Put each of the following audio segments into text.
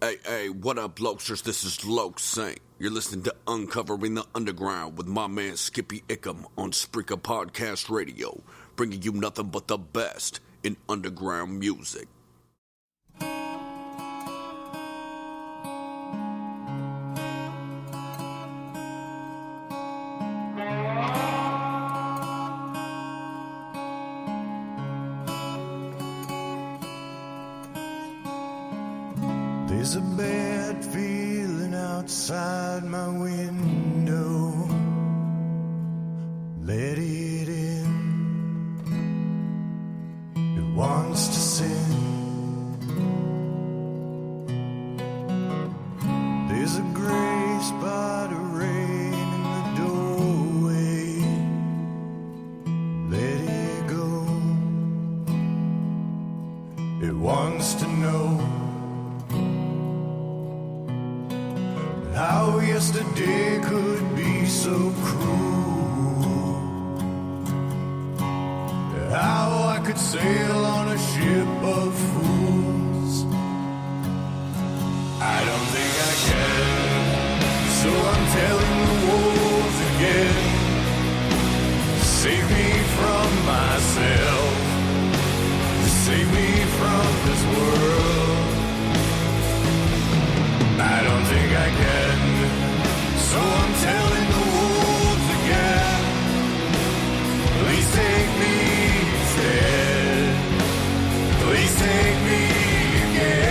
Hey, what up, Lokesters? This is Loke Saint. You're listening to Uncovering the Underground with my man Skippy Ickham on Spreaker Podcast Radio, bringing you nothing but the best in underground music. There's a bad feeling outside my window. Let it in. It wants to sin. There's a gray spot of rain in the doorway. Let it go. It wants to know how yesterday could be so cruel. How I could sail on a ship of fools. I don't think I can, so I'm telling the wolves again. Save me from myself. Save me from this world. I don't think I can, so I'm telling the wolves again. Please take me instead. Please take me again.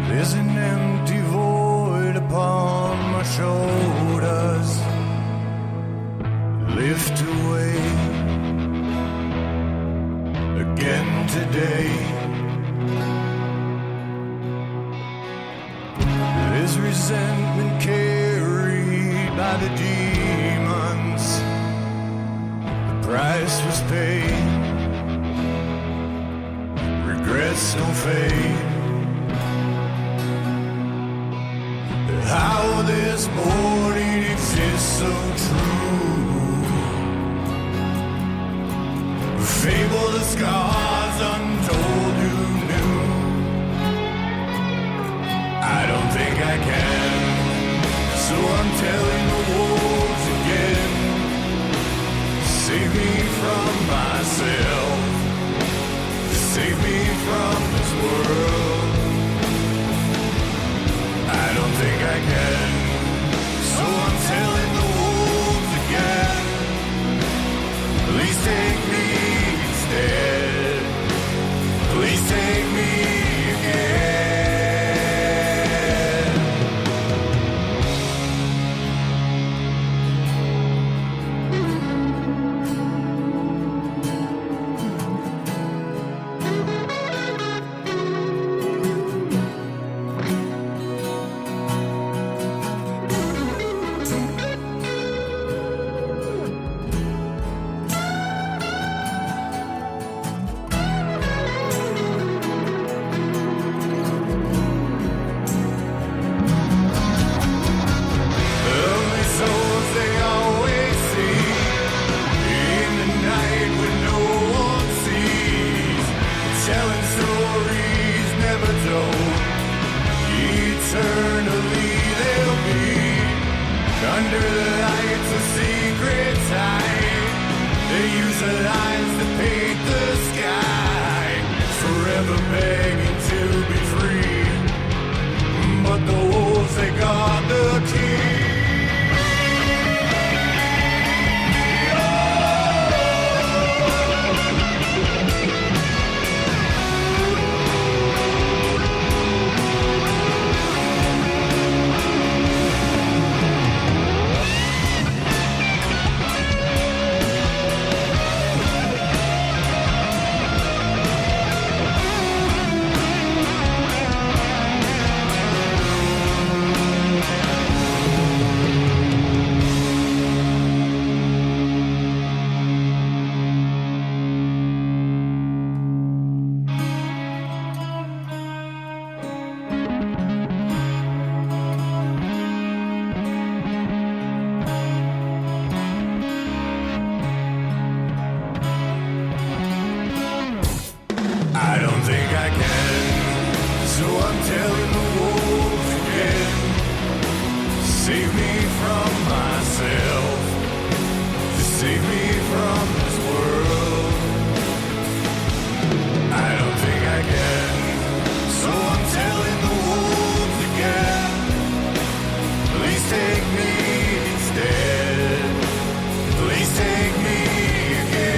There's an empty void upon my shoulders. Lift away again today. There's resentment carried by the demons. The price was paid. Regrets don't fade. How this morning exists so true. Fable the scars untold who knew. I don't think I can, so I'm telling the wolves again. Save me from myself. Save me from this world. I don't think I can, so I'm telling the wolves again. Please take me instead. Please take me again. from myself, to save me from this world. I don't think I can, so I'm telling the wolves again, please take me instead, please take me again.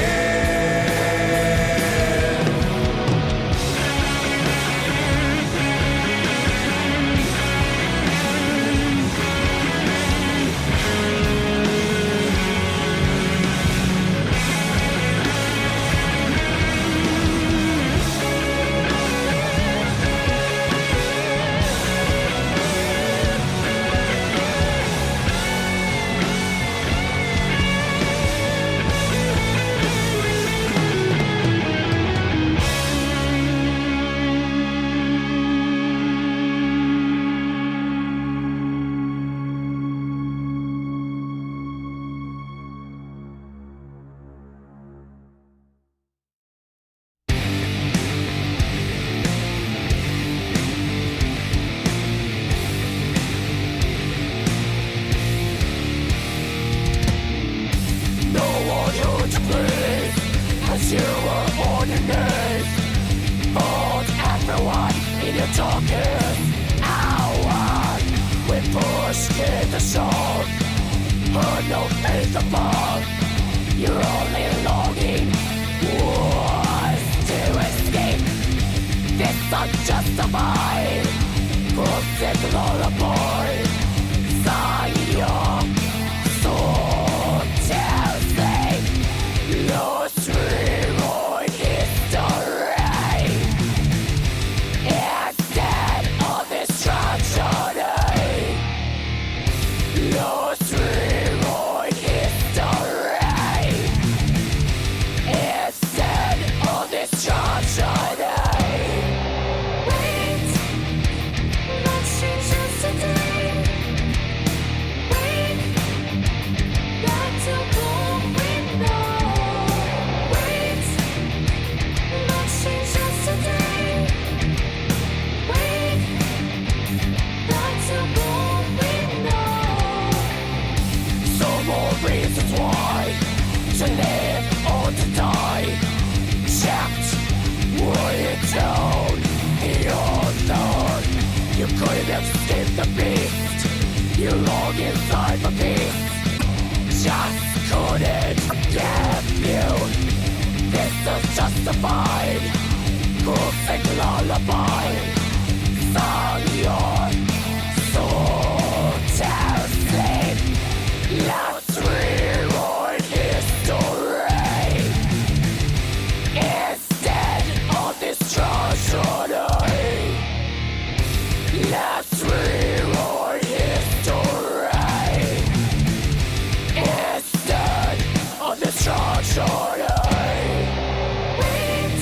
Wait,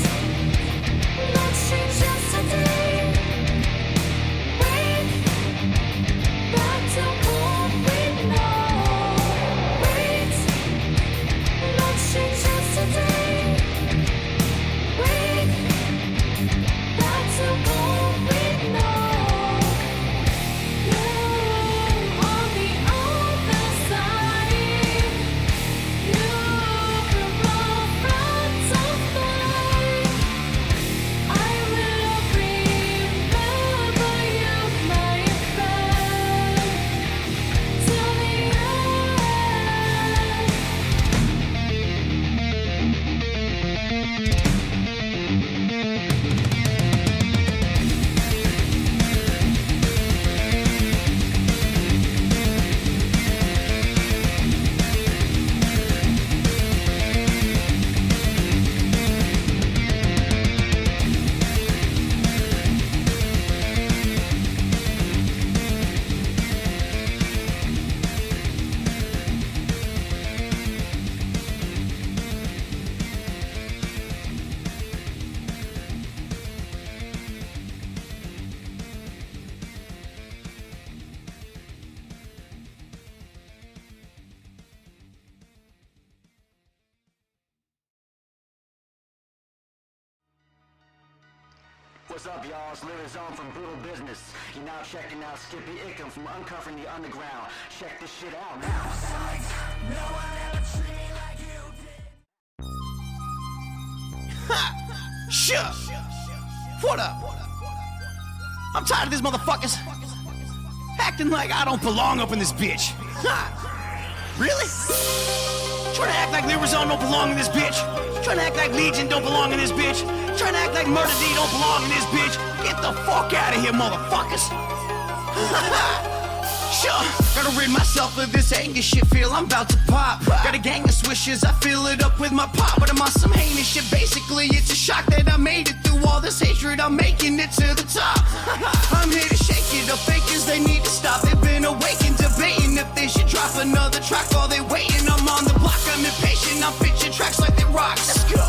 let's change yesterday. Wait. what's up, y'all? It's Lyric Zone from Brutal Business. You're now checking out Skippy Ickham from Uncovering the Underground. Check this shit out now. No one ever treated me like you did. Ha! Sure! What up? I'm tired of these motherfuckers acting like I don't belong up in this bitch. Ha! Really? Trying to act like Lyric Zone don't belong in this bitch. Trying to act like Legion don't belong in this bitch. Trying to act like Murder D don't belong in this bitch. Get the fuck out of here, motherfuckers. Sure. Gotta rid myself of this anger shit, feel I'm about to pop. Got a gang of swishes, I fill it up with my pop. But I'm on some heinous shit, basically it's a shock that I made it through all this hatred. I'm making it to the top. I'm here to shake it up, fakers they need to stop. They've been awakened, debating if they should drop another track while they waiting. I'm on the block, I'm impatient, I'm pitching tracks like they rocks. Let's go.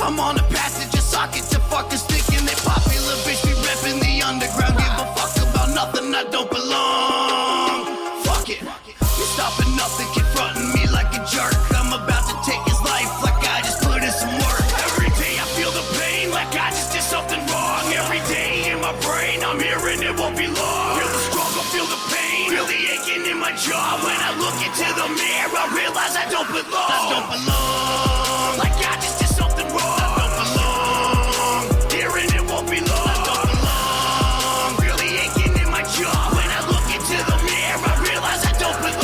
I'm on a path to just sock it to fuckers thinking they popular. Bitch be repping the underground, give a fuck about nothing, I don't belong. Fuck it, you stopping nothing, confronting me like a jerk. I'm about to take his life like I just put in some work. Every day I feel the pain like I just did something wrong. Every day in my brain I'm hearing it won't be long. Feel the struggle, feel the pain, feel the aching in my jaw. When I look into the mirror I realize I don't belong. I don't belong. Like I just did something wrong. I don't belong. Hearing it won't be long. I don't belong. Really aching in my jaw. When I look into the mirror I realize I don't belong.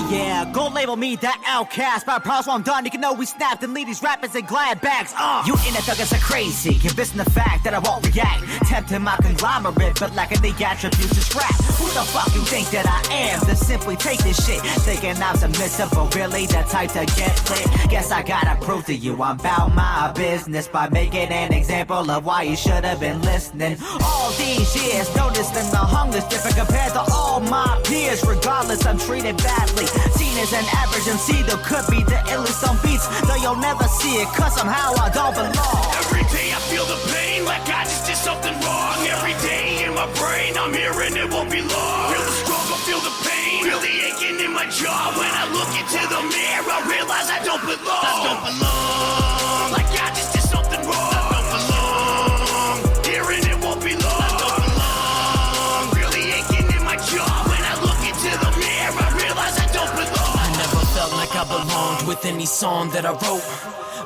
Yeah, go label me that outcast. By problems while I'm done, you can know we snapped and leave these rappers in glad bags. You internet thuggers are crazy, convinced in the fact that I won't react. Tempting my conglomerate, but lacking the attributes to scrap. Who the fuck you think that I am to simply take this shit? Thinking I'm submissive, but really the type to get lit. Guess I gotta prove to you I'm about my business by making an example of why you should have been listening. All these years, noticing the hunger's different compared to all my peers. Regardless, I'm treated badly. Seen as an average MC that could be the illest on beats, though you'll never see it, cause somehow I don't belong. Every day I feel the pain like I just did something wrong. Every day in my brain I'm hearing it won't be long. Feel the struggle, feel the pain, feel the aching in my jaw. When I look into the mirror I realize I don't belong. I don't belong. Like I just did something wrong. I don't belong. Hearing it won't be long. I don't belong. Really aching in my jaw. When I look into the mirror I realize I don't belong. I never felt like I belonged with any song that I wrote,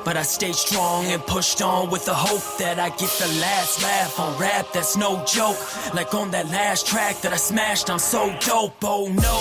but I stayed strong and pushed on with the hope that I get the last laugh on rap. That's no joke. Like on that last track that I smashed, I'm so dope. Oh no,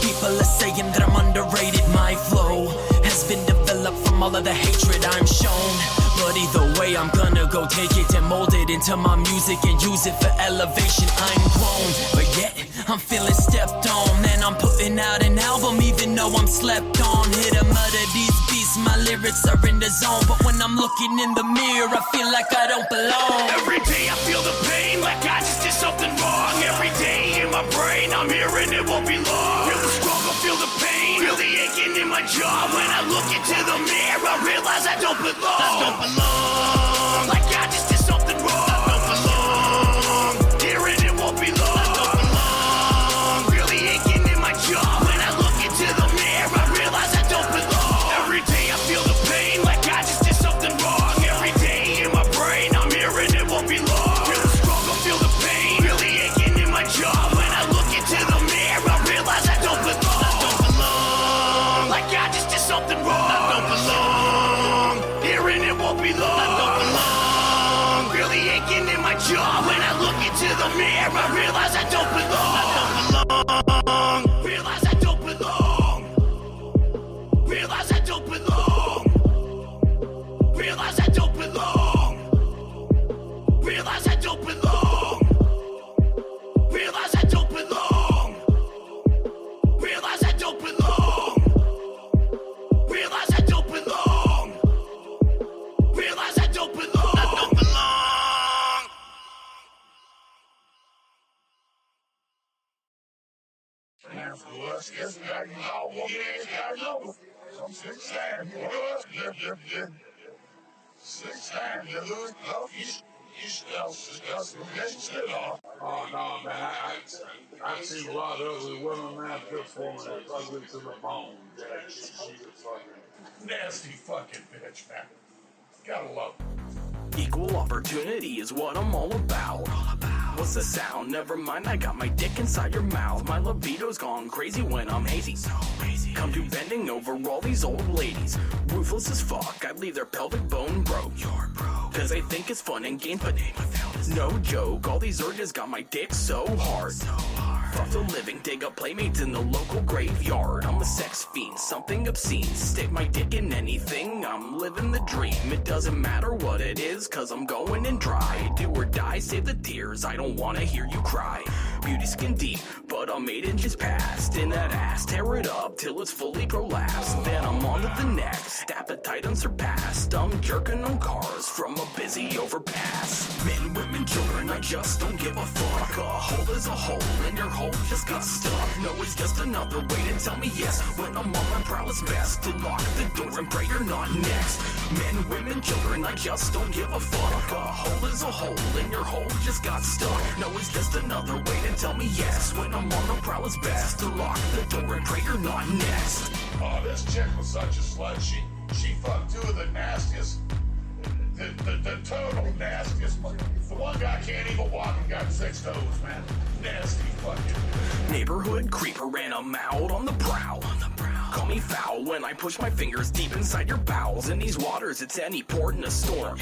people are saying that I'm underrated. My flow has been developed from all of the hatred I'm shown. But either way, I'm gonna go take it and mold it into my music and use it for elevation. I'm grown, but yet I'm feeling stepped on. And I'm putting out an album even though I'm slept on. Hit a murder these beats, my lyrics are in the zone. But when I'm looking in the mirror, I feel like I don't belong. Every day I feel the pain like I just did something wrong. Every day in my brain I'm hearing it won't be long. Feel the struggle, feel the pain, feel the aching in my jaw. When I look into the mirror I realize I don't belong. I don't belong. Like I just did something wrong. I don't belong. Hearing it won't be long. I don't belong. Really aching in my jaw. When I look into the mirror I realize I don't belong. Every day I feel the pain like I just did something wrong. Every day in my brain I'm hearing it won't be long. Feel the struggle, feel the pain, really aching in my jaw. When I look into the mirror I realize I don't belong. I don't belong. Like I just did something wrong. I don't belong. Hearing it won't be long. I don't belong. Really aching in my jaw. When I look into the mirror I realize I don't belong. I don't belong. Realize I don't belong. Realize I don't belong. Realize I don't belong. Realize I don't belong. Realize I don't belong. Realize I don't belong. Realize I don't belong. Realize I don't belong. I don't belong. Oh no, man! I see a lot of ugly women, man. This woman is ugly to the bone. She was fucking nasty, fucking bitch, man. Gotta love her. Equal opportunity is what I'm all about. What's the sound? Never mind, I got my dick inside your mouth. My libido's gone crazy when I'm hazy. So crazy. Come to bending over all these old ladies. Ruthless as fuck, I leave their pelvic bone broke. You're broke. Cause I think it's fun and games, but no joke. All these urges got my dick so hard. Fuck the living, dig up playmates in the local graveyard. I'm a sex fiend, something obscene. Stick my dick in anything, I'm living the dream. It doesn't matter what it is, cause I'm going in dry. Do or die, save the tears, I don't wanna hear you cry. Beauty skin deep, but I'm 8 inches past. In that ass, tear it up till it's fully prolapsed. Then I'm on to the next, appetite unsurpassed. I'm jerking on cars from a busy overpass. Men, women, children, I just don't give a fuck. A hole is a hole, and your hole just got stuck. No, it's just another way to tell me yes. When I'm on my prowess best, to lock the door and pray you're not next. Men, women, children, I just don't give a fuck. A hole is a hole, and your hole just got stuck. No, it's just another way to tell me yes. When I'm on my prowess best, to lock the door and pray you're not next. Oh, this chick was such a slut. She fucked 2 of the nastiest, the total nastiest. The one guy can't even walk and got 6 toes, man. Nasty fucking. Neighborhood creeper ran a out on the prowl. Call me foul when I push my fingers deep inside your bowels. In these waters, it's any port in a storm.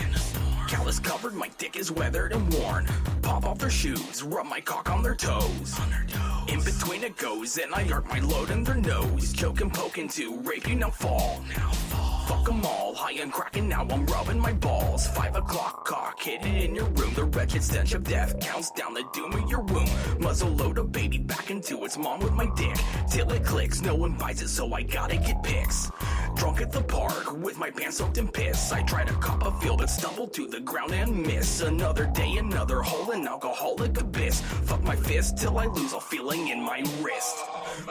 Callus covered, my dick is weathered and worn. Pop off their shoes, rub my cock on their toes. In between it goes, and I arc my load in their nose. Choke and poke into rape you, now fall. Fuck 'em all, high and cracking, now I'm rubbing my balls. 5 o'clock, cock, hit it in your room. The wretched stench of death counts down the doom of your womb. Muzzle load a baby back into its mom with my dick. Till it clicks, no one buys it, so I gotta get pics. Drunk at the park, with my pants soaked in piss. I try to cop a feel, but stumble to the ground and miss. Another day, another hole, an alcoholic abyss. Fuck my fist till I lose all feeling in my wrist.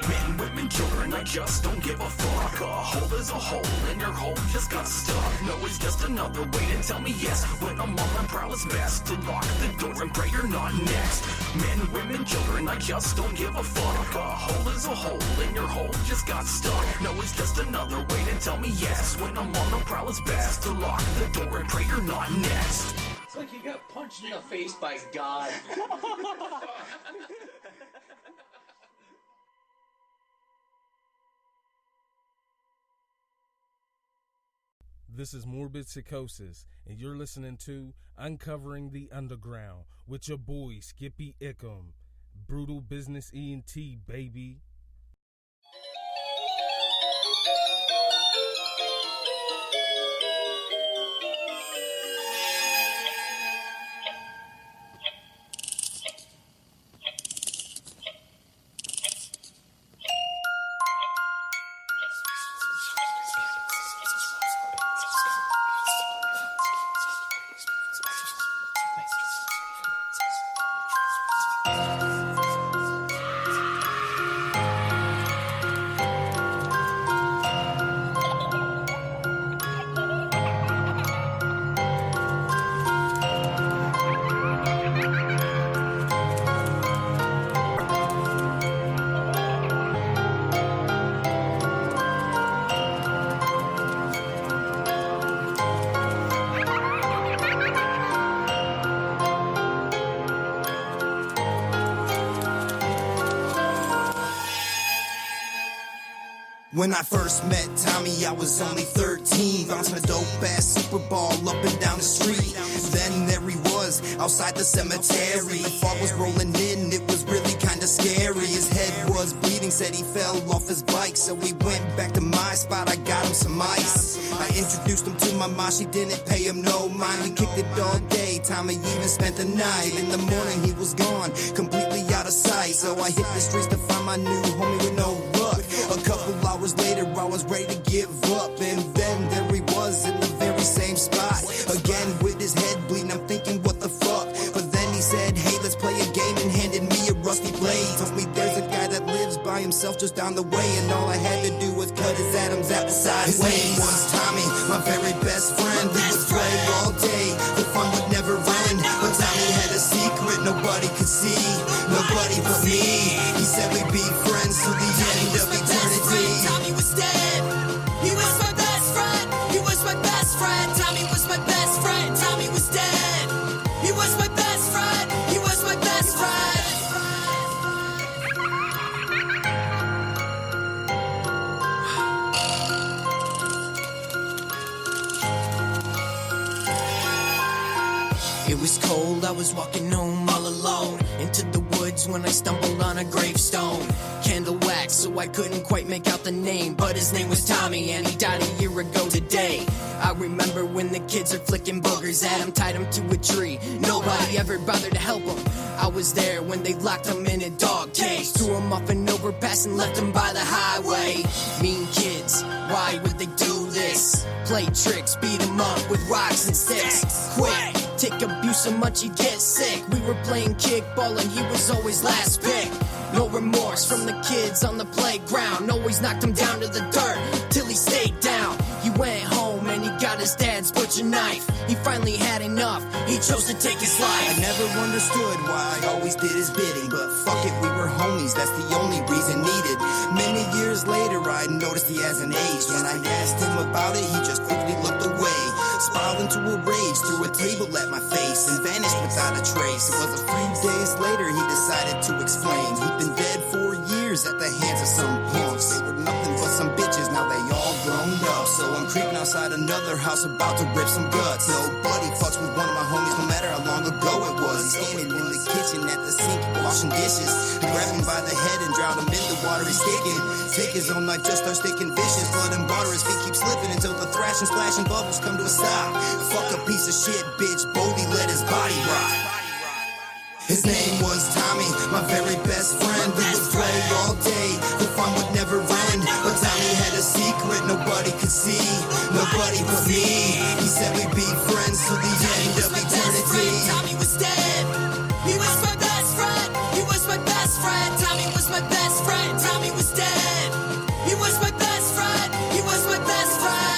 Men, women, children, I just don't give a fuck. A hole is a hole, and your hole just got stuck. No, it's just another way to tell me yes. When I'm on my prowess best, to lock the door and pray you're not next. Men, women, children, I just don't give a fuck. A hole is a hole, and your hole just got stuck. No, it's just another way to tell me yes. When I'm on my prowess best, to lock the door and pray you're not next. It's like you got punched in the face by God. This is Morbid Psychosis, and you're listening to Uncovering the Underground with your boy, Skippy Ickham. Brutal Business Ent, baby. When I first met Tommy, I was only 13. Bouncing a dope-ass Super Ball up and down the street. Then there he was, outside the cemetery. The fog was rolling in, it was really kinda scary. His head was bleeding, said he fell off his bike. So we went back to my spot, I got him some ice. I introduced him to my mom, she didn't pay him no mind. We kicked it all day, Tommy even spent the night. In the morning he was gone, completely out of sight. So I hit the streets to find my new homie with no luck. A couple hours later I was ready to give up. And then there he was in the very same spot. Again with his head bleeding, I'm thinking what the fuck. But then he said, hey, let's play a game, and handed me a rusty blade. Told me there's a guy that lives by himself just down the way, and all I had to do was cut his atoms out the sideways. His name was Tommy, my very best friend. We would play all day, the fun would never end. But Tommy had a secret nobody could see, nobody but me. He said we'd be friends till the end of eternity. Tommy was dead. He was my best friend. He was my best friend. Tommy was my best friend. Tommy was dead. It was cold, I was walking home all alone. Into the woods when I stumbled on a gravestone. Candle wax, so I couldn't quite make out the name. But his name was Tommy, and he died a year ago today. I remember when the kids are flicking boogers at him, tied him to a tree. Nobody ever bothered to help him. I was there when they locked him in a dog cage. Threw him off an overpass and left him by the highway. Mean kids, why would they do this? Play tricks, beat him up with rocks and sticks. Quick, take abuse so much he'd get sick. We were playing kickball and he was always last pick. No remorse from the kids on the playground. Always knocked him down to the dirt till he stayed down. He went home and he got his dad's butcher knife. He finally had enough, he chose to take his life. I never understood why I always did his bidding, but fuck it, we were homies, that's the only reason needed. Many years later I noticed he hasn't aged. When I asked him about it, he just quickly looked away. Spiraled into a rage, threw a table at my face and vanished without a trace. It was a few days later he decided to explain. He'd been dead for years at the hands of some punks. They were nothing but some bitches, now they all grown up. So I'm creeping outside another house about to rip some guts. Nobody fucks with one of my homies, no matter how long ago it was. He's standing in the kitchen at the sink, washing dishes. I grab him by the head and drown him in the water he's sticking. Take his own knife, just starts sticking vicious. Blood and water, his feet keep slipping until the thrashing, splashing bubbles come to a stop. Fuck a piece of shit, bitch, Bodie let his body rot. His name was Tommy, my very best friend. We would play all day, the fun would never end. But Tommy had a secret nobody could see, nobody but me. He said we'd be friends till the end of eternity. Tommy was dead. He was my best friend. He was my best friend. Tommy was my best friend. Tommy was dead. He was my best friend. He was my best friend.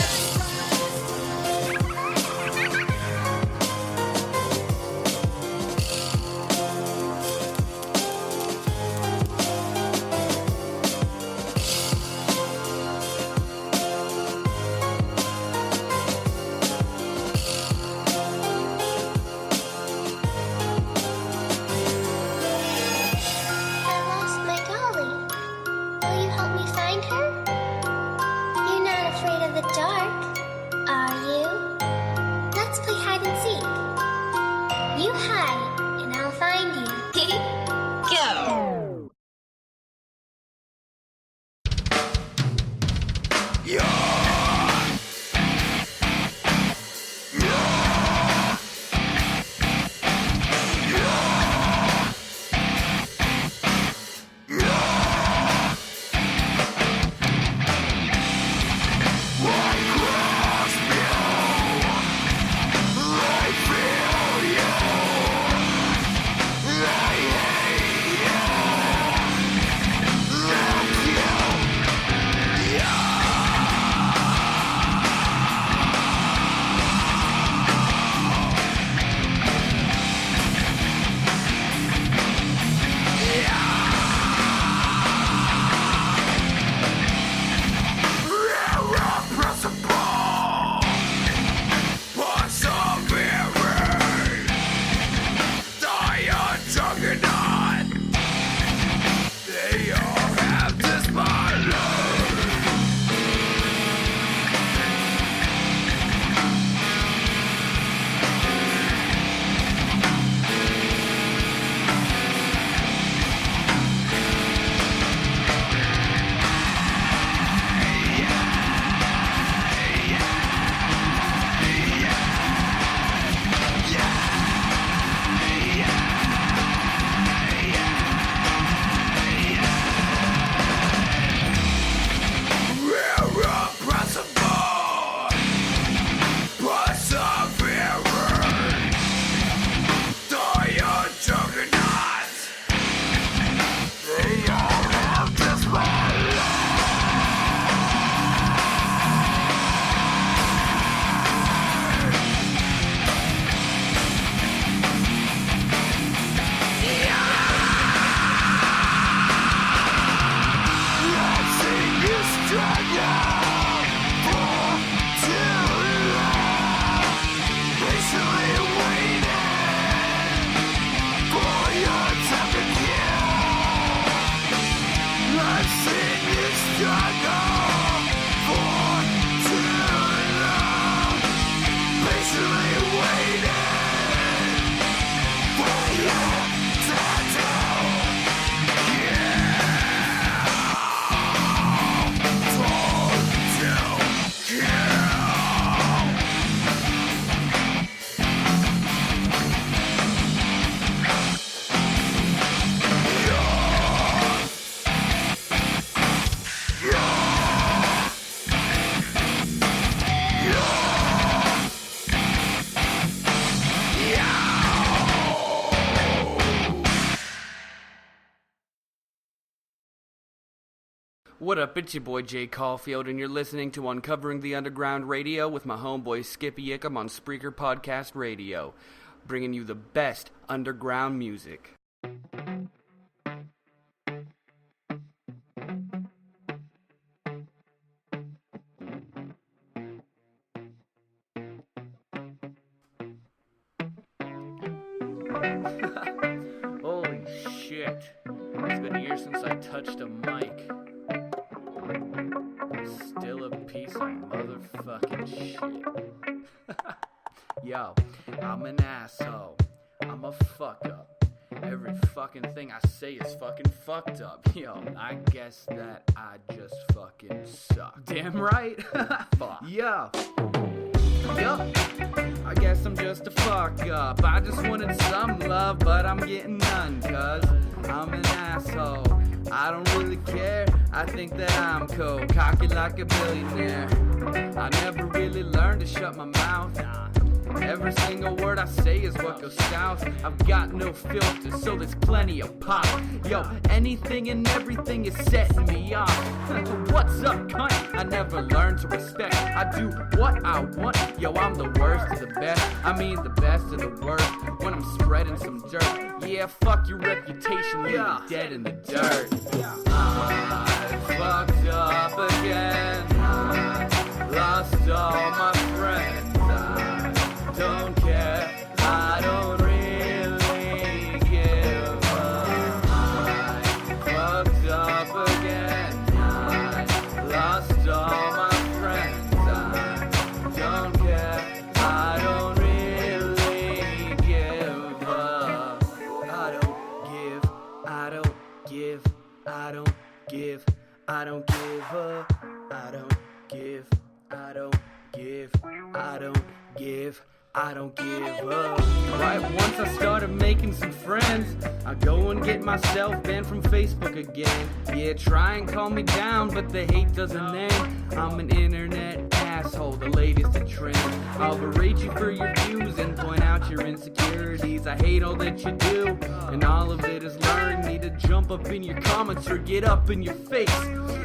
What up, it's your boy Jay Caulfield, and you're listening to Uncovering the Underground Radio with my homeboy Skippy Ickham on Spreaker Podcast Radio, bringing you the best underground music. Holy shit, it's been years since I touched a mic. Still a piece of motherfucking shit. Yo, I'm an asshole. I'm a fuck up. Every fucking thing I say is fucking fucked up. Yo, I guess that I just fucking suck. Damn right. Fuck. Yo, I guess I'm just a fuck up. I just wanted some love, but I'm getting none, cause I'm an asshole. I don't really care, I think that I'm cool, cocky like a billionaire. I never really learned to shut my mouth. Every single word I say is what goes south. I've got no filter, so there's plenty of pop. Yo, anything and everything is setting me off. What's up, cunt? I never learned to respect. I do what I want. Yo, I'm the worst of the best. I mean the best of the worst. When I'm spreading some dirt. Yeah, fuck your reputation, you're dead in the dirt. I fucked up again. I lost all my friends. Don't care, I don't really give up. I fucked up again. I lost all my friends. I don't care, I don't really give up. I don't give, I don't give, I don't give, I don't give up. I don't give, I don't give, I don't give. I don't give up. Right, once I started making some friends, I go and get myself banned from Facebook again. Yeah, try and calm me down, but the hate doesn't end. I'm an internet asshole, the latest in trend. I'll berate you for your views and point out your insecurities. I hate all that you do, and all of it is luring me to jump up in your comments or get up in your face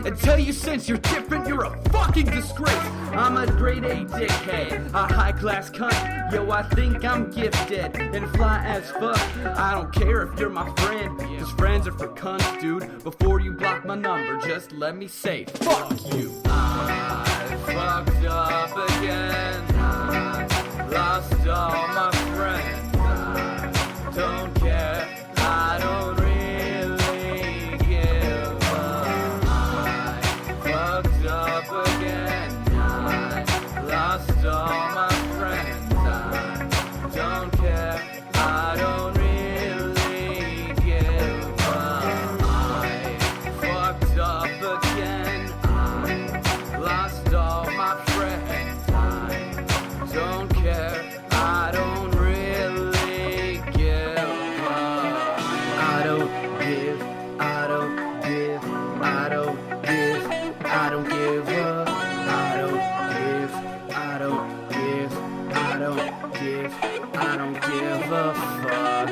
and tell you since you're different, you're a fucking disgrace. I'm a grade A dickhead, a high class cunt. Yo, I think I'm gifted and fly as fuck. I don't care if you're my friend, cause friends are for cunts, dude. Before you block my number, just let me say, fuck you. I fucked up again. I lost all my friends. I don't care, I don't really give up. I fucked up again. I lost all my friends. Don't care, I don't really give up. I fucked up again. I lost all my friends. I don't care, I don't really give up. I don't give, I don't give, I don't give, I don't give up. I don't give, I don't give, I don't give, I don't give a fuck.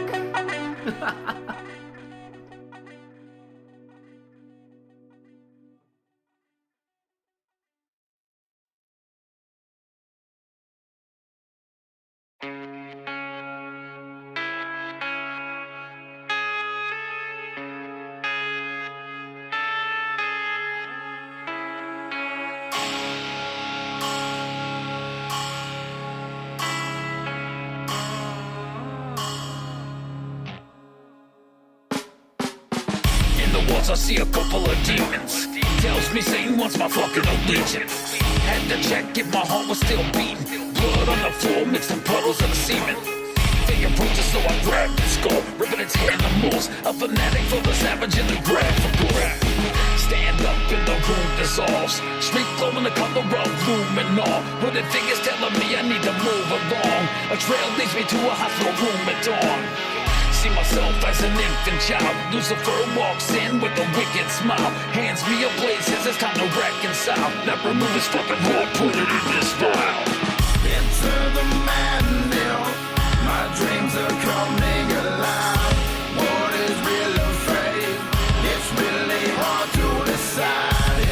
I see a couple of demons. Tells me Satan wants my fucking allegiance. Had to check if my heart was still beating. Blood on the floor, mixing puddles of semen. Fingerprints, so I grabbed the skull, ripping its animals. A fanatic for the savage and the graphical. Stand up and the room dissolves. Street glowing the color of luminol. Wooden fingers telling me I need to move along. A trail leads me to a hospital room at dawn. See myself as an infant child. Lucifer walks in with a wicked smile. Hands me a blade, says it's time to reconcile. Now remove his fucking heart, put it in this vial. Into the madness, my dreams are coming alive. What is real or fake? It's really hard to decide.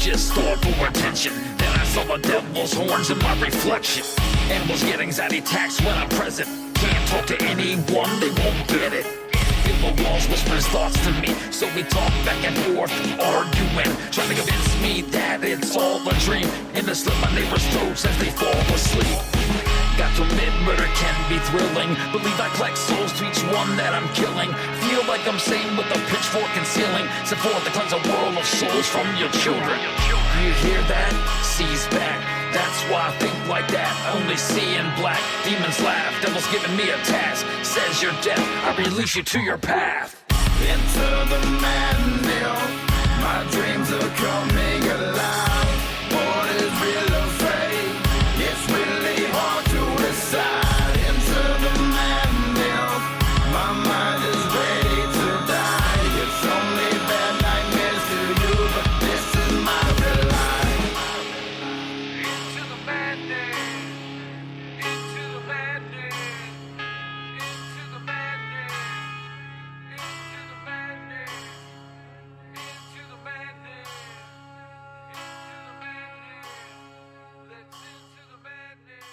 just starved for attention. Then I saw the devil's horns in my reflection. Animals get anxiety attacks when I'm present. Can't talk to anyone, they won't get it. Feel the walls whisper his thoughts to me. So we talk back and forth, arguing, trying to convince me that it's all a dream. And to slit my neighbor's throats as they fall asleep. Got to admit, murder can be thrilling. Believe I collect souls to each one that I'm killing. Feel like I'm saying with a pitchfork and ceiling. Set forth to cleanse a world of souls from your children. You hear that? Seize back. That's why I think like that. Only see in black. Demons laugh. Devil's giving me a task. Says you're deaf. I release you to your path. Into the madness. My dreams are coming alive. What is real or fake? It's really hard to decide. Into the madness. My mind is ready to die. It's only bad nightmares to you, but this is my real life. Into the madness. Into the madness. Into the madness. Into the madness. Into the madness. Into the madness. Let's into the madness.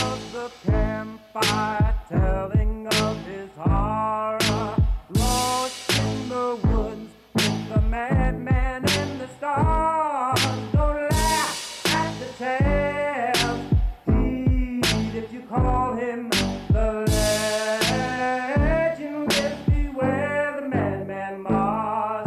Of the campfire, telling of his horror, lost in the woods with the madman and the stars. Don't laugh at the tale, heed if you call him the legend. With beware the madman Mars.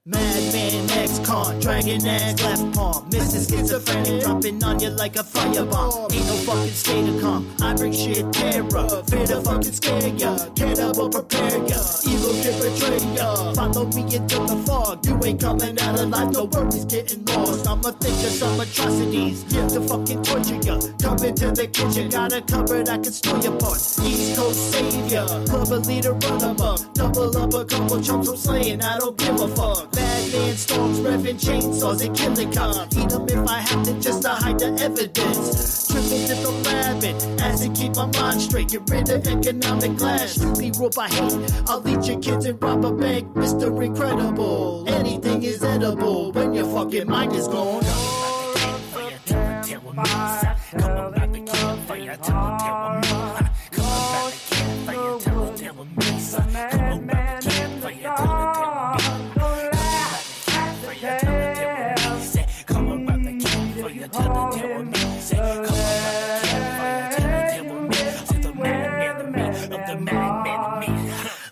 Madman, ex-con, dragon ass left palm. Mr. Schizophrenic, dropping on you like a firebomb. Ain't no fucking state of calm. I bring shit terror, fear to fucking scare ya. Cannibal prepare ya, evil can betray ya. Follow me into the fog, you ain't coming out alive. No worries getting lost. I'ma think of some atrocities to fucking torture ya. Come into the kitchen, got a cupboard I can store your parts. East Coast savior, clubber leader, run amok. Double up a couple chumps I'm slaying, I don't give a fuck. Madman storms, revving chainsaws and killing cops. Eat them if I have to just to hide the evidence. Triple dip the rabbit, as it keep my mind straight. Get rid of economic clash. You be rope I hate. I'll lead your kids and rob a bank. Mr. Incredible. Anything is edible when your fucking mind is gone.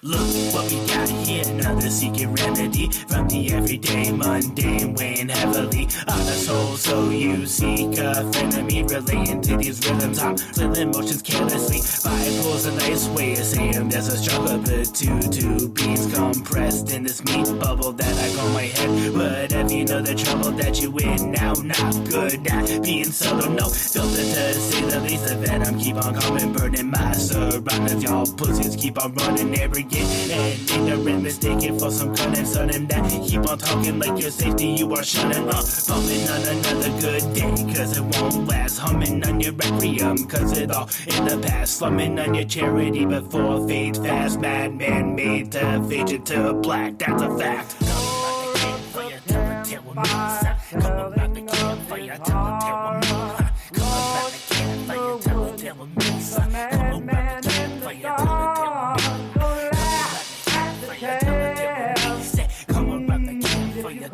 Look what we got here, another secret remedy from the everyday mundane weighing heavily on the soul. So you seek a friend of me relating to these rhythms. I'm flailing motions carelessly. Biple's a nice way of saying there's a struggle. Put two beans compressed in this meat bubble that I call my head. Whatever, you know the trouble that you in now, not good at being subtle. No filter to say the least. The venom keep on coming, burning my surroundings. Y'all pussies keep on running arrogant and ignorant, mistaken for some cunning. Sudden that keep on talking like your safety you are shunning. Bumming on another good day, cause it won't last. Humming on your requiem, cause it all in the past. Slumming on your charity before fade fast. Madman made to fade you to black, that's a fact. Come around the campfire, with me. Come around the campfire, tell with me. Come around the campfire, tell with me. Come around the campfire,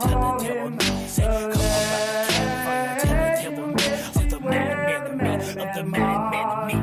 the madman in me.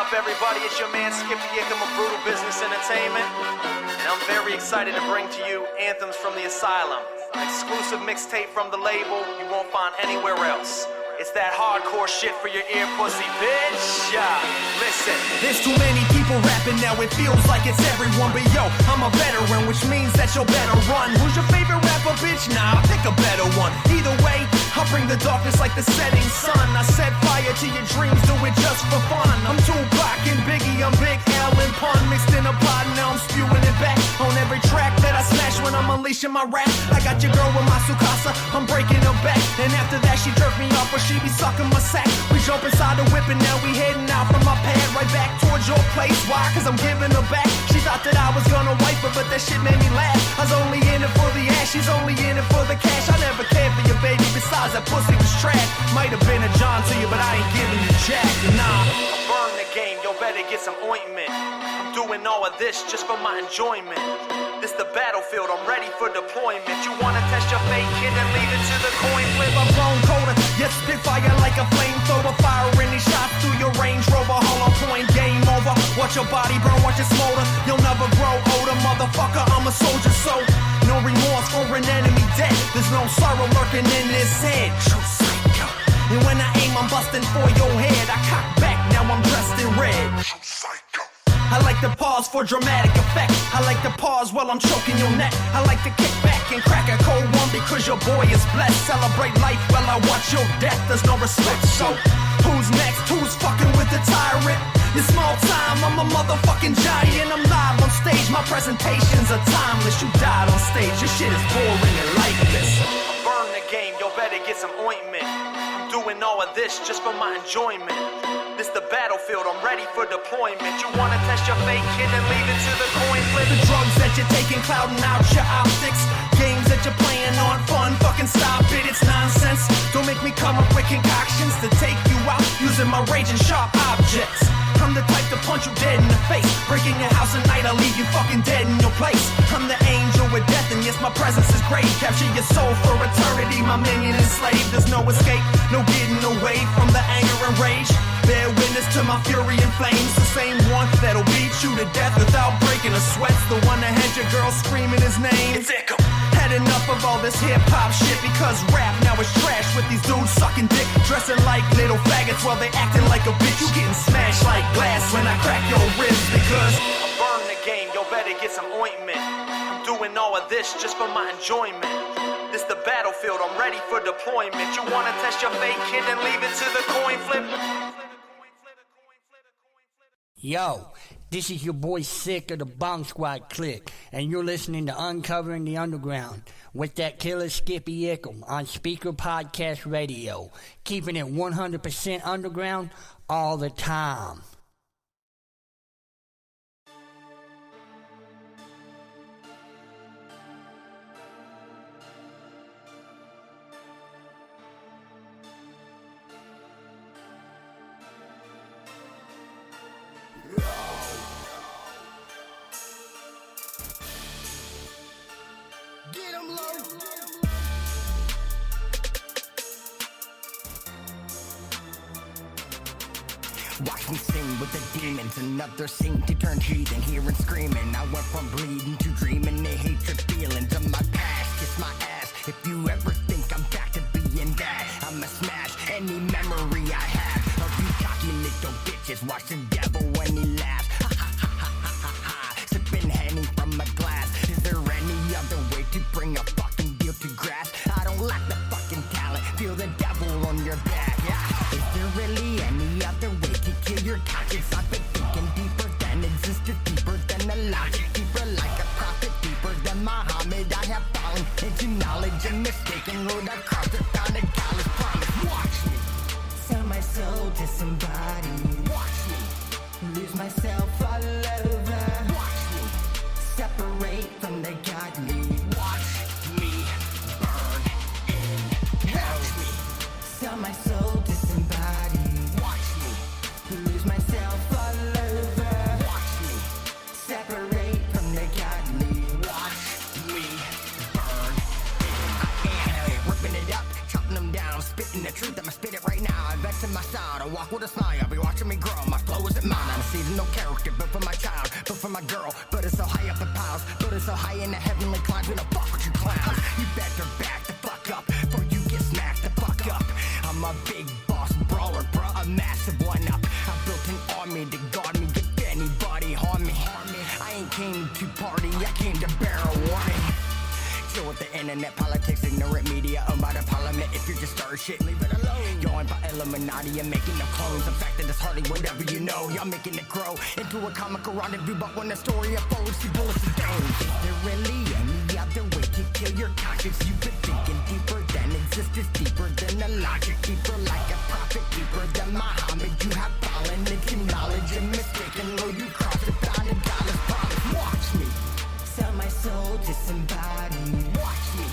up, everybody? It's your man Skippy Ickham of Brutal Business Entertainment, and I'm very excited to bring to you Anthems from the Asylum, an exclusive mixtape from the label you won't find anywhere else. It's that hardcore shit for your ear, pussy, bitch. Listen. There's too many people rapping now, it feels like it's everyone. But yo, I'm a veteran, which means that you'll better run. Who's your favorite rapper, bitch? Nah, pick a better one. Either way, I'll bring the darkness like the setting sun. I set fire to your dreams, do it just for fun. I'm Tupac and Biggie, I'm Big L and Pun mixed in a pot, now I'm spewing it back on every track that I smash when I'm unleashing my rap. I got your girl with my Sukasa, I'm breaking her back, and after that she jerked me off, or she be sucking my sack. We jump inside the whip and now we heading out from my pad right back towards your place. Why? Cause I'm giving her back. She thought that I was gonna wipe her, but that shit made me laugh. I was only in it for the ass, she's only in it for the cash. I never cared for your baby, besides that pussy was trash. Might have been a John to you, but I ain't giving you jack. Nah, I burn the game, yo better get some ointment. I'm doing all of this just for my enjoyment. This the battlefield, I'm ready for deployment. You wanna test your fate, kid, and leave it to the coin flip. I'm blown colder, yet spit fire like a flamethrower. Fire any shots through your Range Rover. Hollow point, game over. Watch your body burn, watch it smolder. You'll never grow older, motherfucker, I'm a soldier, so no remorse for an enemy dead. There's no sorrow lurking in his head. True psycho. And when I aim, I'm busting for your head. I cock back, now I'm dressed in red. True psycho. I like to pause for dramatic effect. I like to pause while I'm choking your neck. I like to kick back and crack a cold one because your boy is blessed. Celebrate life while I watch your death. There's no respect. So who's next? Who's fucking with the tyrant? It's small time, I'm a motherfucking giant. I'm live on stage, my presentations are timeless. You died on stage, your shit is boring and lifeless. I burn the game, yo better get some ointment. I'm doing all of this just for my enjoyment. This the battlefield, I'm ready for deployment. You wanna test your fate, kid, and leave it to the coin flip. The drugs that you're taking, clouding out your optics. Games that you're playing on fun, fucking stop it, it's nonsense. Don't make me come up with concoctions to take you out using my raging sharp objects. I'm the type to punch you dead in the face. Breaking your house at night, I'll leave you fucking dead in your place. I'm the angel with death, and yes, my presence is great. Capture your soul for eternity, my minion and slave. There's no escape, no getting away from the anger and rage. Bear witness to my fury and flames. The same one that'll beat you to death without breaking a sweat's the one that had your girl screaming his name. It's Ickham. Had enough of all this hip-hop shit, because rap now is trash with these dudes sucking dick, dressing like little faggots while they acting like a bitch. You getting smashed like glass when I crack your ribs, because I burn the game, yo better get some ointment. I'm doing all of this just for my enjoyment. This the battlefield, I'm ready for deployment. You wanna test your fate, kid, and leave it to the coin flip. Yo, this is your boy Sick of the Bomb Squad Clique, and you're listening to Uncovering the Underground with that killer Skippy Ickham on Speaker Podcast Radio, keeping it 100% underground all the time. Get 'em low. Watch me sing with the demons, another scene to turn heathen, hearing screaming. I went from bleeding to dreaming, the hatred feelings of my past, kiss my ass. If you ever think I'm back to being that, I'ma smash any memory I have of you cocky little bitches. Watch the devil when he laughs, ha ha ha ha ha ha. Sipping Henny from a glass. Is there any other way to bring a fucking deal to grass? I don't lack the fucking talent, feel the devil on your back, yeah. Is there really any other way to kill your conscience? I've been thinking deeper than existed, deeper than the logic, deeper like a prophet, deeper than Muhammad. I have fallen into knowledge and mistaken road across the found a callous promise. Watch me sell my soul to somebody. Watch me lose myself all over. Watch me separate from the godly. Watch me burn in hell. Watch me sell my soul to somebody. Watch me lose myself all over. Watch me separate from the godly. Watch me burn in hell. Ripping it up, chopping them down, spitting the truth. I'ma spit it right now. I invest in my style, I walk with a smile. Be watching me grow. My flow isn't mine. I'm no character, but for my child, but for my girl. But it's so high up in piles, but it's so high in the heavenly climbs. When the fuck with you clowns, you better back the fuck up, for you get smacked the fuck up. I'm a big boss brawler, bruh, a massive one up. I built an army to guard me, if anybody harm me. I ain't came to party, I came to bear a warning. Chill with the internet, politics, ignorant media, owned by the parliament. If you're just starting shit, leave it alone. Joined by Illuminati and making the clones. The fact that it's hardly whatever you know. Y'all making it grow into a comical rendezvous, but when the story unfolds, see bullets and stones. Is there really any other way to kill your conscience? You've been thinking deeper than existence, deeper than the logic, deeper like a prophet, deeper than Muhammad. You have fallen into knowledge and mistaken. Low you cross the $1,000 promise. Watch me sell my soul, disembody. Watch me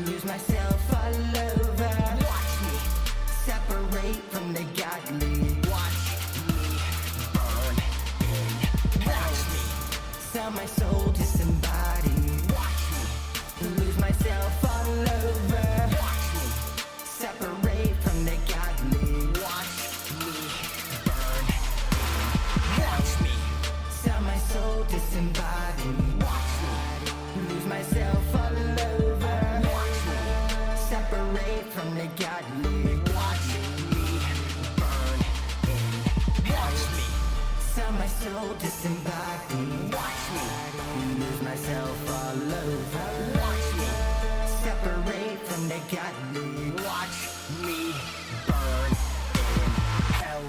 lose myself all over. Watch me separate from the godly. Watch me burn in. Watch me sell my soul, disembody. Watch me lose myself all over. Watch me separate from the godly. Watch me burn in. Watch me sell my soul, disembody. Watch me lose myself all over. Watch me separate from the godly. Watch me burn in. Watch me sell my soul, disembody. Watch me lose myself all over. Watch me separate from the godly. Watch me burn in hell.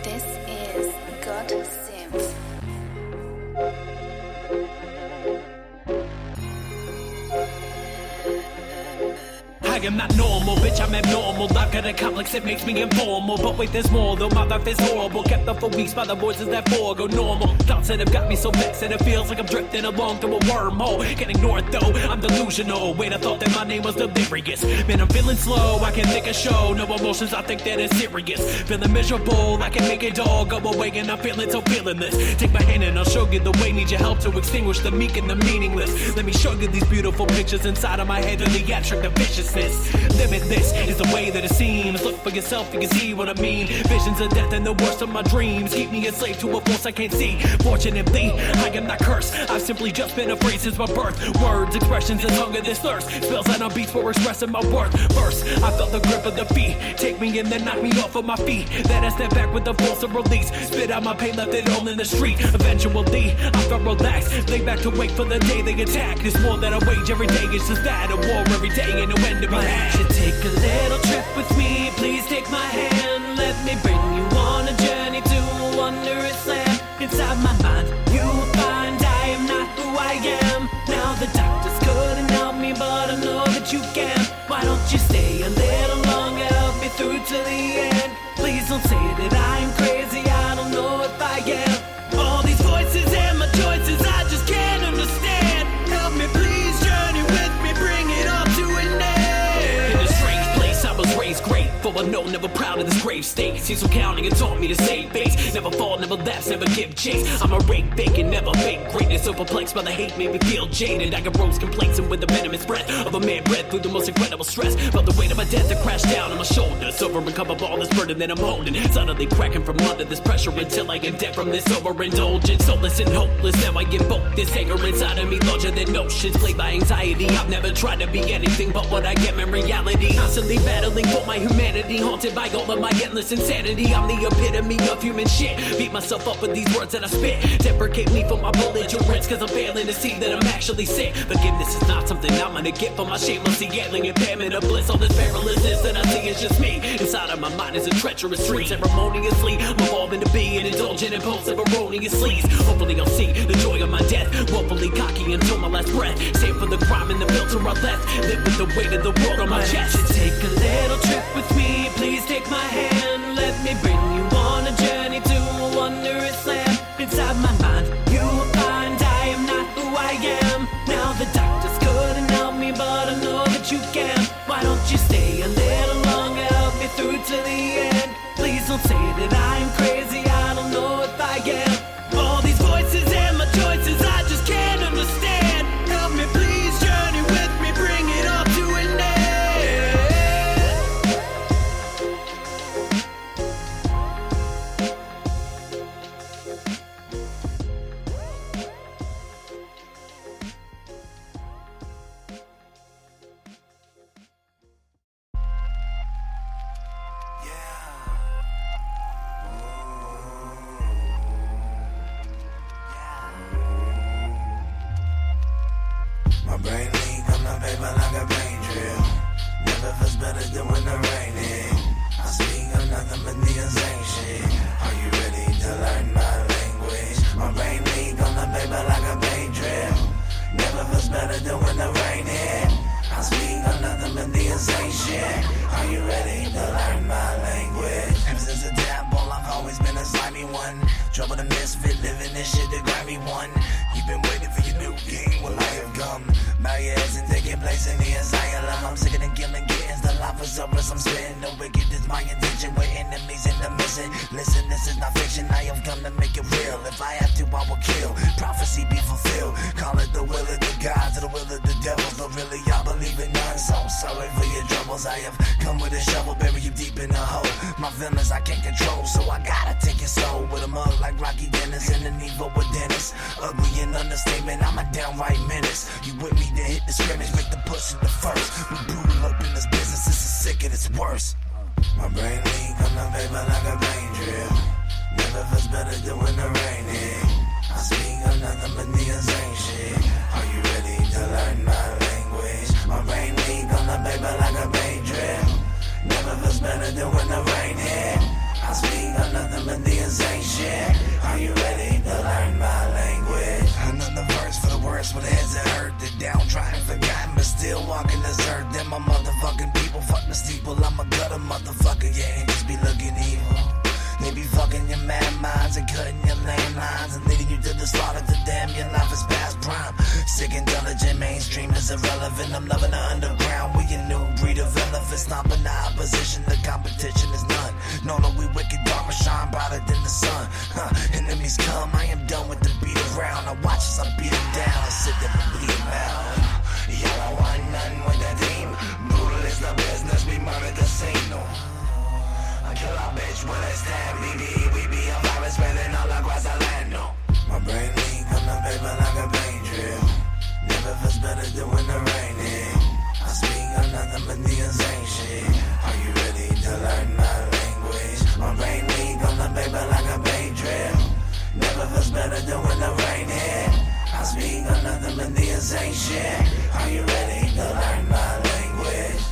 This is God Sims. I am not normal, bitch, I'm abnormal. I've got a complex that makes me informal. But wait, there's more, though my life is horrible. Kept up for weeks by the voices that forego normal. Thoughts that have got me so vexed that it feels like I'm drifting along through a wormhole. Can't ignore it though, I'm delusional. Wait, I thought that my name was delirious. Man, I'm feeling slow, I can think a show. No emotions, I think that it's serious. Feeling miserable, I can make it all go away. And I'm feeling so feelingless. Take my hand and I'll show you the way. Need your help to extinguish the meek and the meaningless. Let me show you these beautiful pictures inside of my head. The theatric, the viciousness. Limitless is the way that it seems. Look for yourself, you can see what I mean. Visions of death and the worst of my dreams keep me a slave to a force I can't see. Fortunately, I am not cursed. I've simply just been afraid since my birth. Words, expressions, and hunger, this thirst. Spells and on beats for expressing my worth. First, I felt the grip of the feet. Take me and then knock me off of my feet. Then I step back with the force of release. Spit out my pain, left it all in the street. Eventually, I felt relaxed. Lay back to wait for the day they attack. It's more that I wage every day. It's just that a war every day and no end to be had. You take a little trip with me, please take my hand. Let me bring you on a journey to a wondrous land. Inside my mind, you will find I am not who I am. Now the doctors couldn't help me, but I know that you can. Why don't you stay a little longer, help me through to the end. Please don't say that I am crazy, I don't know if I am. All these voices and my choices, I just can't understand. Help me please, journey with me, bring it all to an end. In a strange place, I was raised grateful, I know never proud of this grave state. See some counting and taught me to save base. Never fall, never lapse, never give chase. I'm a rake bacon, never fake greatness. So perplexed by the hate, made me feel jaded. I got rose complacent with the venomous breath of a man bred through the most incredible stress. Felt the weight of my death that crashed down on my shoulders. Over and cover all this burden that I'm holding. Suddenly cracking from under this pressure until I get dead from this overindulgence. Soulless and hopeless, now I invoke this anger inside of me, larger than oceans. Played by anxiety, I've never tried to be anything but what I am in reality. Constantly battling for my humanity, haunted by all of my endless insanity. I'm the epitome of human shit. Beat myself up with these words that I spit. Deprecate me for my belligerence, cause I'm failing to see that I'm actually sick. Forgiveness is not something I'm gonna get for my shameless yelling impairment of bliss. All this perilousness that I see is just me. Inside of my mind is a treacherous street. Ceremoniously, I'm evolving to be an indulgent, impulsive, erroneous sleaze. Hopefully I'll see the joy of my death. Woefully cocky until my last breath. Save for the crime and the filter I left. Live with the weight of the world on my chest. You take a little trip with me, please take my hand. Let me bring you on a journey to a wondrous land. Inside my mind, you will find I am not who I am. Now the doctors couldn't help me, but I know that you stay a little longer, help me through to the end. Please don't say that I am crazy, I don't know if I am. All these voices and my choices, I just can't understand. Help me please, journey with me, bring it all to an end. My brain leak on the paper like a brain drill. Never feels better than when the rain hit. I speak of nothing but the insane shit. Are you ready to learn my language? My brain leak on the paper like a brain drill. Never feels better than when the rain hit. I speak of nothing but the insane shit. Are you ready to learn my language? Ever since the tadpole, I've always been a slimy one. Trouble to misfit, living this shit to grind me one. You've been waiting for your new king, well I have come. Bow your heads and taking place in the asylum. I'm sicker than killing kittens, the life is over, I'm spitting the wicked is my intention. We're enemies in the mission. Listen, this is not fiction, I have come to make it real. If I have to, I will kill. Prophecy be fulfilled. Call it the will of the gods or the will of the devils, but really I believe in none. So sorry for your troubles. I have come with a shovel, bury you deep in a hole. My feelings I can't control, so I gotta take your soul with a mug like Rocky Dennis and an evil with Dennis. Ugly and understatement, I'm a downright menace. You with me to hit the scrimmage, make the push in the first. We brutal up in this business, this is sick and it's worse. My brain leak on the paper like a brain drill. Never feels better than when the rain hit. I speak of nothing but the insane shit. Are you ready to learn my language? My brain leak on the paper like a brain drill. Never feels better than when the rain hit. I speak of nothing but the insane shit. Are you ready to learn my language? Another verse for the worst, for the heads that hurt, the downtrodden, forgotten, but still walking this earth. Then my motherfucking people, fuck the steeple. I'm a gutter motherfucker, yeah, ain't just be looking evil. They be fucking your mad minds and cutting your lane lines and leading you to the slaughter. To damn, your life is past prime. Sick, intelligent, mainstream is irrelevant. I'm loving the underground. We a new breed of elephants, stomping the opposition. The competition is none. No, we wicked dark, but shine brighter than the sun. Enemies come, I am done with the beat around. I watch as I beat them down. I sit there and bleed them out. Y'all don't want nothing with the team. Brutal is the business, we murder the scene. No. I kill a bitch with a stab, we be a virus spreading all across the land, no. My brain leak on the paper like a brain drill. Never feels better than when the rain hit. I speak of nothing but the insane shit. Are you ready to learn my language? My brain leak on the paper like a brain drill. Never feels better than when the rain hit. I speak of nothing but the insane shit. Are you ready to learn my language?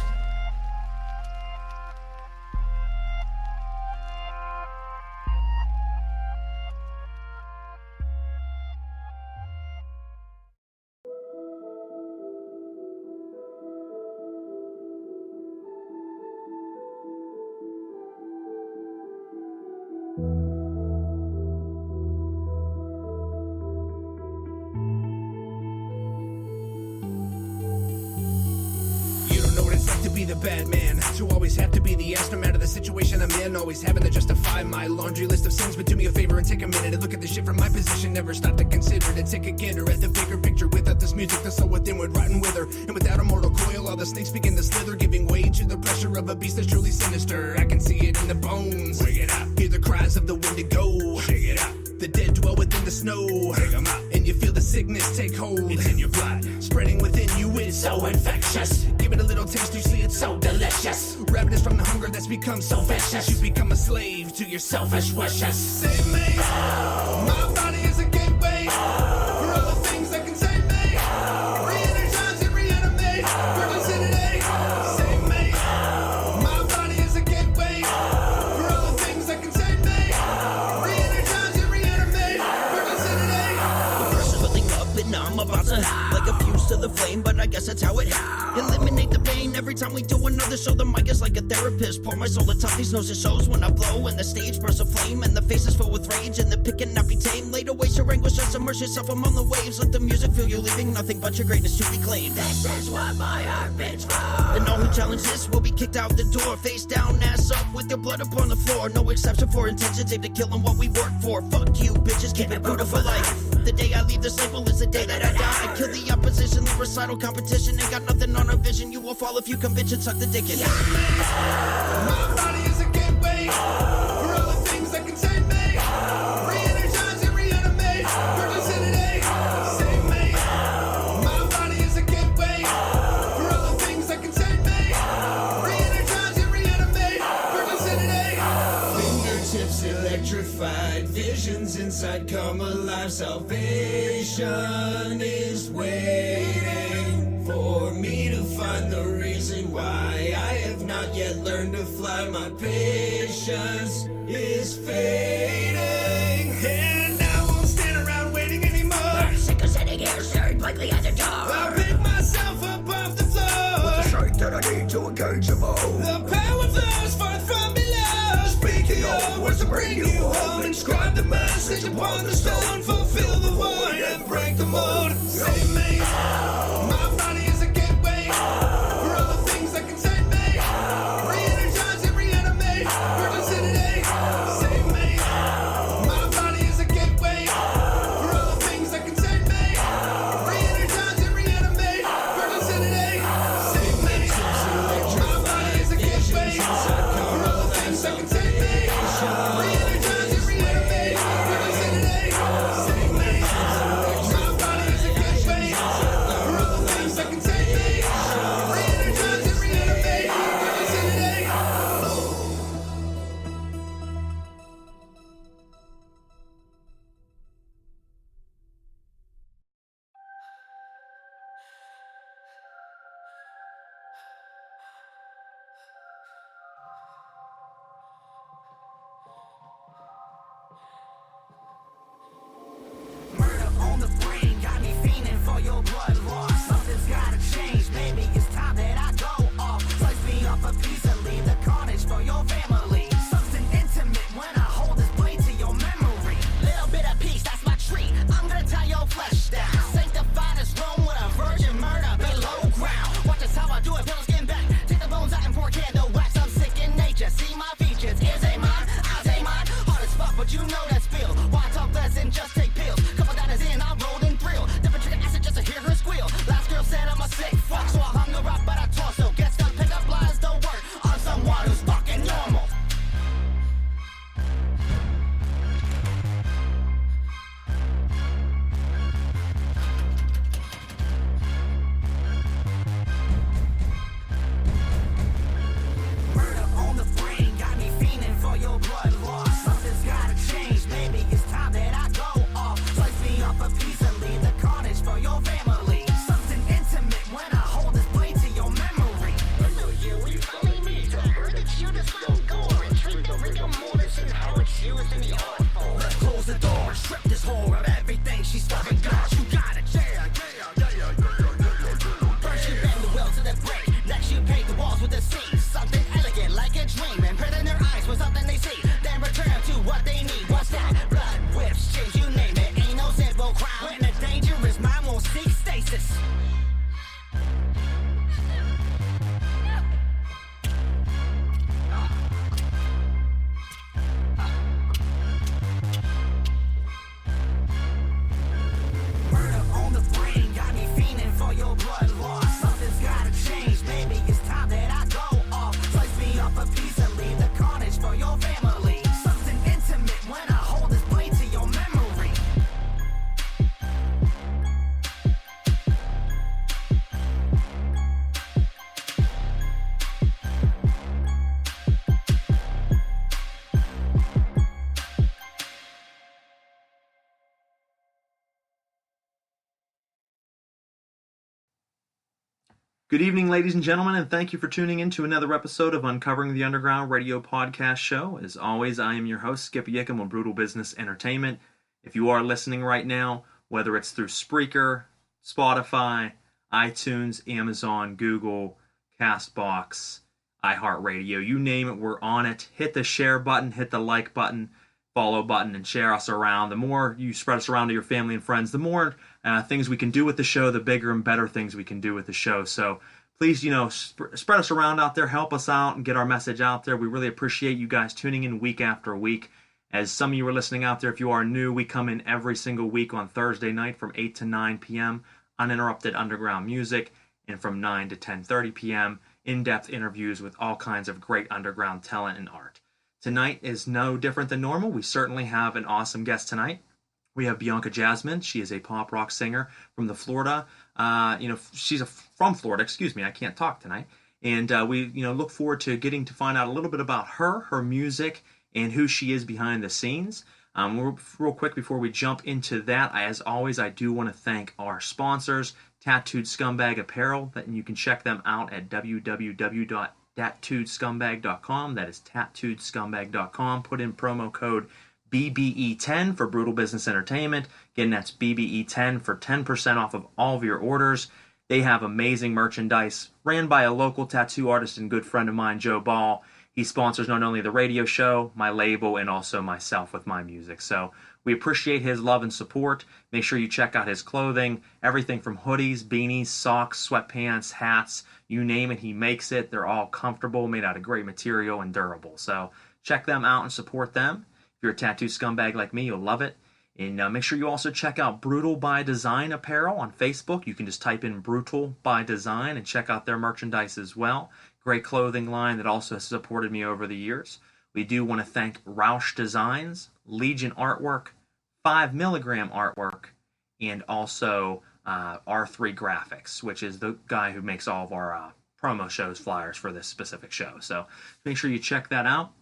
Be the bad man, to always have to be the ass no matter the situation I'm in, always having to justify my laundry list of sins. But do me a favor and take a minute and look at the shit from my position. Never stop to consider to take a gander at the bigger picture. Without this music, the soul within would rot and wither, and without a mortal coil, all the snakes begin to slither, giving way to the pressure of a beast that's truly sinister. I can see it in the bones. Bring it out. Hear the cries of the wendigo. Shake it out. The dead dwell within the snow. Bring 'em out. And you feel the sickness take hold. It's in your blood, spreading within you. It's so infectious. Give it a little taste, you see it's so delicious. Ravenous from the hunger that's become so vicious. You become a slave to your selfish wishes. Save me. My body is a gateway for all the things that can save me. Re-energize and reanimate. Purpose in today. Save me. My body is a gateway for all the things that can save me. Re-energize and reanimate. Purpose in today. The pressure's building up and I'm about to like a fuse to the flame, but I guess that's how it. Eliminate the pain every time we do another the show, the mic is like a therapist. Pour my soul atop these noses shows when I blow. And the stage bursts a flame, and the face is filled with rage. And the pick cannot be tamed. Laid away your anguish, just immerse yourself among the waves. Let the music feel you, leaving nothing but your greatness to be claimed. This is what my heart beats for. And all who challenge this will be kicked out the door. Face down, ass up, with your blood upon the floor. No exception for intentions aimed at killing what we work for. Fuck you, bitches, keep it brutal for life. The day I leave this label is the day that I die. Kill the opposition, the recital competition. Ain't got nothing on our vision. You will fall if you convince and suck the dick in. My body is a gateway for all the things that contain me. Re-energize and reanimate. Purchase it today. Save me. My body is a gateway for all the things that contain me. Re-energize and reanimate. Purchase it today. Fingertips electrified. Visions inside come alive. Salvation is waiting for me to find the reason why I have not yet learned to fly. My patience is fading, and I won't stand around waiting anymore. I'm sick of sitting here staring blankly at the door. I'll pick myself up off the floor with the strength that I need to engage the mold. The power flows forth from below. Speaking of words to bring you home. Inscribe the message upon the stone. Fulfill the void and break the mold. Save me. My body is a gateway for all the things that contain me. Re-energize and reanimate. Purchase it today. Save me. My body is a gateway for all the things that contain me. Re-energize and reanimate. Purchase it today. Save me. My body is a gateway for all the things that contain me. Re-energize and reanimate. Purchase it today. Save me. My body is a gateway for all the things that contain me. Re-energize and reanimate. Purchase it today. Murder on the brain got me fiending for your blood loss. Something's gotta change, maybe it's time that I go off. Slice me off a piece and leave the carnage for your family. Something intimate when I hold this blade to your memory. Little bit of peace, that's my treat. I'm gonna tie your flesh down. Sanctify this room with a virgin murder below ground. Watch us how I do it, pills skin back. Take the bones out and pour candle wax. I'm sick in nature, see my features. Is a mine, I's a mine. Hard as fuck, but you know that's feel. Why talk less and just take pills? Couple dollars in, I rolled in thrill. Different trigger acid just to hear her squeal. Last girl said I'm a sick fuck, so I hung her up, but I tossed her. Gets done, pick up lines, don't work on someone who's fucking normal. Murder on the brain got me fiending for your blood loss. Something's gotta change, maybe it's time that I go off. Slice me off a piece and leave the carnage for your family. Something intimate when I hold this blade to your memory. Hello, you, we follow me. I heard that you just found gore and treat the rigor mortis and how it's used in the art form. Let's close the door, strip this whore of everything she's fucking got. You got it, yeah. First you bend the will to the break, next you paint the walls with the seams. Something elegant like a dream, and put in their eyes with something they see. Then return to what they need. What's that? Blood, whips, chains, you name it. Ain't no simple crime. When a dangerous mind won't seek stasis. Murder on the brain got me fiending for your blood loss. Something's gotta change, maybe it's time that I go off. Slice me off a piece and leave the carnage for your family. Something intimate when I hold this blade to your memory. Good evening, ladies and gentlemen, and thank you for tuning in to another episode of Uncovering the Underground Radio Podcast Show. As always, I am your host, Skip Yickham of Brutal Business Entertainment. If you are listening right now, whether it's through Spreaker, Spotify, iTunes, Amazon, Google, CastBox, iHeartRadio. You name it, we're on it. Hit the share button, hit the like button, follow button, and share us around. The more you spread us around to your family and friends, the more things we can do with the show, the bigger and better things we can do with the show. So please, spread us around out there, help us out, and get our message out there. We really appreciate you guys tuning in week after week. As some of you are listening out there, if you are new, we come in every single week on Thursday night from 8 to 9 p.m., uninterrupted underground music, and from 9 to 10:30 p.m., in-depth interviews with all kinds of great underground talent and art. Tonight is no different than normal. We certainly have an awesome guest tonight. We have Bianca Jazmine. She is a pop rock singer from Florida. She's from Florida. Excuse me, I can't talk tonight. And we, look forward to getting to find out a little bit about her music, and who she is behind the scenes. Real quick before we jump into that, as always, I do want to thank our sponsors, Tattooed Scumbag Apparel. And you can check them out at www.tattooedscumbag.com. That is tattooedscumbag.com. Put in promo code BBE10 for Brutal Business Entertainment. Again, that's BBE10 for 10% off of all of your orders. They have amazing merchandise ran by a local tattoo artist and good friend of mine, Joe Ball. He sponsors not only the radio show, my label, and also myself with my music. So we appreciate his love and support. Make sure you check out his clothing. Everything from hoodies, beanies, socks, sweatpants, hats, you name it, he makes it. They're all comfortable, made out of great material, and durable. So check them out and support them. If you're a tattoo scumbag like me, you'll love it. And make sure you also check out Brutal by Design Apparel on Facebook. You can just type in Brutal by Design and check out their merchandise as well. Great clothing line that also has supported me over the years. We do want to thank Roush Designs, Legion Artwork, 5 Milligram Artwork, and also R3 Graphics, which is the guy who makes all of our promo shows, flyers for this specific show. So make sure you check that out.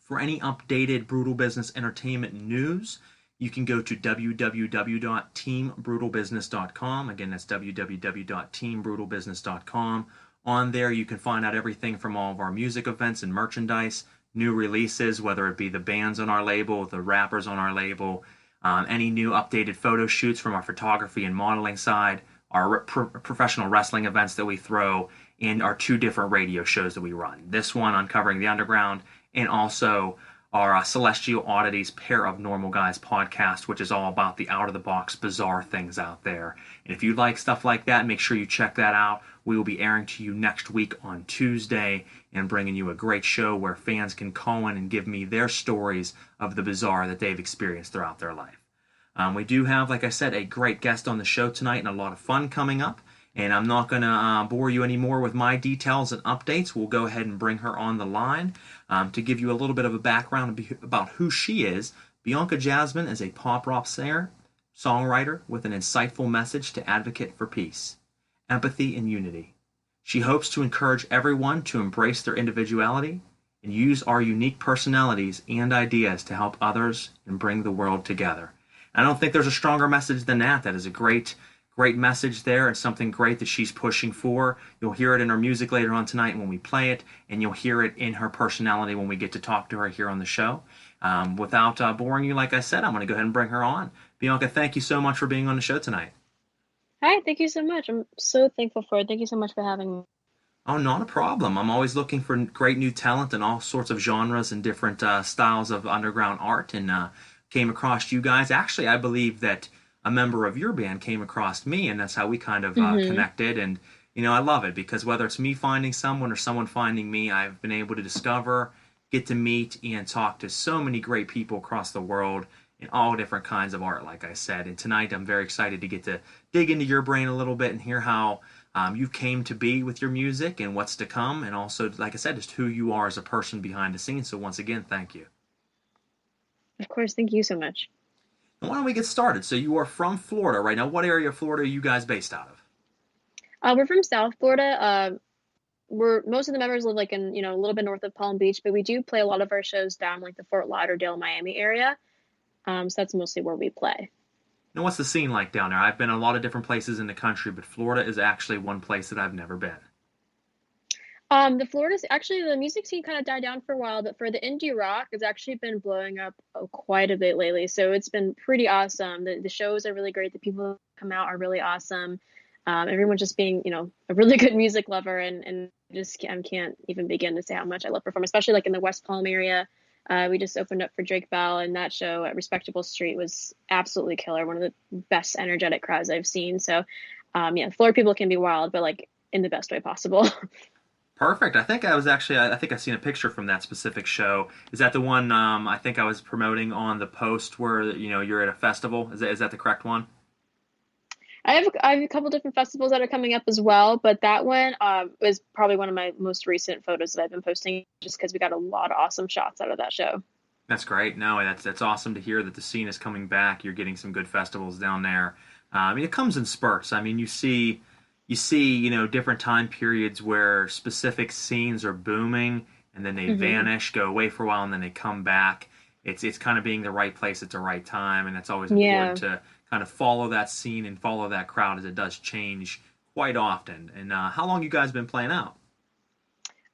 For any updated Brutal Business Entertainment news, you can go to www.teambrutalbusiness.com. Again, that's www.teambrutalbusiness.com. On there, you can find out everything from all of our music events and merchandise, new releases, whether it be the bands on our label, the rappers on our label, any new updated photo shoots from our photography and modeling side, our professional wrestling events that we throw, and our 2 different radio shows that we run. This one, Uncovering the Underground, and also our Celestial Oddities Pair of Normal Guys podcast, which is all about the out-of-the-box, bizarre things out there. And if you like stuff like that, make sure you check that out. We will be airing to you next week on Tuesday and bringing you a great show where fans can call in and give me their stories of the bizarre that they've experienced throughout their life. We do have, like I said, a great guest on the show tonight and a lot of fun coming up. And I'm not going to bore you anymore with my details and updates. We'll go ahead and bring her on the line to give you a little bit of a background about who she is. Bianca Jazmine is a pop rock singer, songwriter with an insightful message to advocate for peace, empathy, and unity. She hopes to encourage everyone to embrace their individuality and use our unique personalities and ideas to help others and bring the world together. I don't think there's a stronger message than that. That is a great message there, and something great that she's pushing for. You'll hear it in her music later on tonight when we play it, and you'll hear it in her personality when we get to talk to her here on the show. Without boring you, like I said, I'm going to go ahead and bring her on. Bianca, thank you so much for being on the show tonight. Hi, thank you so much. I'm so thankful for it. Thank you so much for having me. Oh, not a problem. I'm always looking for great new talent in all sorts of genres and different styles of underground art, and came across you guys. Actually, I believe that a member of your band came across me, and that's how we kind of connected. And, I love it because whether it's me finding someone or someone finding me, I've been able to discover, get to meet, and talk to so many great people across the world in all different kinds of art, like I said. And tonight I'm very excited to get to dig into your brain a little bit and hear how you came to be with your music and what's to come. And also, like I said, just who you are as a person behind the scenes. So once again, thank you. Of course, thank you so much. Why don't we get started? So you are from Florida right now. What area of Florida are you guys based out of? We're from South Florida. Most of the members live in a little bit north of Palm Beach, but we do play a lot of our shows down the Fort Lauderdale, Miami area. So that's mostly where we play. Now, what's the scene like down there? I've been a lot of different places in the country, but Florida is actually one place that I've never been. The music scene kind of died down for a while, but for the indie rock, it's actually been blowing up quite a bit lately. So it's been pretty awesome. The shows are really great. The people who come out are really awesome. Everyone's just being, a really good music lover and I can't even begin to say how much I love performing, especially like in the West Palm area. We just opened up for Drake Bell, and that show at Respectable Street was absolutely killer. One of the best energetic crowds I've seen. So, Florida people can be wild, but like in the best way possible. Perfect. I think I've seen a picture from that specific show. Is that the one I think I was promoting on the post where, you're at a festival? Is that the correct one? I have a couple different festivals that are coming up as well, but that one was probably one of my most recent photos that I've been posting, just because we got a lot of awesome shots out of that show. That's great. No, that's awesome to hear that the scene is coming back. You're getting some good festivals down there. It comes in spurts. You see, different time periods where specific scenes are booming, and then they vanish, go away for a while, and then they come back. It's kind of being the right place at the right time, and it's always important to kind of follow that scene and follow that crowd, as it does change quite often. And how long you guys been playing out?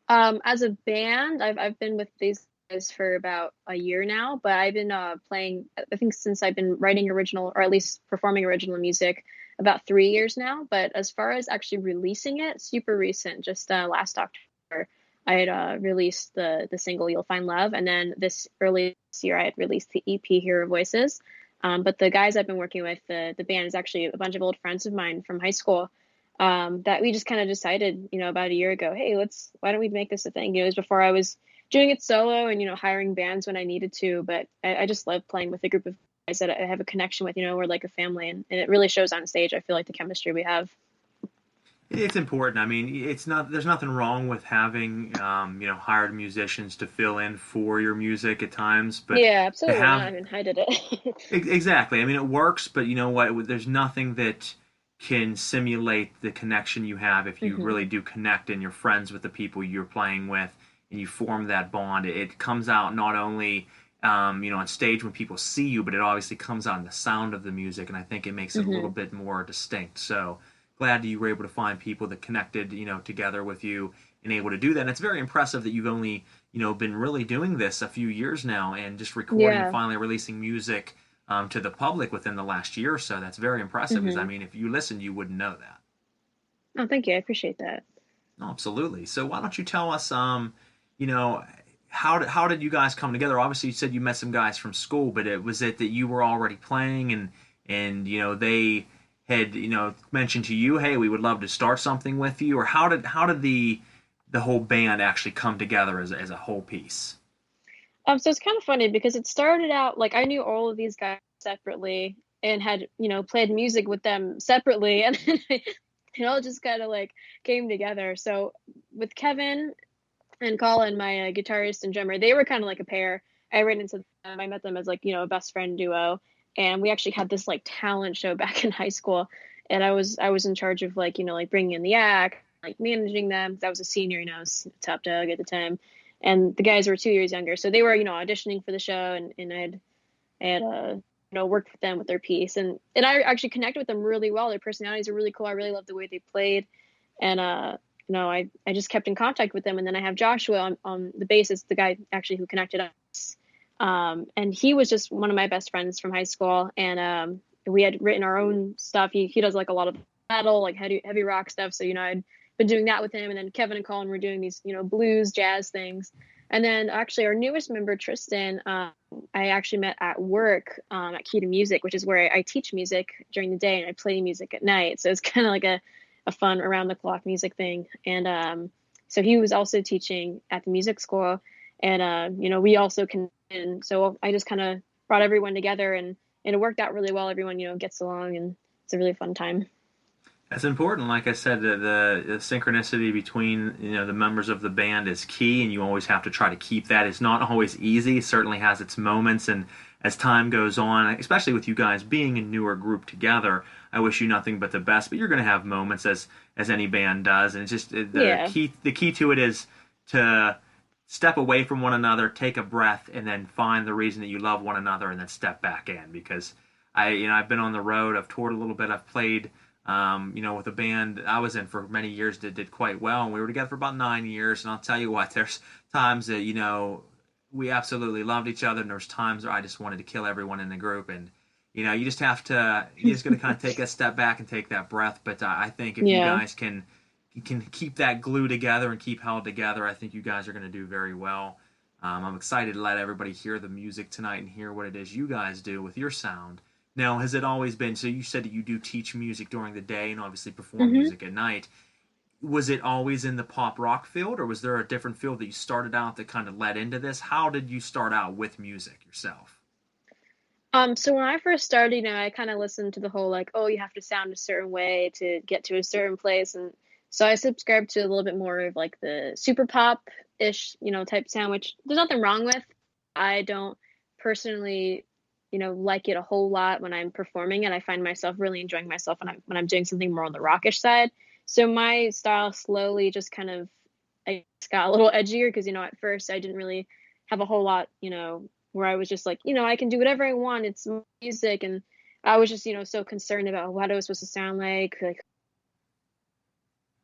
As a band, I've been with these guys for about a year now, but I've been playing, I think, since I've been writing original, or at least performing original music, about 3 years now. But as far as actually releasing it, super recent. Just last October, I had released the single "You'll Find Love," and then early this year I had released the EP "Hero Voices." But the guys I've been working with, the band, is actually a bunch of old friends of mine from high school that we just kind of decided, about a year ago, hey, why don't we make this a thing? It was before I was doing it solo and, hiring bands when I needed to. But I just love playing with a group of guys that I have a connection with. We're like a family, and it really shows on stage. I feel like the chemistry we have. It's important. There's nothing wrong with having, hired musicians to fill in for your music at times. But yeah, absolutely not. I did it. Exactly. It works, but you know what? There's nothing that can simulate the connection you have if you really do connect and you're friends with the people you're playing with and you form that bond. It comes out not only, on stage when people see you, but it obviously comes out in the sound of the music, and I think it makes it a little bit more distinct. So glad you were able to find people that connected, together with you and able to do that. And it's very impressive that you've only, been really doing this a few years now and just recording and finally releasing music to the public within the last year or so. That's very impressive. Because, if you listened, you wouldn't know that. Oh, thank you. I appreciate that. Oh, absolutely. So why don't you tell us, how did you guys come together? Obviously, you said you met some guys from school, but was it that you were already playing and they had mentioned to you, hey, we would love to start something with you, or how did the whole band actually come together as a whole piece? So it's kind of funny because it started out like I knew all of these guys separately and had played music with them separately, and then it all just kind of like came together. So with Kevin and Colin, my guitarist and drummer, they were kind of like a pair. I ran into them. I met them as like a best friend duo. And we actually had this like talent show back in high school, and I was in charge of like bringing in the act, like managing them. I was a senior, I was top dog at the time, and the guys were 2 years younger, so they were auditioning for the show, and I had worked with them with their piece, and I actually connected with them really well. Their personalities are really cool. I really loved the way they played, and I just kept in contact with them. And then I have Joshua on the bassist, the guy actually who connected us. And he was just one of my best friends from high school, and we had written our own stuff. He does like a lot of metal, like heavy rock stuff. So I'd been doing that with him, and then Kevin and Colin were doing these blues, jazz things. And then actually our newest member, Tristan, I actually met at work at Key to Music, which is where I teach music during the day and I play music at night. So it's kind of like a fun around the clock music thing. And so he was also teaching at the music school, and we also can. And so I just kind of brought everyone together, and it worked out really well. Everyone, gets along, and it's a really fun time. That's important. Like I said, the synchronicity between the members of the band is key, and you always have to try to keep that. It's not always easy. It certainly has its moments, and as time goes on, especially with you guys being a newer group together, I wish you nothing but the best. But you're going to have moments as any band does, and it's just the key to it is to step away from one another, take a breath, and then find the reason that you love one another, and then step back in. Because I've been on the road, I've toured a little bit, I've played, with a band I was in for many years that did quite well, and we were together for about 9 years. And I'll tell you what, there's times that we absolutely loved each other, and there's times where I just wanted to kill everyone in the group. And you just have to, you just got to kind of take a step back and take that breath. But I think if you guys can can keep that glue together and keep held together, I think you guys are going to do very well. I'm excited to let everybody hear the music tonight and hear what it is you guys do with your sound. Now, has it always been, so you said that you do teach music during the day and obviously perform music at night. Was it always in the pop rock field, or was there a different field that you started out that kind of led into this? How did you start out with music yourself? So when I first started, I kind of listened to the whole like, oh, you have to sound a certain way to get to a certain place, and so I subscribed to a little bit more of like the super pop-ish, type sound, which there's nothing wrong with. I don't personally, like it a whole lot when I'm performing it. I find myself really enjoying myself when I'm doing something more on the rockish side. So my style slowly just kind of, I guess, got a little edgier because, at first I didn't really have a whole lot, where I was just like, I can do whatever I want. It's music. And I was just, so concerned about what it was supposed to sound like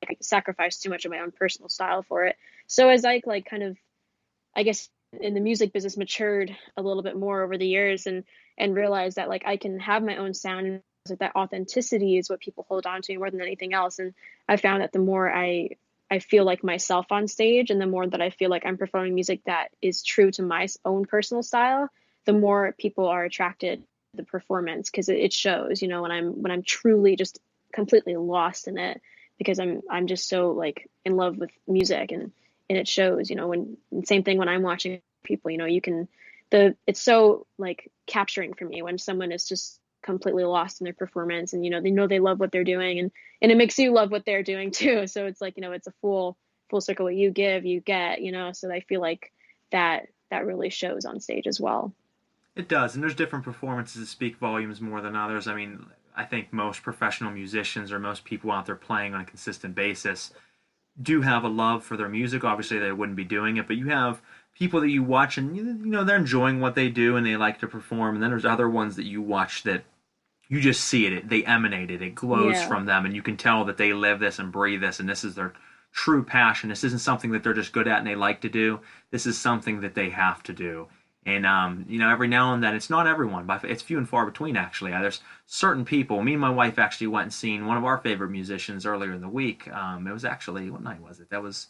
I sacrificed too much of my own personal style for it. So as I kind of, I guess, in the music business matured a little bit more over the years and realized that I can have my own sound, and that authenticity is what people hold on to more than anything else. And I found that the more I feel like myself on stage, and the more that I feel like I'm performing music that is true to my own personal style, the more people are attracted to the performance, because it shows, when I'm truly just completely lost in it, because I'm just so in love with music, and it shows, same thing when I'm watching people, it's so capturing for me when someone is just completely lost in their performance, and they love what they're doing, and it makes you love what they're doing too. So it's it's a full circle. What you give, you get, so I feel like that really shows on stage as well. It does, and there's different performances that speak volumes more than others. I mean, I think most professional musicians or most people out there playing on a consistent basis do have a love for their music. Obviously, they wouldn't be doing it, but you have people that you watch and they're enjoying what they do and they like to perform, and then there's other ones that you watch that you just see it, they emanate it glows from them, and you can tell that they live this and breathe this, and this is their true passion. This isn't something that they're just good at and they like to do. This is something that they have to do. And every now and then, it's not everyone, but it's few and far between, actually. There's certain people. Me and my wife actually went and seen one of our favorite musicians earlier in the week. It was actually, what night was it? That was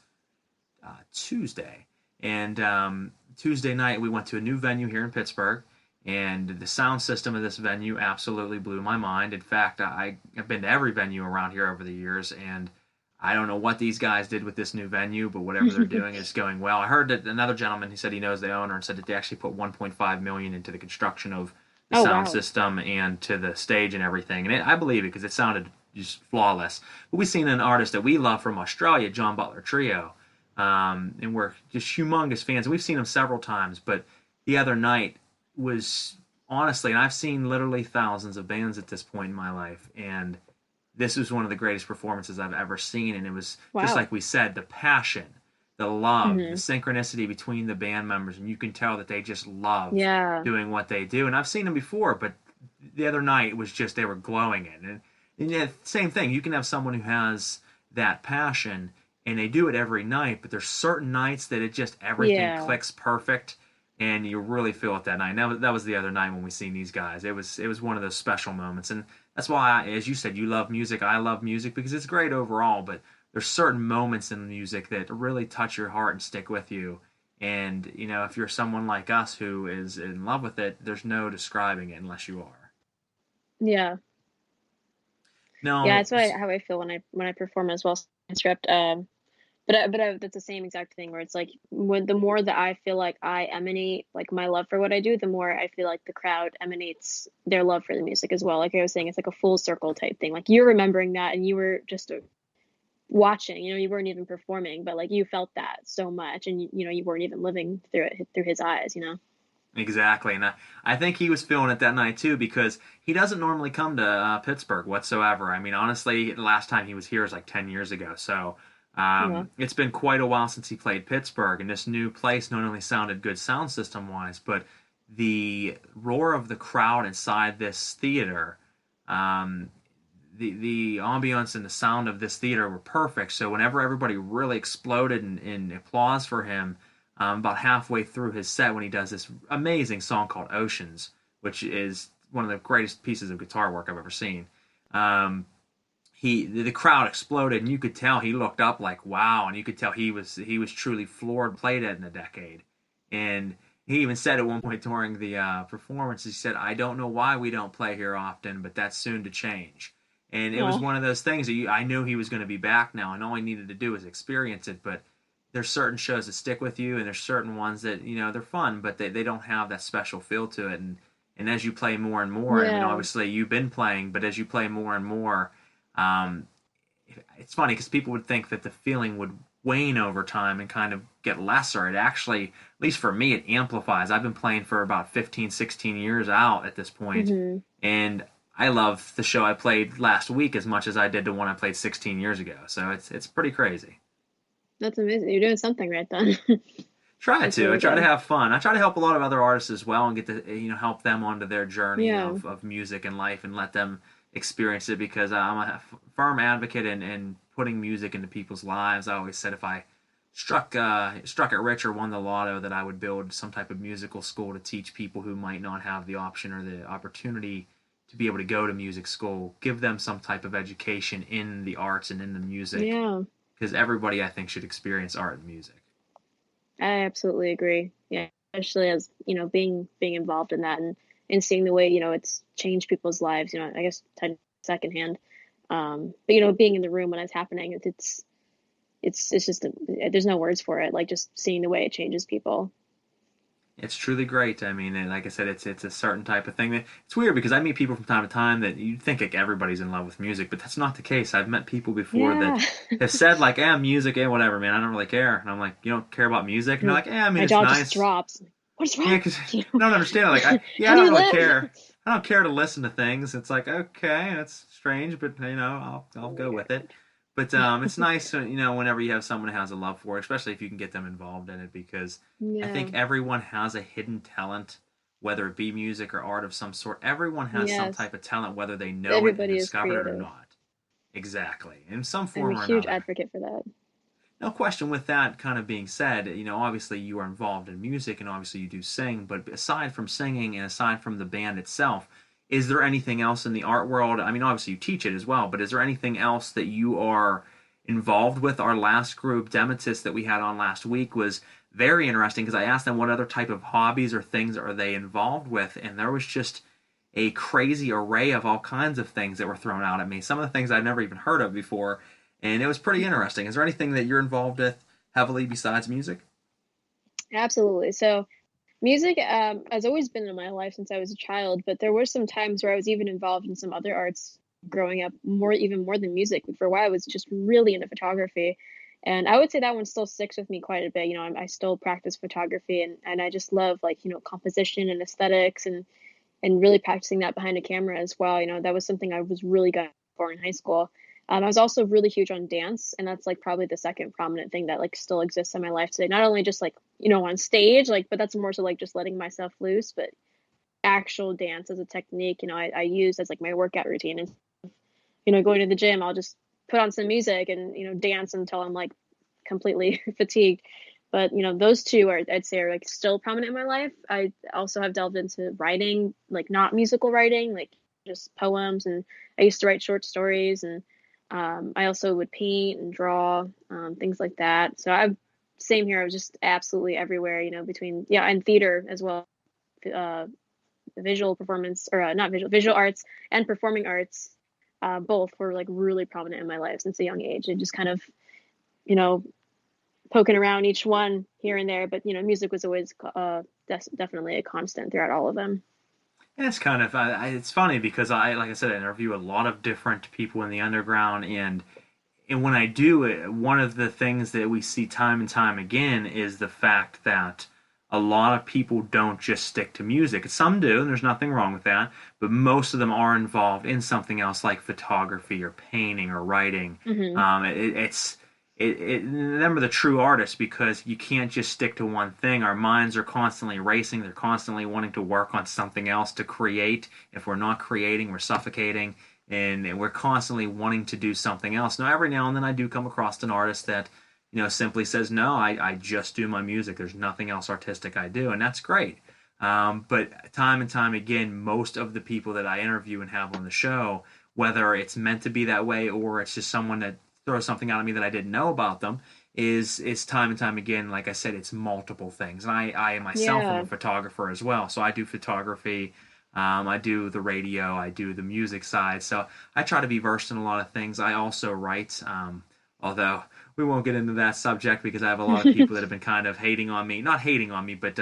Tuesday. And Tuesday night, we went to a new venue here in Pittsburgh, and the sound system of this venue absolutely blew my mind. In fact, I've been to every venue around here over the years, and I don't know what these guys did with this new venue, but whatever they're doing is going well. I heard that another gentleman, he said he knows the owner, and said that they actually put $1.5 million into the construction of the sound system and to the stage and everything. And I believe it because it sounded just flawless. But we've seen an artist that we love from Australia, John Butler Trio, and we're just humongous fans. And we've seen him several times, but the other night was honestly, and I've seen literally thousands of bands at this point in my life, and this was one of the greatest performances I've ever seen, and it was just like we said, the passion, the love, the synchronicity between the band members, and you can tell that they just love doing what they do. And I've seen them before, but the other night it was just they were glowing it. And same thing, you can have someone who has that passion, and they do it every night, but there's certain nights that it just everything clicks perfect, and you really feel it that night. And that was the other night when we seen these guys. It was one of those special moments, and that's why, as you said, you love music. I love music because it's great overall, but there's certain moments in music that really touch your heart and stick with you. And, if you're someone like us who is in love with it, there's no describing it unless you are. Yeah. No. Yeah, that's how I feel when I perform as well. Script. But that's the same exact thing where it's the more that I feel like I emanate my love for what I do, the more I feel like the crowd emanates their love for the music as well. Like I was saying, it's a full circle type thing. You're remembering that, and you were just watching. You weren't even performing, but you felt that so much, and you weren't even living through it through his eyes. Exactly, and I think he was feeling it that night too, because he doesn't normally come to Pittsburgh whatsoever. I mean, honestly, the last time he was here was 10 years ago, so. It's been quite a while since he played Pittsburgh, and this new place not only sounded good sound system wise, but the roar of the crowd inside this theater, the ambiance and the sound of this theater were perfect. So whenever everybody really exploded in applause for him, about halfway through his set when he does this amazing song called Oceans, which is one of the greatest pieces of guitar work I've ever seen. the crowd exploded, and you could tell he looked up like, wow, and you could tell he was truly floored. Played it in a decade, and he even said at one point during the performance, he said, "I don't know why we don't play here often, but that's soon to change." And it was one of those things that I knew he was going to be back now, and all I needed to do was experience it. But there's certain shows that stick with you, and there's certain ones that, they're fun, but they don't have that special feel to it. And as you play more and more, I mean, obviously you've been playing, but as you play more and more, it's funny because people would think that the feeling would wane over time and kind of get lesser. It actually, at least for me, it amplifies. I've been playing for about 15, 16 years out at this point, and I love the show I played last week as much as I did the one I played 16 years ago. So it's pretty crazy. That's amazing. You're doing something right then. I try to have fun. I try to help a lot of other artists as well and get to help them onto their journey of music and life and let them experience it, because I'm a firm advocate in putting music into people's lives. I always said if I struck it rich or won the lotto, that I would build some type of musical school to teach people who might not have the option or the opportunity to be able to go to music school, give them some type of education in the arts and in the music. Yeah. Because everybody, I think, should experience art and music. I absolutely agree. Yeah, especially as, being involved in that and seeing the way, it's changed people's lives, I guess secondhand. But, being in the room when it's happening, it's just, there's no words for it. Like just seeing the way it changes people. It's truly great. I mean, and like I said, it's a certain type of thing. It's weird because I meet people from time to time that you think like everybody's in love with music, but that's not the case. I've met people before that have said like, music, whatever, man, I don't really care. And I'm like, you don't care about music? And they're like, I mean, it's nice. My jaw just drops. What's wrong? Yeah, because I don't understand it. Like, I don't really care. I don't care to listen to things. It's like, okay, that's strange, but I'll go with it. But it's nice, whenever you have someone who has a love for it, especially if you can get them involved in it, because I think everyone has a hidden talent, whether it be music or art of some sort. Everyone has some type of talent, whether they know it and discover it or not. Exactly. In some form or another. I'm a huge advocate for that. No question. With that kind of being said, obviously you are involved in music and obviously you do sing, but aside from singing and aside from the band itself, is there anything else in the art world? I mean, obviously you teach it as well, but is there anything else that you are involved with? Our last group, Demetis, that we had on last week was very interesting because I asked them what other type of hobbies or things are they involved with, and there was just a crazy array of all kinds of things that were thrown out at me. Some of the things I've never even heard of before, and it was pretty interesting. Is there anything that you're involved with heavily besides music? Absolutely. So music has always been in my life since I was a child, but there were some times where I was even involved in some other arts growing up, even more than music. For a while, I was just really into photography. And I would say that one still sticks with me quite a bit. I still practice photography and I just love composition and aesthetics and really practicing that behind a camera as well. That was something I was really good for in high school. I was also really huge on dance, and that's probably the second prominent thing that still exists in my life today. Not only just on stage, but that's more so just letting myself loose, but actual dance as a technique, I use as my workout routine. And going to the gym, I'll just put on some music and dance until I'm completely fatigued. But those two I'd say are still prominent in my life. I also have delved into writing, not musical writing, just poems, and I used to write short stories, and I also would paint and draw, things like that. So same here. I was just absolutely everywhere, between, and theater as well, visual performance, or not visual arts and performing arts. Both were really prominent in my life since a young age, and just kind of, poking around each one here and there. But, music was always definitely a constant throughout all of them. Yeah, it's kind of, it's funny because like I said, I interview a lot of different people in the underground, and when I do it, one of the things that we see time and time again is the fact that a lot of people don't just stick to music. Some do, and there's nothing wrong with that, but most of them are involved in something else like photography or painting or writing. Them are the true artists, because you can't just stick to one thing. Our minds are constantly racing. They're constantly wanting to work on something else to create. If we're not creating, we're suffocating, and we're constantly wanting to do something else. Now, every now and then I do come across an artist that simply says, no, I just do my music. There's nothing else artistic I do, and that's great. But time and time again, most of the people that I interview and have on the show whether it's meant to be that way or it's just someone that throws something out at me that I didn't know about them, is time and time again, like I said, it's multiple things. And I myself am a photographer as well, so I do photography. I do the radio, I do the music side, so I try to be versed in a lot of things. I also write, although we won't get into that subject because I have a lot of people that have been kind of hating on me. Not hating on me, but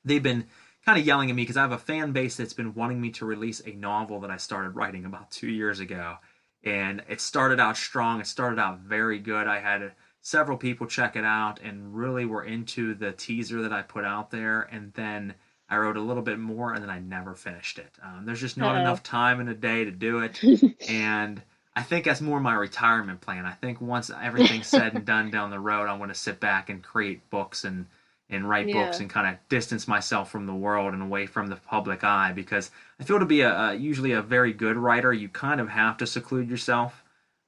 they've been kind of yelling at me because I have a fan base that's been wanting me to release a novel that I started writing about 2 years ago. And it started out strong. It started out very good. I had several people check it out and really were into the teaser that I put out there. And then I wrote a little bit more, and then I never finished it. There's just not enough time in a day to do it. And I think that's more my retirement plan. I think once everything's said and done down the road, I want to sit back and create books and write books and kind of distance myself from the world and away from the public eye, because I feel to be usually a very good writer, you kind of have to seclude yourself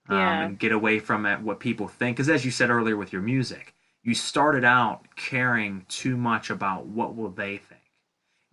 and get away from what people think. Because as you said earlier with your music, you started out caring too much about what will they think.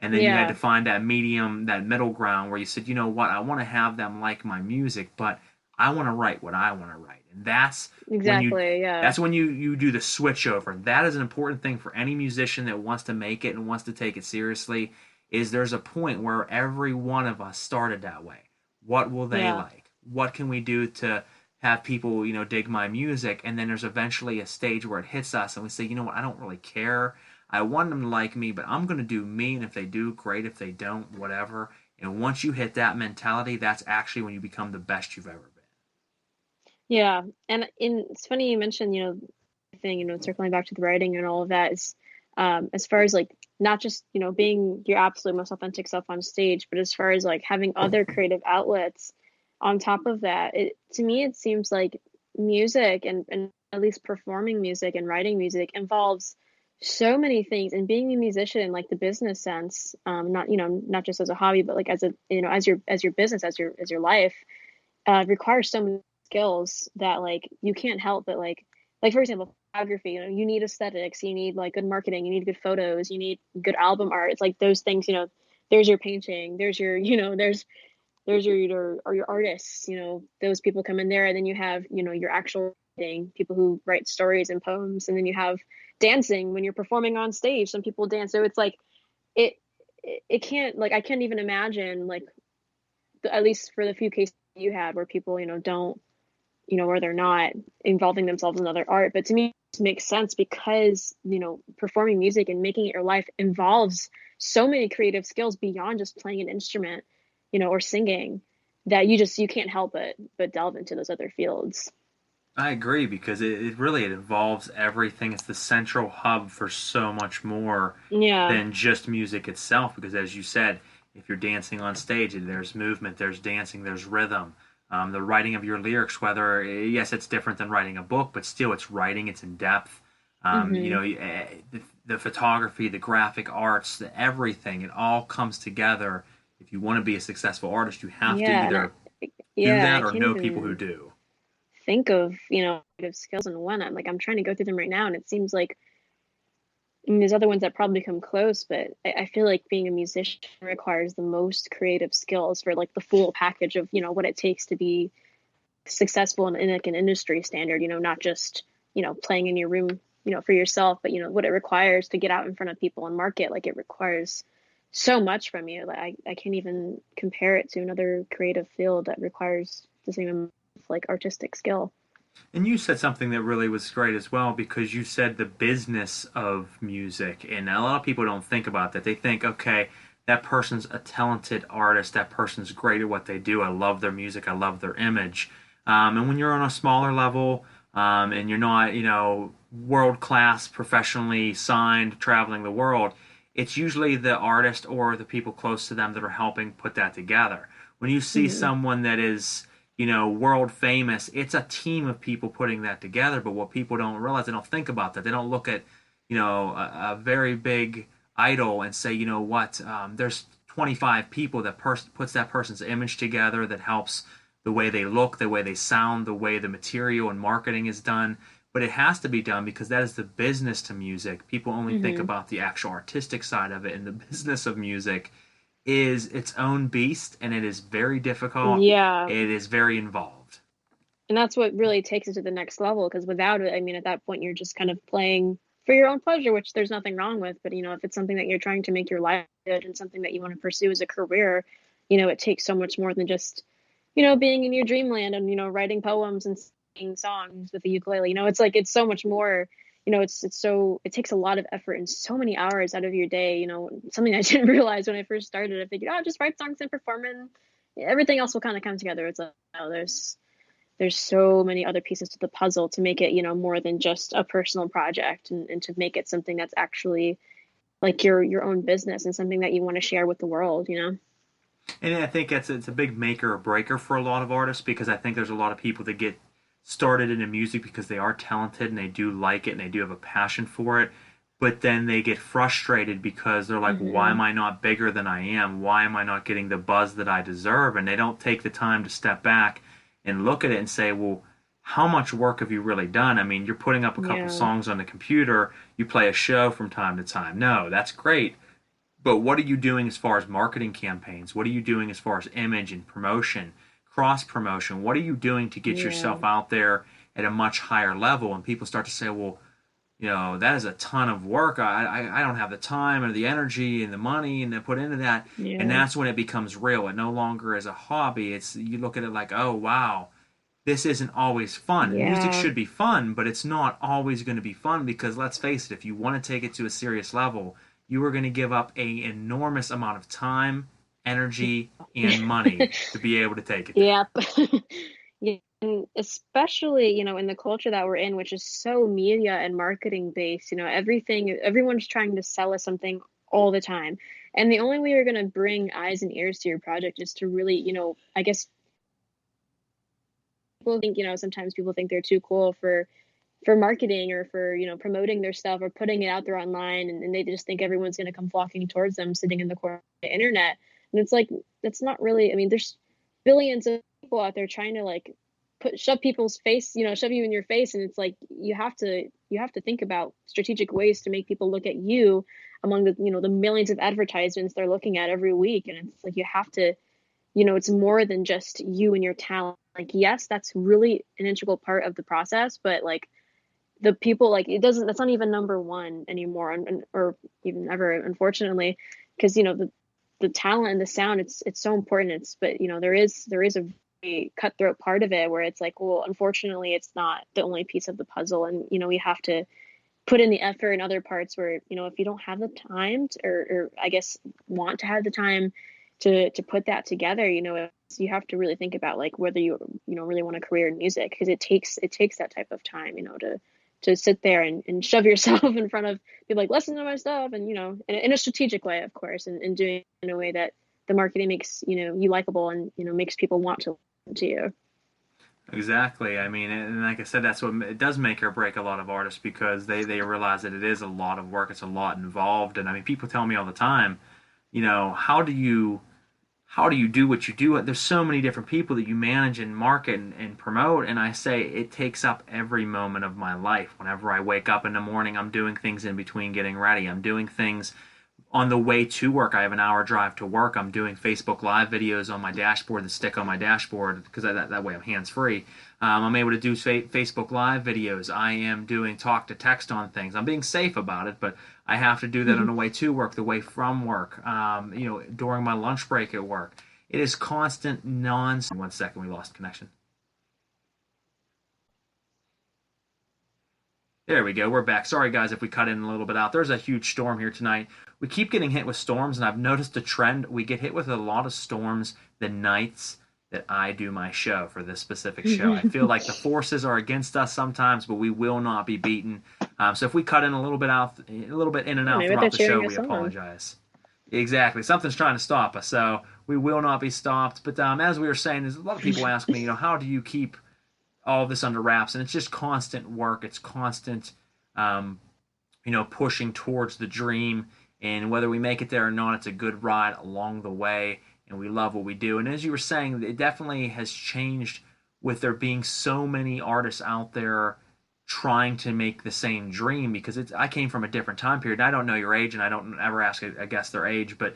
And then you had to find that medium, that middle ground where you said, you know what, I want to have them like my music, but I want to write what I want to write. And that's that's when you do the switch over. That is an important thing for any musician that wants to make it and wants to take it seriously, is there's a point where every one of us started that way. What will they like? What can we do to have people, dig my music? And then there's eventually a stage where it hits us and we say, you know what, I don't really care. I want them to like me, but I'm going to do me, and if they do, great. If they don't, whatever. And once you hit that mentality, that's actually when you become the best you've ever been. Yeah, and it's funny you mentioned, circling back to the writing and all of that is, as far as like not just being your absolute most authentic self on stage, but as far as like having other creative outlets on top of that, to me it seems like music and at least performing music and writing music involves so many things, and being a musician in like the business sense, not just as a hobby, but like as a as your business, as your life, requires so many skills that like you can't help but like for example, photography, you need aesthetics, you need like good marketing, you need good photos, you need good album art. It's like those things, there's your painting, there's your there's your artists, those people come in there, and then you have your actual writing, people who write stories and poems, and then you have dancing when you're performing on stage. Some people dance, so it's like it can't, like I can't even imagine, like at least for the few cases you had where people don't where they're not involving themselves in other art. But to me it makes sense because performing music and making it your life involves so many creative skills beyond just playing an instrument or singing, that you can't help but delve into those other fields. I agree, because it really involves everything. It's the central hub for so much more than just music itself, because as you said, if you're dancing on stage, there's movement, there's dancing, there's rhythm. The writing of your lyrics, whether, yes, it's different than writing a book, but still it's writing, it's in depth. The photography, the graphic arts, everything, it all comes together. If you want to be a successful artist, you have to either do that or know people who do. Think of creative skills and one. I'm trying to go through them right now, and it seems like there's other ones that probably come close, but I feel like being a musician requires the most creative skills for like the full package of what it takes to be successful in like an industry standard. Not just playing in your room for yourself, but what it requires to get out in front of people and market. Like it requires so much from you. Like I can't even compare it to another creative field that requires the same amount of like artistic skill. And you said something that really was great as well, because you said the business of music, and a lot of people don't think about that. They think, okay, that person's a talented artist, that person's great at what they do, I love their music, I love their image. And when you're on a smaller level, and you're not, world-class, professionally signed, traveling the world, it's usually the artist or the people close to them that are helping put that together. When you see someone that is, world famous, it's a team of people putting that together. But what people don't realize, they don't think about that. They don't look at, a very big idol and say, there's 25 people that puts that person's image together, that helps the way they look, the way they sound, the way the material and marketing is done. But it has to be done because that is the business to music. People only think about the actual artistic side of it, and the business of music is its own beast, and it is very difficult. Yeah. It is very involved. And that's what really takes it to the next level, because without it, I mean, at that point, you're just kind of playing for your own pleasure, which there's nothing wrong with. But, if it's something that you're trying to make your life good and something that you want to pursue as a career, it takes so much more than just, being in your dreamland and, writing poems and singing songs with the ukulele. It's so much more. It takes a lot of effort and so many hours out of your day. Something I didn't realize when I first started. I figured, just write songs and perform, and everything else will kind of come together. It's like, there's so many other pieces to the puzzle to make it, more than just a personal project, and to make it something that's actually like your own business and something that you want to share with the world. And I think it's a big maker or breaker for a lot of artists, because I think there's a lot of people that get started into music because they are talented and they do like it and they do have a passion for it, but then they get frustrated because they're like, why am I not bigger than I am? Why am I not getting the buzz that I deserve? And they don't take the time to step back and look at it and say, well, how much work have you really done? I mean, you're putting up a couple songs on the computer, you play a show from time to time. No, that's great. But what are you doing as far as marketing campaigns? What are you doing as far as image and promotion, cross promotion? What are you doing to get yourself out there at a much higher level? And people start to say, well, that is a ton of work. I don't have the time or the energy and the money and to put into that. Yeah. And that's when it becomes real. It no longer is a hobby. You look at it like, oh, wow, this isn't always fun. Yeah. Music should be fun, but it's not always going to be fun, because let's face it, if you want to take it to a serious level, you are going to give up an enormous amount of time, energy, and money to be able to take it there. Yep. Yeah, and especially, in the culture that we're in, which is so media and marketing based, everyone's trying to sell us something all the time. And the only way you're going to bring eyes and ears to your project is to really, I guess people think, sometimes people think they're too cool for marketing or for, promoting their stuff or putting it out there online. And they just think everyone's going to come flocking towards them sitting in the corner of the internet. And it's like, that's not really, there's billions of people out there trying to shove people's face, shove you in your face. And it's like, you have to think about strategic ways to make people look at you among the, the millions of advertisements they're looking at every week. And it's like, you have to, it's more than just you and your talent. Like, yes, that's really an integral part of the process, but the people, that's not even number one anymore, or even ever, unfortunately, because, the talent and the sound, it's so important. But there is a very cutthroat part of it where it's like, well, unfortunately, it's not the only piece of the puzzle, and we have to put in the effort in other parts where, if you don't have the time or I guess want to have the time to put that together, you have to really think about whether you really want a career in music, because it takes that type of time, to sit there and shove yourself in front of people, listen to my stuff, and in a strategic way, of course, and doing it in a way that the marketing makes you likable and makes people want to listen to you. Exactly. I mean, and like I said, that's what it does make or break a lot of artists, because they realize that it is a lot of work, it's a lot involved. And I mean, people tell me all the time, how do you do what you do? There's so many different people that you manage and market and promote. And I say it takes up every moment of my life. Whenever I wake up in the morning, I'm doing things in between getting ready. I'm doing things on the way to work. I have an hour drive to work. I'm doing Facebook Live videos on my dashboard that stick on my dashboard, because that way I'm hands-free. I'm able to do Facebook Live videos. I am doing talk to text on things. I'm being safe about it, but I have to do that on the way to work, the way from work, during my lunch break at work. It is constant, non-stop. 1 second, we lost connection. There we go. We're back. Sorry, guys, if we cut in a little bit out. There's a huge storm here tonight. We keep getting hit with storms, and I've noticed a trend. We get hit with a lot of storms the nights that I do my show for this specific show. I feel like the forces are against us sometimes, but we will not be beaten. So if we cut in a little bit in and out throughout the show, we apologize. Exactly. Something's trying to stop us, so we will not be stopped. But as we were saying, there's a lot of people ask me, how do you keep all of this under wraps? And it's just constant work. It's constant, pushing towards the dream. And whether we make it there or not, it's a good ride along the way. And we love what we do. And as you were saying, it definitely has changed with there being so many artists out there trying to make the same dream, because I came from a different time period. I don't know your age, and I don't ever ask a guest their age, but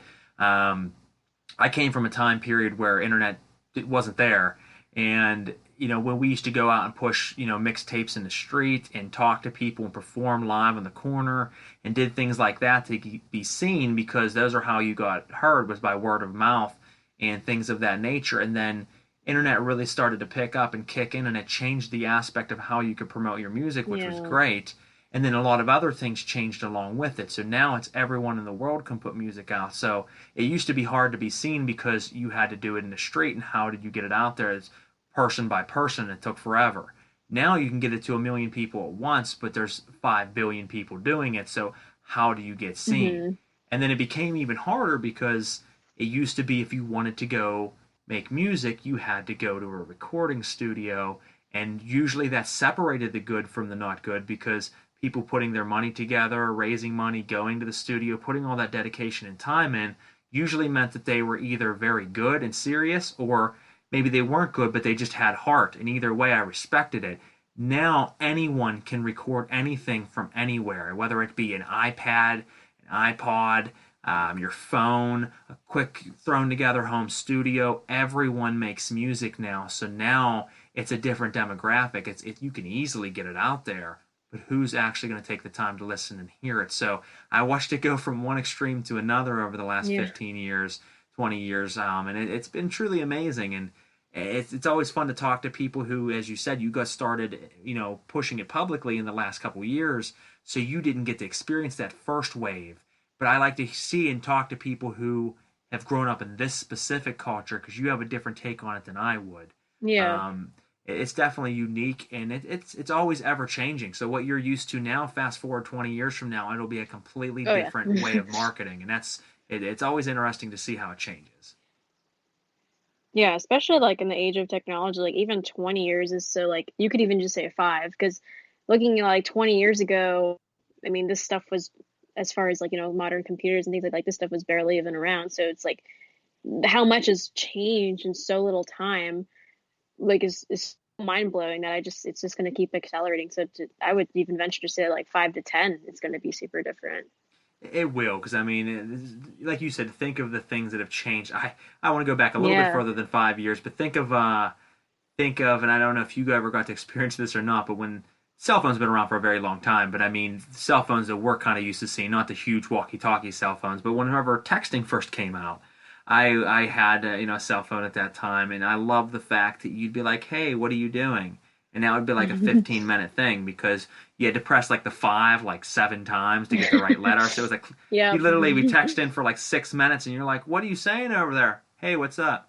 I came from a time period where internet wasn't there, and when we used to go out and push mixtapes in the street and talk to people and perform live on the corner and did things like that to be seen, because those are how you got heard, was by word of mouth and things of that nature. And then internet really started to pick up and kick in, and it changed the aspect of how you could promote your music, which was great. And then a lot of other things changed along with it. So now it's everyone in the world can put music out. So it used to be hard to be seen because you had to do it in the street, and how did you get it out there? It's person by person. It took forever. Now you can get it to 1 million people at once, but there's 5 billion people doing it. So how do you get seen? Mm-hmm. And then it became even harder, because it used to be if you wanted to go make music, you had to go to a recording studio, and usually that separated the good from the not good, because people putting their money together, raising money, going to the studio, putting all that dedication and time in, usually meant that they were either very good and serious, or maybe they weren't good, but they just had heart. And either way, I respected it. Now anyone can record anything from anywhere, whether it be an iPad, an iPod, your phone, a quick thrown together home studio. Everyone makes music now. So now it's a different demographic. You can easily get it out there, but who's actually going to take the time to listen and hear it? So I watched it go from one extreme to another over the last 15 years, 20 years, and it's been truly amazing. And it's always fun to talk to people who, as you said, you got started, pushing it publicly in the last couple of years, so you didn't get to experience that first wave. But I like to see and talk to people who have grown up in this specific culture, because you have a different take on it than I would. Yeah. It's definitely unique, and it's always ever changing. So what you're used to now, fast forward 20 years from now, it'll be a completely different way of marketing, and it's always interesting to see how it changes. Yeah, especially like in the age of technology, like even 20 years is so, like, you could even just say 5, because looking at like 20 years ago, I mean, this stuff was, as far as like, modern computers and things like this stuff was barely even around. So it's like how much has changed in so little time, like is mind blowing, that it's just going to keep accelerating. So I would even venture to say like 5 to 10, it's going to be super different. It will, because I mean, like you said, think of the things that have changed. I want to go back a little bit further than 5 years, but think of, and I don't know if you ever got to experience this or not, but when cell phones have been around for a very long time, but I mean, cell phones that we're kind of used to seeing, not the huge walkie-talkie cell phones, but whenever texting first came out, I had a cell phone at that time, and I loved the fact that you'd be like, hey, what are you doing? And that would be like a 15-minute thing, because you had to press like the 5 like 7 times to get the right letter. So it was like, you literally, we text in for like 6 minutes, and you're like, what are you saying over there? Hey, what's up?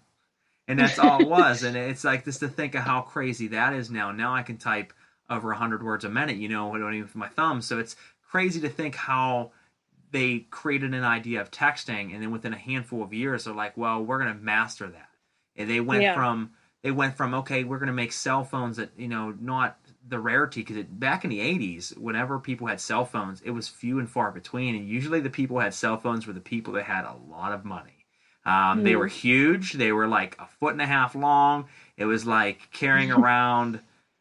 And that's all it was. And it's like, just to think of how crazy that is now. Now I can type over 100 words a minute, even with my thumb. So it's crazy to think how they created an idea of texting, and then within a handful of years, they're like, well, we're going to master that. And they went from, okay, we're going to make cell phones that, not the rarity, because back in the 80s, whenever people had cell phones, it was few and far between. And usually the people who had cell phones were the people that had a lot of money. They were huge. They were like 1.5 feet long. It was like carrying around,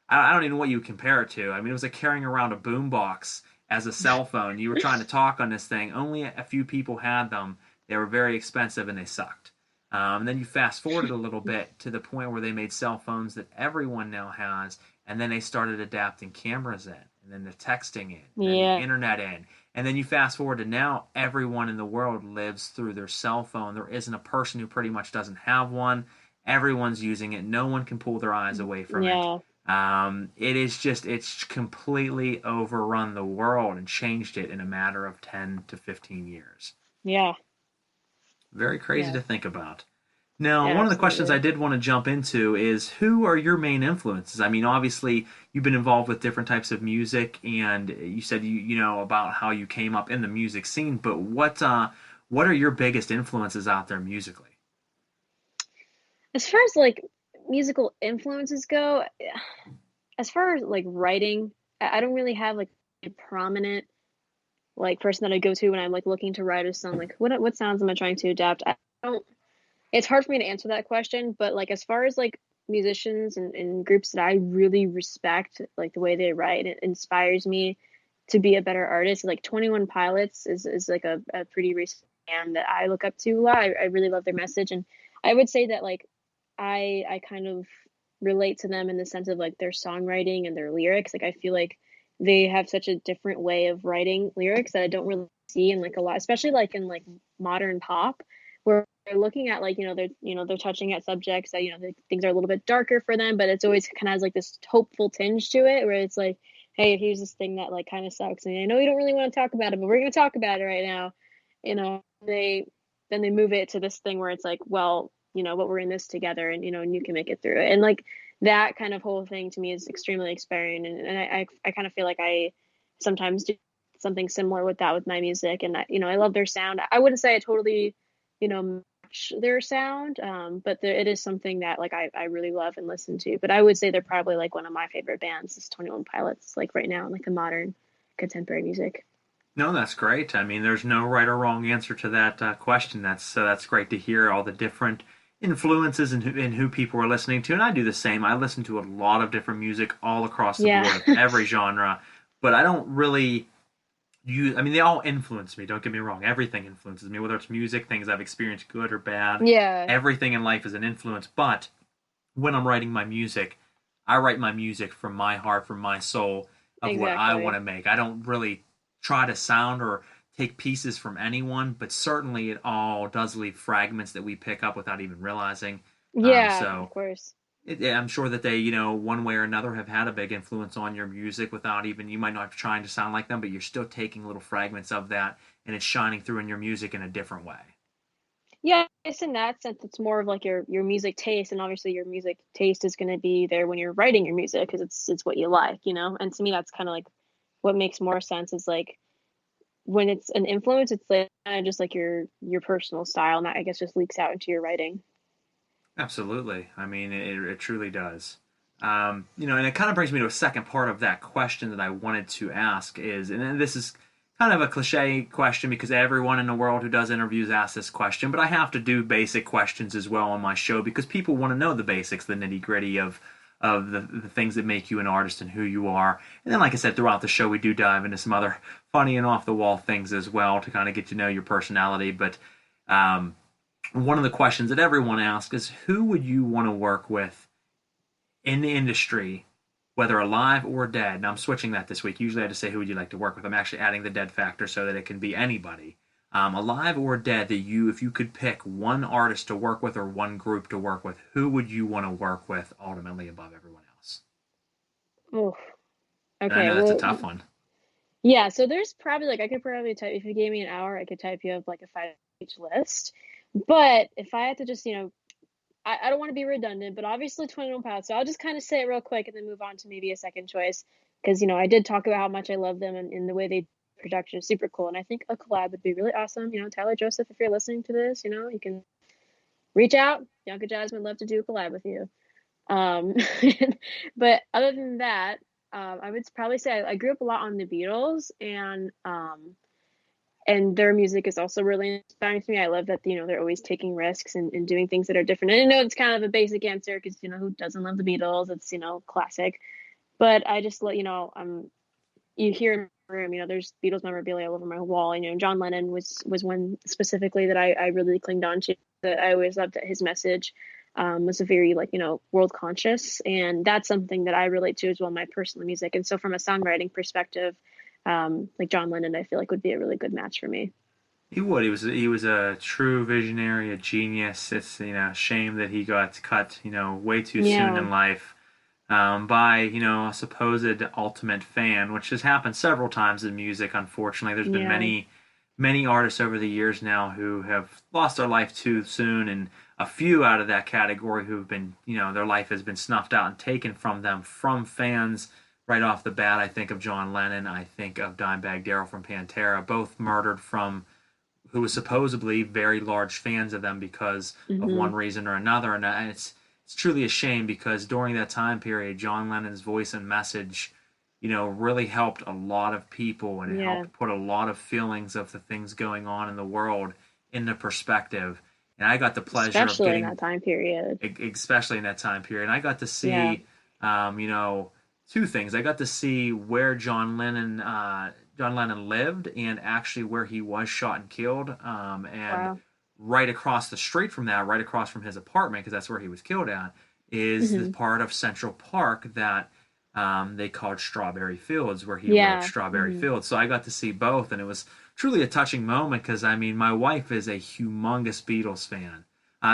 I don't even know what you would compare it to. I mean, it was like carrying around a boombox as a cell phone. You were trying to talk on this thing. Only a few people had them. They were very expensive, and they sucked. And then you fast forward a little bit to the point where they made cell phones that everyone now has, and then they started adapting cameras in, and then the texting in, and then the internet in. And then you fast forward to now, everyone in the world lives through their cell phone. There isn't a person who pretty much doesn't have one. Everyone's using it. No one can pull their eyes away from it. It's completely overrun the world and changed it in a matter of 10 to 15 years. Yeah. Very crazy to think about. Now, one of the questions I did want to jump into is, who are your main influences? I mean, obviously, you've been involved with different types of music, and you said you know about how you came up in the music scene, but what are your biggest influences out there musically? As far as like musical influences go, as far as like writing, I don't really have like a prominent like person that I go to when I'm like looking to write a song. Like what sounds am I trying to adapt? It's hard for me to answer that question, but like as far as like musicians and groups that I really respect, like the way they write, it inspires me to be a better artist. Like 21 Pilots is like a pretty recent band that I look up to a lot. I really love their message, and I would say that like I kind of relate to them in the sense of like their songwriting and their lyrics. Like I feel like they have such a different way of writing lyrics that I don't really see in like a lot, especially like in like modern pop, where they're looking at like they're touching at subjects that things are a little bit darker for them, but it's always kind of has like this hopeful tinge to it, where it's like, hey, here's this thing that like kind of sucks, and I know you don't really want to talk about it, but we're going to talk about it right now. They move it to this thing where it's like, well, but we're in this together, and and you can make it through it, and like that kind of whole thing to me is extremely inspiring, and I kind of feel like I sometimes do something similar with that with my music, and I love their sound. I wouldn't say I totally match their sound, but it is something that like I really love and listen to. But I would say they're probably like one of my favorite bands is 21 Pilots, like right now in like the modern contemporary music. No, that's great. I mean, there's no right or wrong answer to that question. That's great to hear all the different influences and who people are listening to. And I do the same. I listen to a lot of different music all across the board, every genre. But I don't really use. I mean, they all influence me. Don't get me wrong. Everything influences me, whether it's music, things I've experienced, good or bad. Yeah. Everything in life is an influence. But when I'm writing my music, I write my music from my heart, from my soul, of what I want to make. I don't really try to sound or take pieces from anyone, but certainly it all does leave fragments that we pick up without even realizing. Yeah, of course. I'm sure that they, one way or another have had a big influence on your music without even, you might not be trying to sound like them, but you're still taking little fragments of that and it's shining through in your music in a different way. Yeah, I guess in that sense, it's more of like your music taste, and obviously your music taste is going to be there when you're writing your music because it's what you like, And to me, that's kind of like what makes more sense is like when it's an influence, it's like kind of just like your personal style, and that I guess just leaks out into your writing. Absolutely. I mean, it truly does. And it kind of brings me to a second part of that question that I wanted to ask is, and this is kind of a cliche question because everyone in the world who does interviews asks this question, but I have to do basic questions as well on my show because people want to know the basics, the nitty gritty of the things that make you an artist and who you are. And then, like I said, throughout the show, we do dive into some other funny and off-the-wall things as well to kind of get to know your personality. But one of the questions that everyone asks is, who would you want to work with in the industry, whether alive or dead? Now, I'm switching that this week. Usually I just say, who would you like to work with? I'm actually adding the dead factor so that it can be anybody. Alive or dead, if you could pick one artist to work with or one group to work with, who would you want to work with ultimately above everyone else? Oh, okay. And I know that's a tough one. Yeah, so there's probably like I could probably type, if you gave me an hour, I could type you up like a 5-page list. But if I had to just, I don't want to be redundant, but obviously 21 Pilots. So I'll just kind of say it real quick and then move on to maybe a second choice because I did talk about how much I love them and the way they production is super cool, and I think a collab would be really awesome. Tyler Joseph, if you're listening to this, you can reach out. Bianca Jazmine, love to do a collab with you. But other than that, I would probably say I grew up a lot on the Beatles, and their music is also really inspiring to me. I love that they're always taking risks and doing things that are different. And I know it's kind of a basic answer because who doesn't love the Beatles? It's classic. But I just let you hear in my room, there's Beatles memorabilia all over my wall. John Lennon was one specifically that I really clinged on to. That I always loved that his message was a very world conscious, and that's something that I relate to as well in my personal music. And so from a songwriting perspective, like John Lennon, I feel like would be a really good match for me. He would. He was a true visionary, a genius. It's shame that he got cut way too soon in life. By a supposed ultimate fan, which has happened several times in music. Unfortunately, there's been many artists over the years now who have lost their life too soon, and a few out of that category who've been their life has been snuffed out and taken from them from fans right off the bat. I think of John Lennon. I think of Dimebag Darrell from Pantera, both murdered from who was supposedly very large fans of them because of one reason or another, and it's truly a shame because during that time period, John Lennon's voice and message, really helped a lot of people, and it helped put a lot of feelings of the things going on in the world into perspective. And I got the pleasure of getting in that time period. Especially in that time period. And I got to see, two things. I got to see where John Lennon John Lennon lived and actually where he was shot and killed. And Wow. right across the street from that, right across from his apartment, because that's where he was killed at, is the part of Central Park that they called Strawberry Fields, where he wrote Strawberry Fields. So I got to see both, and it was truly a touching moment because, I mean, my wife is a humongous Beatles fan.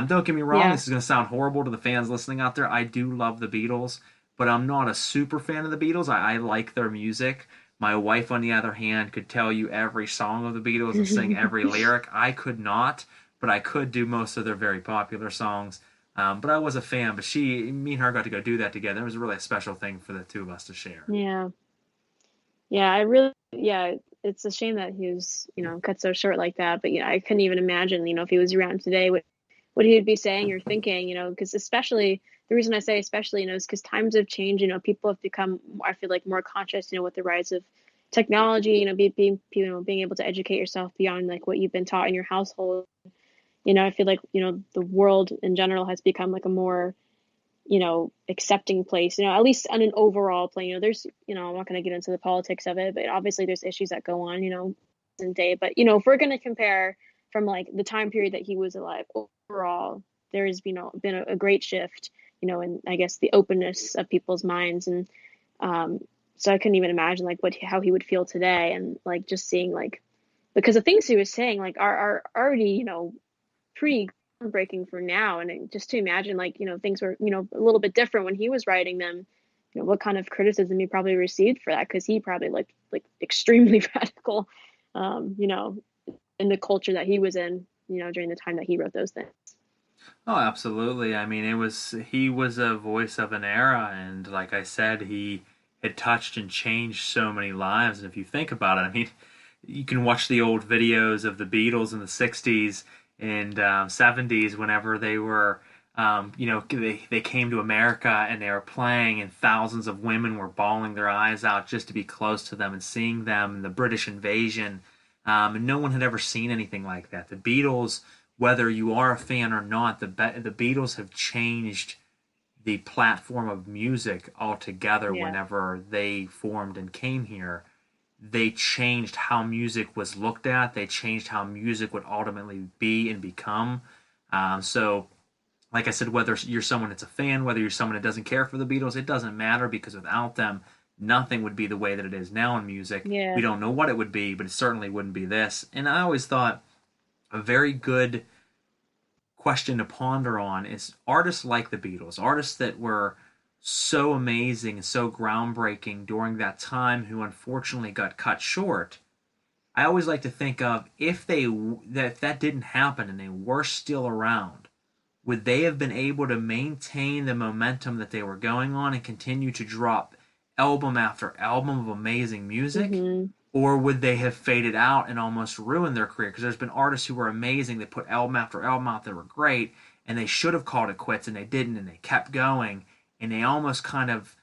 Don't get me wrong, this is going to sound horrible to the fans listening out there. I do love the Beatles, but I'm not a super fan of the Beatles. I like their music. My wife, on the other hand, could tell you every song of the Beatles and sing every lyric. I could not, but I could do most of their very popular songs. But I was a fan, but me and her got to go do that together. It was really a special thing for the two of us to share. Yeah. It's a shame that he was, cut so short like that. But, I couldn't even imagine, if he was around today, what he would be saying or thinking, because especially, the reason I say especially, is because times have changed. People have become, I feel like, more conscious, with the rise of technology, being able to educate yourself beyond like what you've been taught in your household. I feel like, the world in general has become like a more, accepting place, at least on an overall plane. There's, I'm not going to get into the politics of it, but obviously there's issues that go on, in day. But, if we're going to compare from like the time period that he was alive, overall, there's, been a great shift, and I guess the openness of people's minds. And so I couldn't even imagine like how he would feel today. And like just seeing like, because the things he was saying like are already, pretty groundbreaking for now. And just to imagine like, things were, a little bit different when he was writing them, what kind of criticism he probably received for that, because he probably like extremely radical, in the culture that he was in, during the time that he wrote those things. Oh, absolutely. I mean, he was a voice of an era, and like I said, he had touched and changed so many lives. And if you think about it, I mean, you can watch the old videos of the Beatles in the 60s and 70s whenever they were, they came to America and they were playing, and thousands of women were bawling their eyes out just to be close to them and seeing them, and the British invasion. And no one had ever seen anything like that. The Beatles, whether you are a fan or not, the Beatles have changed the platform of music altogether. Whenever they formed and came here, they changed how music was looked at. They changed how music would ultimately be and become. So, like I said, whether you're someone that's a fan, whether you're someone that doesn't care for the Beatles, it doesn't matter, because without them, nothing would be the way that it is now in music. We don't know what it would be, but it certainly wouldn't be this. And I always thought a very good question to ponder on is artists like the Beatles, artists that were so amazing and so groundbreaking during that time, who unfortunately got cut short. I always like to think of if that didn't happen and they were still around, would they have been able to maintain the momentum that they were going on and continue to drop album after album of amazing music? Or would they have faded out and almost ruined their career? Because there's been artists who were amazing that put album after album out that were great, and they should have called it quits, and they didn't, and they kept going, and they almost kind of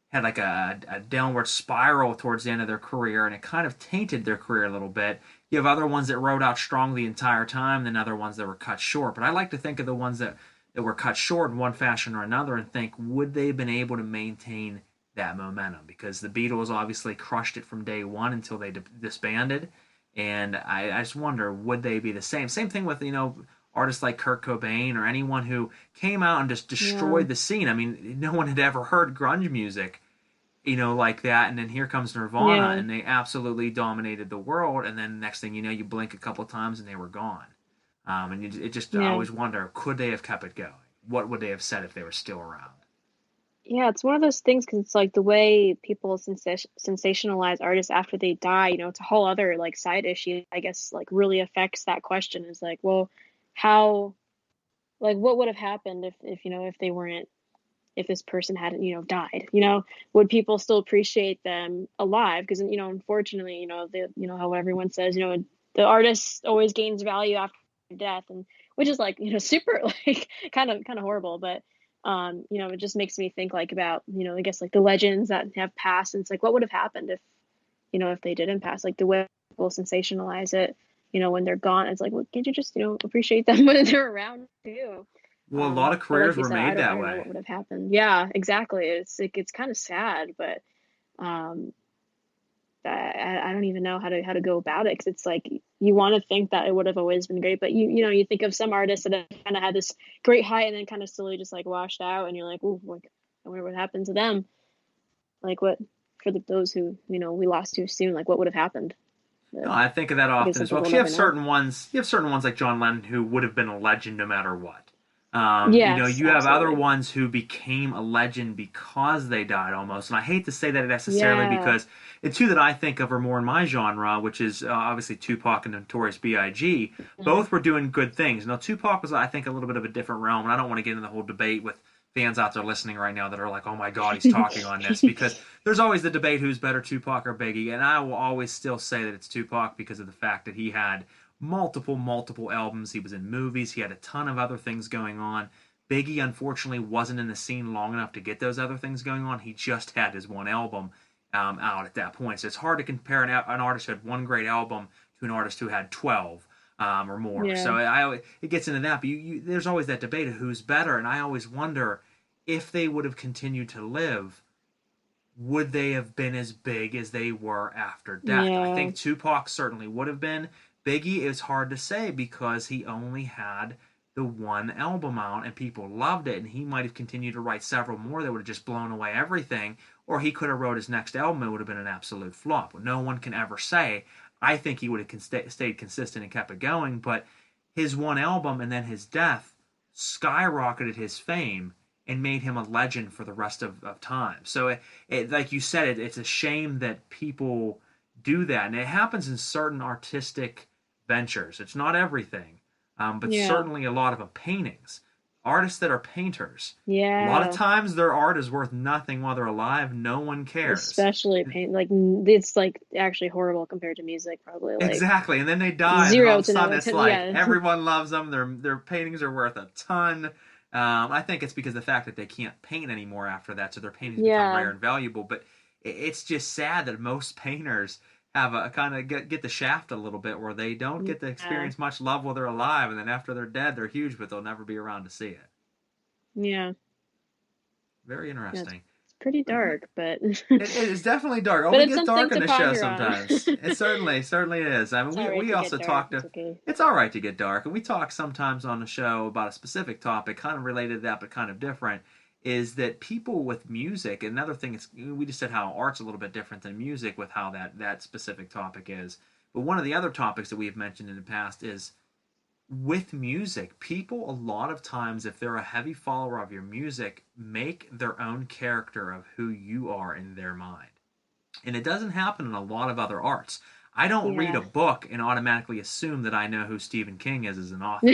had like a downward spiral towards the end of their career, and it kind of tainted their career a little bit. You have other ones that rode out strong the entire time, then other ones that were cut short. But I like to think of the ones that were cut short in one fashion or another and think, would they have been able to maintain that momentum? Because the Beatles obviously crushed it from day one until they disbanded, and I just wonder, would they be the same thing with artists like Kurt Cobain or anyone who came out and just destroyed the scene? I mean, no one had ever heard grunge music like that, and then here comes Nirvana, and they absolutely dominated the world, and then next thing you know, you blink a couple of times and they were gone. I always wonder, could they have kept it going? What would they have said if they were still around? Yeah, it's one of those things, because it's like the way people sensationalize artists after they die, it's a whole other like side issue, I guess, like really affects that question. Is like, well, how, like, what would have happened if they weren't, if this person hadn't, died, would people still appreciate them alive? Because, unfortunately, how everyone says, the artist always gains value after death, and which is like, super like kind of horrible, but it just makes me think like about, I guess like the legends that have passed, and it's like, what would have happened if they didn't pass? Like the way people sensationalize it, when they're gone, it's like, well, can't you just, appreciate them when they're around too? Well, a lot of careers like were said, made I that don't way. know what would have happened. Yeah, exactly. It's kind of sad, but I don't even know how to go about it, because it's like you want to think that it would have always been great, but you think of some artists that have kind of had this great height and then kind of slowly just like washed out, and you're like, ooh, like I wonder what happened to them, like what for those who we lost too soon, like what would have happened. But no, I think of that often as well. we'll You have never know. certain ones. You have certain ones like John Lennon who would have been a legend no matter what. Yes, You have other absolutely. ones who became a legend because they died almost. And I hate to say that necessarily because the two that I think of are more in my genre, which is obviously Tupac and Notorious B.I.G. Both were doing good things. Now, Tupac was, I think, a little bit of a different realm, and I don't want to get into the whole debate with fans out there listening right now that are like, oh my God, he's talking on this, because there's always the debate who's better, Tupac or Biggie, and I will always still say that it's Tupac because of the fact that he had multiple albums. He was in movies. He had a ton of other things going on. Biggie, unfortunately, wasn't in the scene long enough to get those other things going on. He just had his one album out at that point. So it's hard to compare an artist who had one great album to an artist who had 12 or more. Yeah. So it gets into that. But there's always that debate of who's better. And I always wonder, if they would have continued to live, would they have been as big as they were after death? Yeah. I think Tupac certainly would have been. Biggie is hard to say because he only had the one album out and people loved it, and he might have continued to write several more that would have just blown away everything, or he could have wrote his next album and it would have been an absolute flop. No one can ever say. I think he would have stayed consistent and kept it going, but his one album and then his death skyrocketed his fame and made him a legend for the rest of time. So, like you said, it's a shame that people do that, and it happens in certain artistic ventures. It's not everything, but certainly a lot of paintings. Artists that are painters, a lot of times their art is worth nothing while they're alive. No one cares. Especially paint, like it's like actually horrible compared to music, probably. Like, exactly, and then they die. And all of a sudden, it's like everyone loves them. Their paintings are worth a ton. I think it's because of the fact that they can't paint anymore after that, so their paintings become rare and valuable. But it's just sad that most painters have a kind of get the shaft a little bit, where they don't get to experience much love while they're alive, and then after they're dead, they're huge, but they'll never be around to see it. Yeah. Very interesting. It's pretty dark, but it is definitely dark. Oh, we get dark on the show sometimes. It certainly is. I mean, we also talk to. It's all right to get dark, and we talk sometimes on the show about a specific topic, kind of related to that, but kind of different. Is that people with music? Another thing is, we just said how art's a little bit different than music with how that specific topic is. But one of the other topics that we have mentioned in the past is with music, people a lot of times, if they're a heavy follower of your music, make their own character of who you are in their mind. And it doesn't happen in a lot of other arts. I don't read a book and automatically assume that I know who Stephen King is as an author.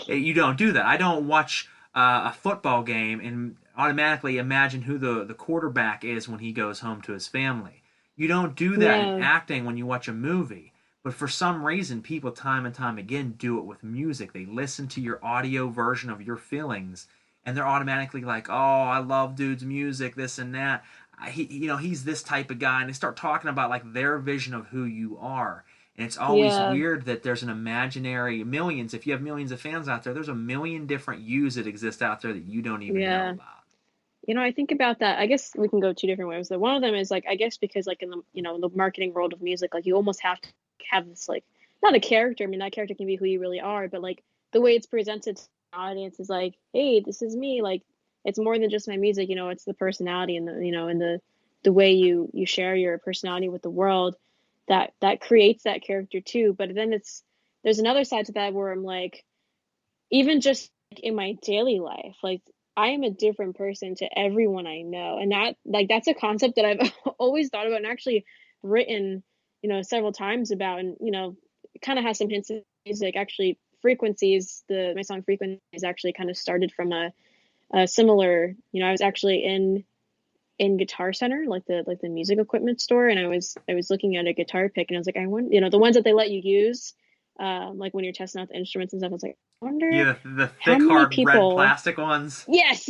You don't do that. I don't watch a football game and automatically imagine who the quarterback is when he goes home to his family. You don't do that in acting when you watch a movie. But for some reason, people time and time again do it with music. They listen to your audio version of your feelings, and they're automatically like, oh, I love dude's music, this and that. He's this type of guy. And they start talking about like their vision of who you are. And it's always weird that there's an imaginary millions. If you have millions of fans out there, there's a million different yous that exist out there that you don't even know about. I think about that. I guess we can go two different ways. One of them is like, I guess because like in the the marketing world of music, like you almost have to have this like not a character. I mean, that character can be who you really are, but like the way it's presented to the audience is like, hey, this is me. Like it's more than just my music. It's the personality and the way you share your personality with the world. That creates that character too. But then there's another side to that where I'm like, even just in my daily life, like I am a different person to everyone I know. And that's a concept that I've always thought about and actually written, several times about, and, it kind of has some hints of music. Actually, Frequencies, my song Frequencies actually kind of started from a similar, I was actually in Guitar Center, like the music equipment store, and I was looking at a guitar pick, and I was like, I wonder, the ones that they let you use, like when you're testing out the instruments and stuff. I was like, I wonder, the thick hard red plastic ones. Yes,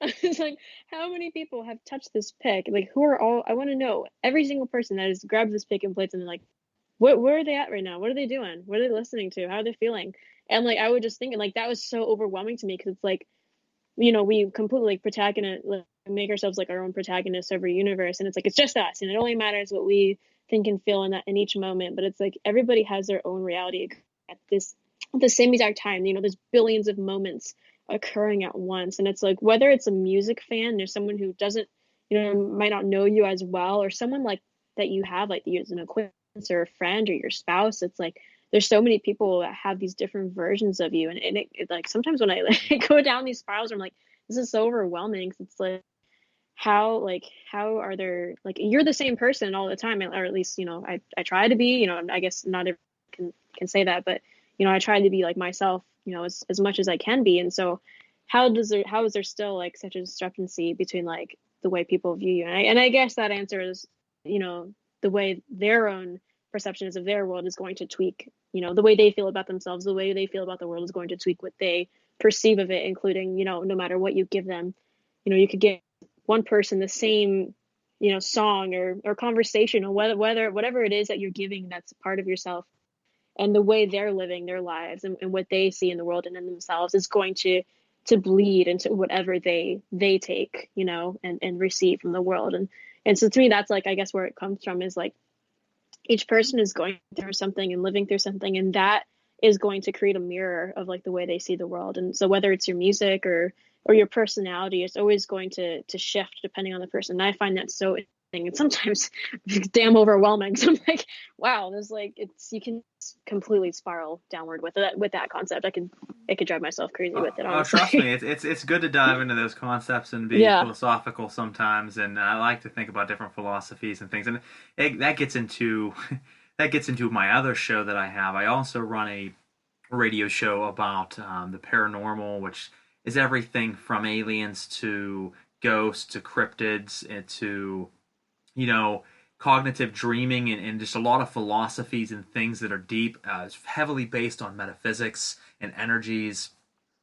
I was like, how many people have touched this pick? Like, who are all? I want to know every single person that has grabbed this pick and played something. Like, where are they at right now? What are they doing? What are they listening to? How are they feeling? And like, I would just think, like, that was so overwhelming to me because it's like, we completely like protagonist, like, make ourselves like our own protagonists of our universe, and it's like it's just us, and it only matters what we think and feel in each moment. But it's like everybody has their own reality at the same exact time. There's billions of moments occurring at once, and it's like whether it's a music fan or someone who doesn't, might not know you as well, or someone like that you have like you as an acquaintance or a friend or your spouse. It's like there's so many people that have these different versions of you, and it like sometimes when I like go down these spirals, I'm like, this is so overwhelming. 'Cause it's like how are there, like, you're the same person all the time, or at least I try to be. I guess not everyone can say that, but I try to be like myself, as much as I can be. And so how is there still like such a discrepancy between like the way people view you? And I guess that answer is the way their own perception is of their world is going to tweak, the way they feel about themselves, the way they feel about the world is going to tweak what they perceive of it, including, no matter what you give them. You could give one person the same, song or conversation, or whatever it is that you're giving that's part of yourself, and the way they're living their lives and what they see in the world and in themselves is going to bleed into whatever they take, and receive from the world. And so to me, that's like, I guess where it comes from is like each person is going through something and living through something, and that is going to create a mirror of like the way they see the world. And so whether it's your music or your personality, it's always going to shift depending on the person. And I find that so interesting and sometimes damn overwhelming. So I'm like, wow, there's like, you can completely spiral downward with that concept. I could drive myself crazy with it, honestly. Trust me, it's good to dive into those concepts and be philosophical sometimes. And I like to think about different philosophies and things. And that gets into my other show that I have. I also run a radio show about the paranormal, which is everything from aliens to ghosts to cryptids and to, cognitive dreaming and just a lot of philosophies and things that are deep. It's heavily based on metaphysics and energies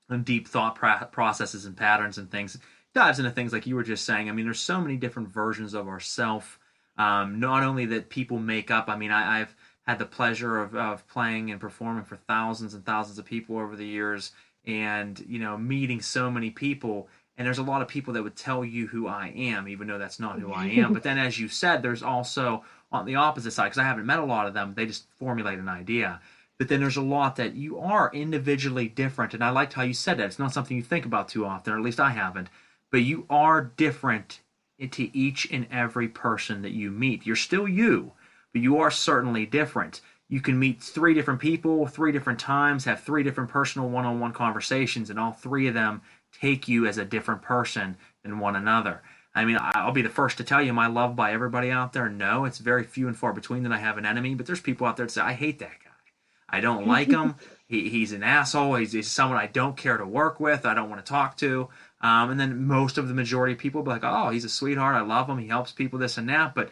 and deep thought processes and patterns and things. It dives into things like you were just saying. I mean, there's so many different versions of ourself, not only that people make up. I mean, I've had the pleasure of playing and performing for thousands and thousands of people over the years, and meeting so many people. And there's a lot of people that would tell you who I am, even though that's not who I am. But then, as you said, there's also on the opposite side, because I haven't met a lot of them, they just formulate an idea. But then there's a lot that you are individually different. And I liked how you said that. It's not something you think about too often, or at least I haven't. But you are different to each and every person that you meet. You're still you, but you are certainly different. You can meet 3 different people 3 different times, have 3 different personal one-on-one conversations, and all 3 of them take you as a different person than one another. I mean, I'll be the first to tell you, am I loved by everybody out there? No, it's very few and far between that I have an enemy, but there's people out there that say, I hate that guy. I don't like him. He's an asshole. He's someone I don't care to work with. I don't want to talk to. And then most of the majority of people will be like, oh, he's a sweetheart. I love him. He helps people, this and that. But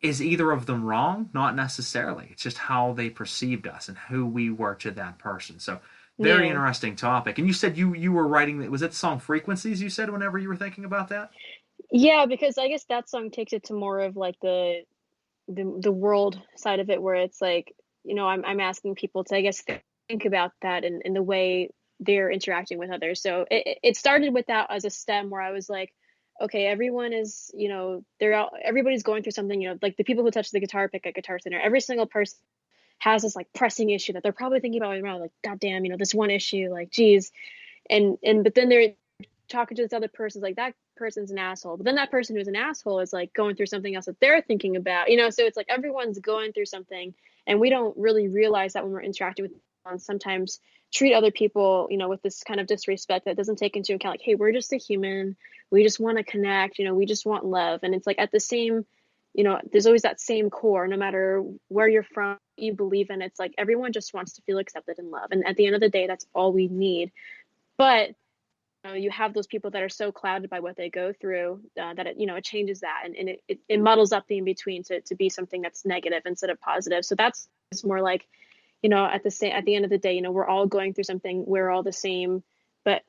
is either of them wrong? Not necessarily. It's just how they perceived us and who we were to that person. So very interesting topic. And you said you were writing, was it the song Frequencies you said whenever you were thinking about that? Yeah, because I guess that song takes it to more of like the world side of it, where it's like, I'm asking people to, I guess, think about that and the way they're interacting with others. So it started with that as a stem where I was like, okay, everyone is, everybody's going through something, like the people who touch the guitar pick at Guitar Center, every single person has this like pressing issue that they're probably thinking about right now, like, God damn, this one issue, like, geez. But then they're talking to this other person, like, that person's an asshole. But then that person who's an asshole is like going through something else that they're thinking about, so it's like everyone's going through something, and we don't really realize that when we're interacting with people, and sometimes treat other people, with this kind of disrespect that doesn't take into account, like, hey, we're just a human. We just want to connect, we just want love. And it's like at the same, there's always that same core, no matter where you're from, you believe in. It's like everyone just wants to feel accepted and love. And at the end of the day, that's all we need. But you have those people that are so clouded by what they go through that it changes that, and it muddles up the in between to be something that's negative instead of positive. So that's more like, at the end of the day, we're all going through something. We're all the same, but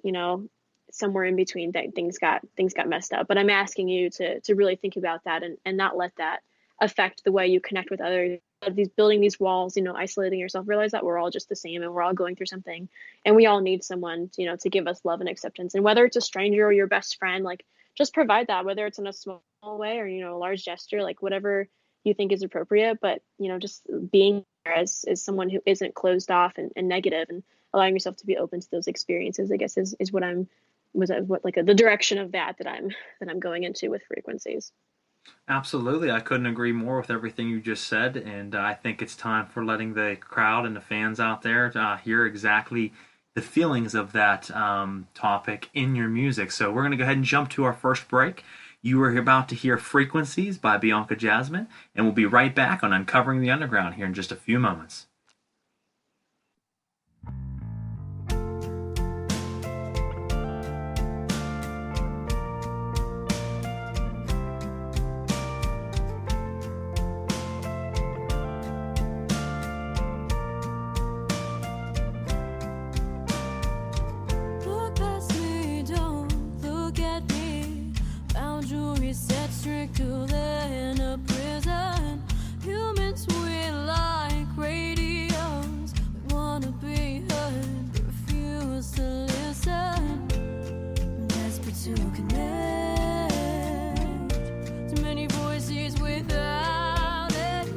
somewhere in between things got messed up. But I'm asking you to really think about that and not let that affect the way you connect with others, of these building these walls, isolating yourself, realize that we're all just the same and we're all going through something, and we all need someone, to give us love and acceptance. And whether it's a stranger or your best friend, like just provide that, whether it's in a small way or, a large gesture, like whatever you think is appropriate. But, just being there as someone who isn't closed off and negative, and allowing yourself to be open to those experiences, I guess is what the direction of that I'm going into with frequencies. Absolutely. I couldn't agree more with everything you just said, and I think it's time for letting the crowd and the fans out there hear exactly the feelings of that topic in your music. So we're going to go ahead and jump to our first break. You are about to hear Frequencies by Bianca Jazmine, and we'll be right back on Uncovering the Underground here in just a few moments. Set stricter than a prison. Humans, we like radios. We wanna be heard, but refuse to listen. Desperate to connect. Too many voices without it.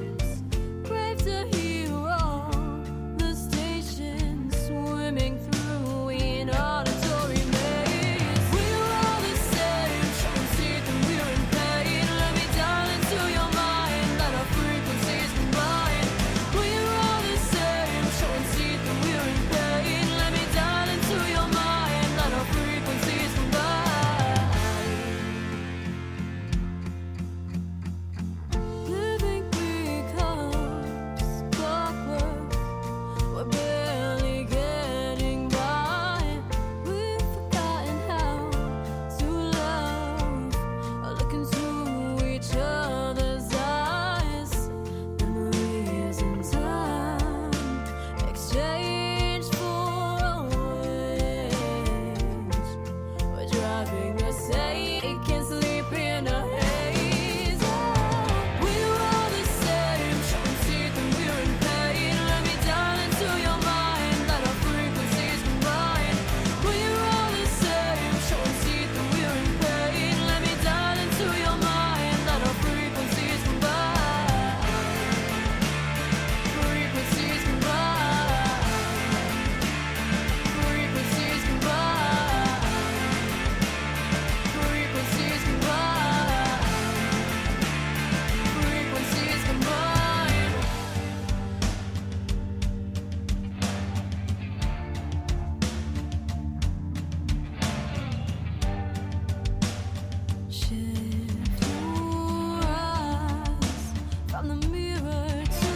Crave to hear all the stations swimming through an auditory maze. We're all the same, showing teeth and we're in pain. Let me dial into your mind, let our frequencies combine. We're all the same, showing teeth and we're in pain. Let me dial into your mind, let our frequencies combine. Living becomes clockwork. We're barely getting by. We've forgotten how to love. I look into each other's eyes. Memories in time exchange for a wage. We're driving us can't sleep in a haze. We're all the same, showing teeth and we're in pain. Let me dial into your mind, let our frequencies combine. We're all the same, showing teeth and we're in pain. Let me dial into your mind, let our frequencies combine. Frequencies combine. Frequencies combine. Frequencies combine. Frequencies combine. Shift your eyes from the mirror to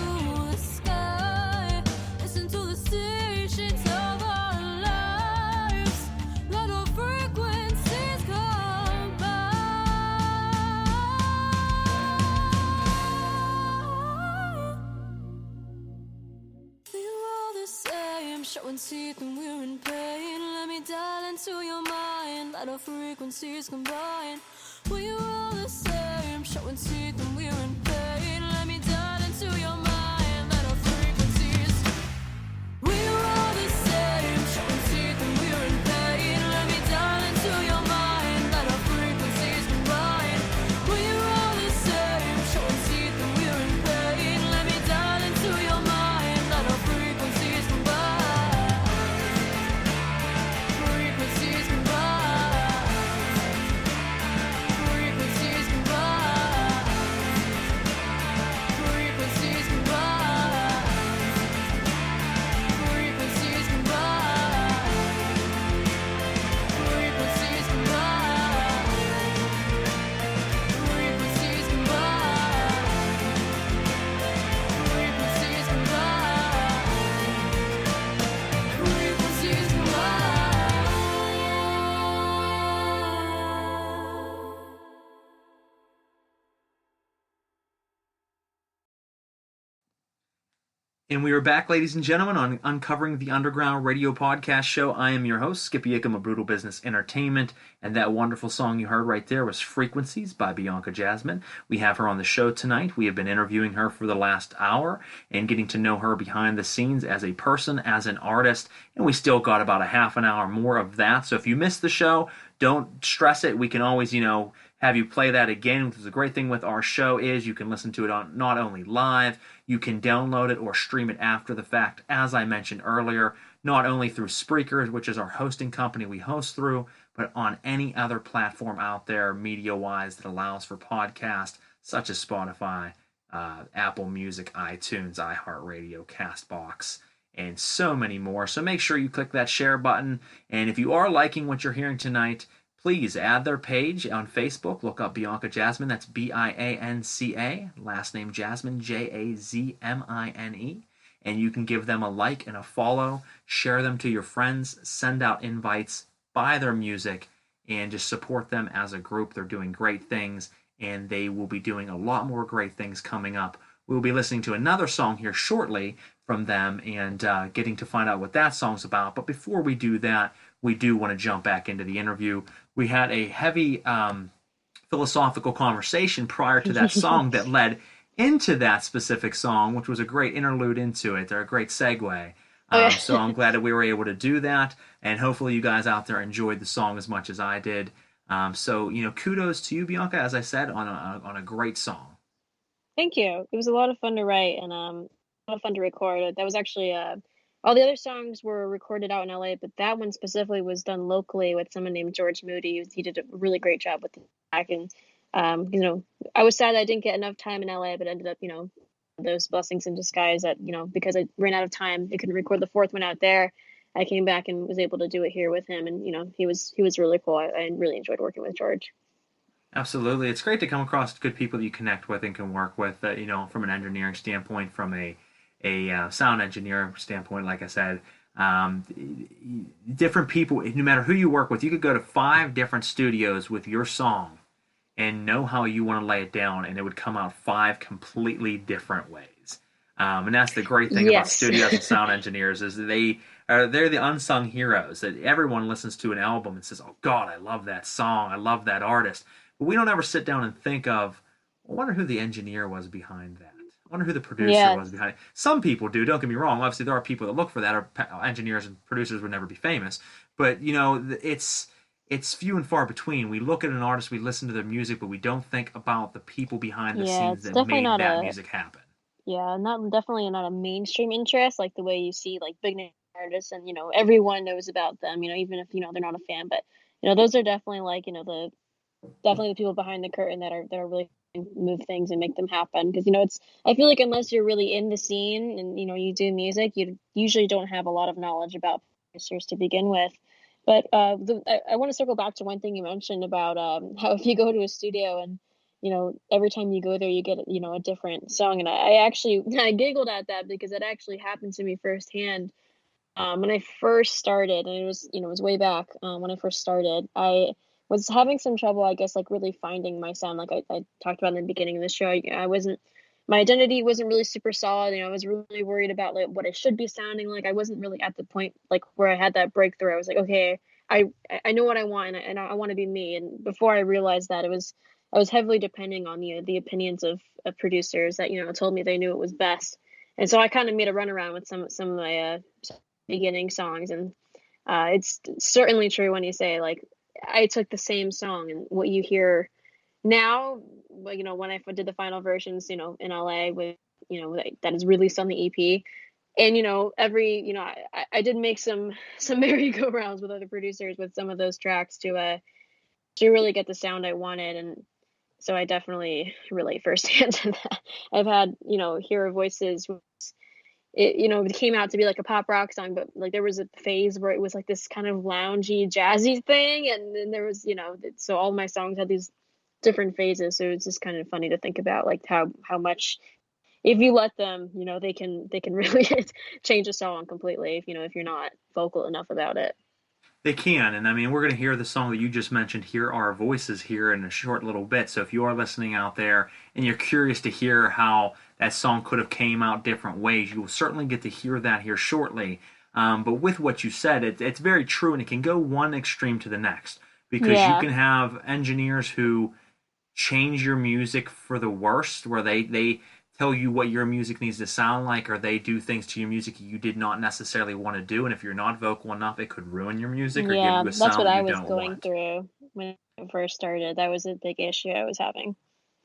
the sky. Listen to the stations of our lives. Let our frequencies combine. We're all the same, showing teeth and we're in pain. Let me dial into your mind, let our frequencies combine. We're all the same, showing teeth and we're in pain. Let me dial into your mind, let our frequencies. We're all the same, showing teeth and we're in pain. Let me dial into your mind, let our frequencies combine. We're all the same, showing teeth and we're in pain. Let me dial into your mind, let our frequencies combine. Frequencies combine. Frequencies combine. And we are back, ladies and gentlemen, on Uncovering the Underground radio podcast show. I am your host, Skippy Ickham of Brutal Business Entertainment, and that wonderful song you heard right there was Frequencies by Bianca Jazmine. We have her on the show tonight. We have been interviewing her for the last hour and getting to know her behind the scenes as a person, as an artist, and we still got about a half an hour more of that. So if you missed the show, don't stress it. We can always, have you play that again. The great thing with our show is you can listen to it on not only live, you can download it or stream it after the fact, as I mentioned earlier, not only through Spreaker, which is our hosting company we host through, but on any other platform out there media-wise that allows for podcasts, such as Spotify, Apple Music, iTunes, iHeartRadio, CastBox, and so many more. So make sure you click that share button, and if you are liking what you're hearing tonight, please add their page on Facebook. Look up Bianca Jazmine. That's Bianca. Last name Jazmine, Jazmine. And you can give them a like and a follow. Share them to your friends. Send out invites. Buy their music. And just support them as a group. They're doing great things. And they will be doing a lot more great things coming up. We'll be listening to another song here shortly from them and getting to find out what that song's about. But before we do that, we do want to jump back into the interview. We had a heavy philosophical conversation prior to that song that led into that specific song, which was a great interlude into it, or a great segue. So I'm glad that we were able to do that, and hopefully you guys out there enjoyed the song as much as I did. So kudos to you, Bianca, as I said, on a great song. Thank you. It was a lot of fun to write and a lot of fun to record. That was actually all the other songs were recorded out in LA, but that one specifically was done locally with someone named George Moody. He did a really great job with the track. And, I was sad I didn't get enough time in LA, but ended up, those blessings in disguise that, because I ran out of time, I couldn't record the fourth one out there. I came back and was able to do it here with him. And, he was really cool. I really enjoyed working with George. Absolutely. It's great to come across good people that you connect with and can work with, from an engineering standpoint, from a sound engineer standpoint, like I said. Different people, no matter who you work with, you could go to 5 different studios with your song and know how you want to lay it down, and it would come out 5 completely different ways. And that's the great thing about studios and sound engineers is they're the unsung heroes that everyone listens to an album and says, oh God, I love that song, I love that artist. But we don't ever sit down and think of, I wonder who the engineer was behind that. I wonder who the producer was behind it. Some people do, don't get me wrong. Obviously, there are people that look for that, or engineers and producers would never be famous. But, it's few and far between. We look at an artist, we listen to their music, but we don't think about the people behind the scenes that made that music happen. Yeah, definitely not a mainstream interest, like the way you see, like, big name artists and, everyone knows about them, even if, they're not a fan. But, those are definitely, like, definitely the people behind the curtain that are really move things and make them happen, because I feel like unless you're really in the scene and you do music, you usually don't have a lot of knowledge about producers to begin with. But I want to circle back to one thing you mentioned about how if you go to a studio and every time you go there you get a different song, and I giggled at that because it actually happened to me firsthand when I first started, and it was way back when I first started. I was having some trouble, I guess, like really finding my sound. Like I talked about in the beginning of the show, my identity wasn't really super solid. I was really worried about like what I should be sounding like. I wasn't really at the point like where I had that breakthrough. I was like, okay, I know what I want, and I want to be me. And before I realized that, I was heavily depending on the opinions of producers that told me they knew it was best. And so I kind of made a runaround with some of my beginning songs, and it's certainly true when you say like I took the same song, and what you hear now, when I did the final versions, in LA with, that is released on the EP, and I did make some merry-go-rounds with other producers with some of those tracks to really get the sound I wanted, and so I definitely relate firsthand to that. I've had Hero Voices. It came out to be like a pop rock song, but like there was a phase where it was like this kind of loungy, jazzy thing, and then there was so all my songs had these different phases. So it's just kind of funny to think about like how much, if you let them, they can really change a song completely if you're not vocal enough about it. They can, and I mean, we're going to hear the song that you just mentioned, Hear Our Voices, here in a short little bit. So if you are listening out there and you're curious to hear how that song could have came out different ways. You will certainly get to hear that here shortly. But with what you said, it's very true, and it can go one extreme to the next, because you can have engineers who change your music for the worst, where they tell you what your music needs to sound like, or they do things to your music you did not necessarily want to do, and if you're not vocal enough, it could ruin your music or give you a That's sound what that I you was don't going want. through when it first started. That was a big issue I was having.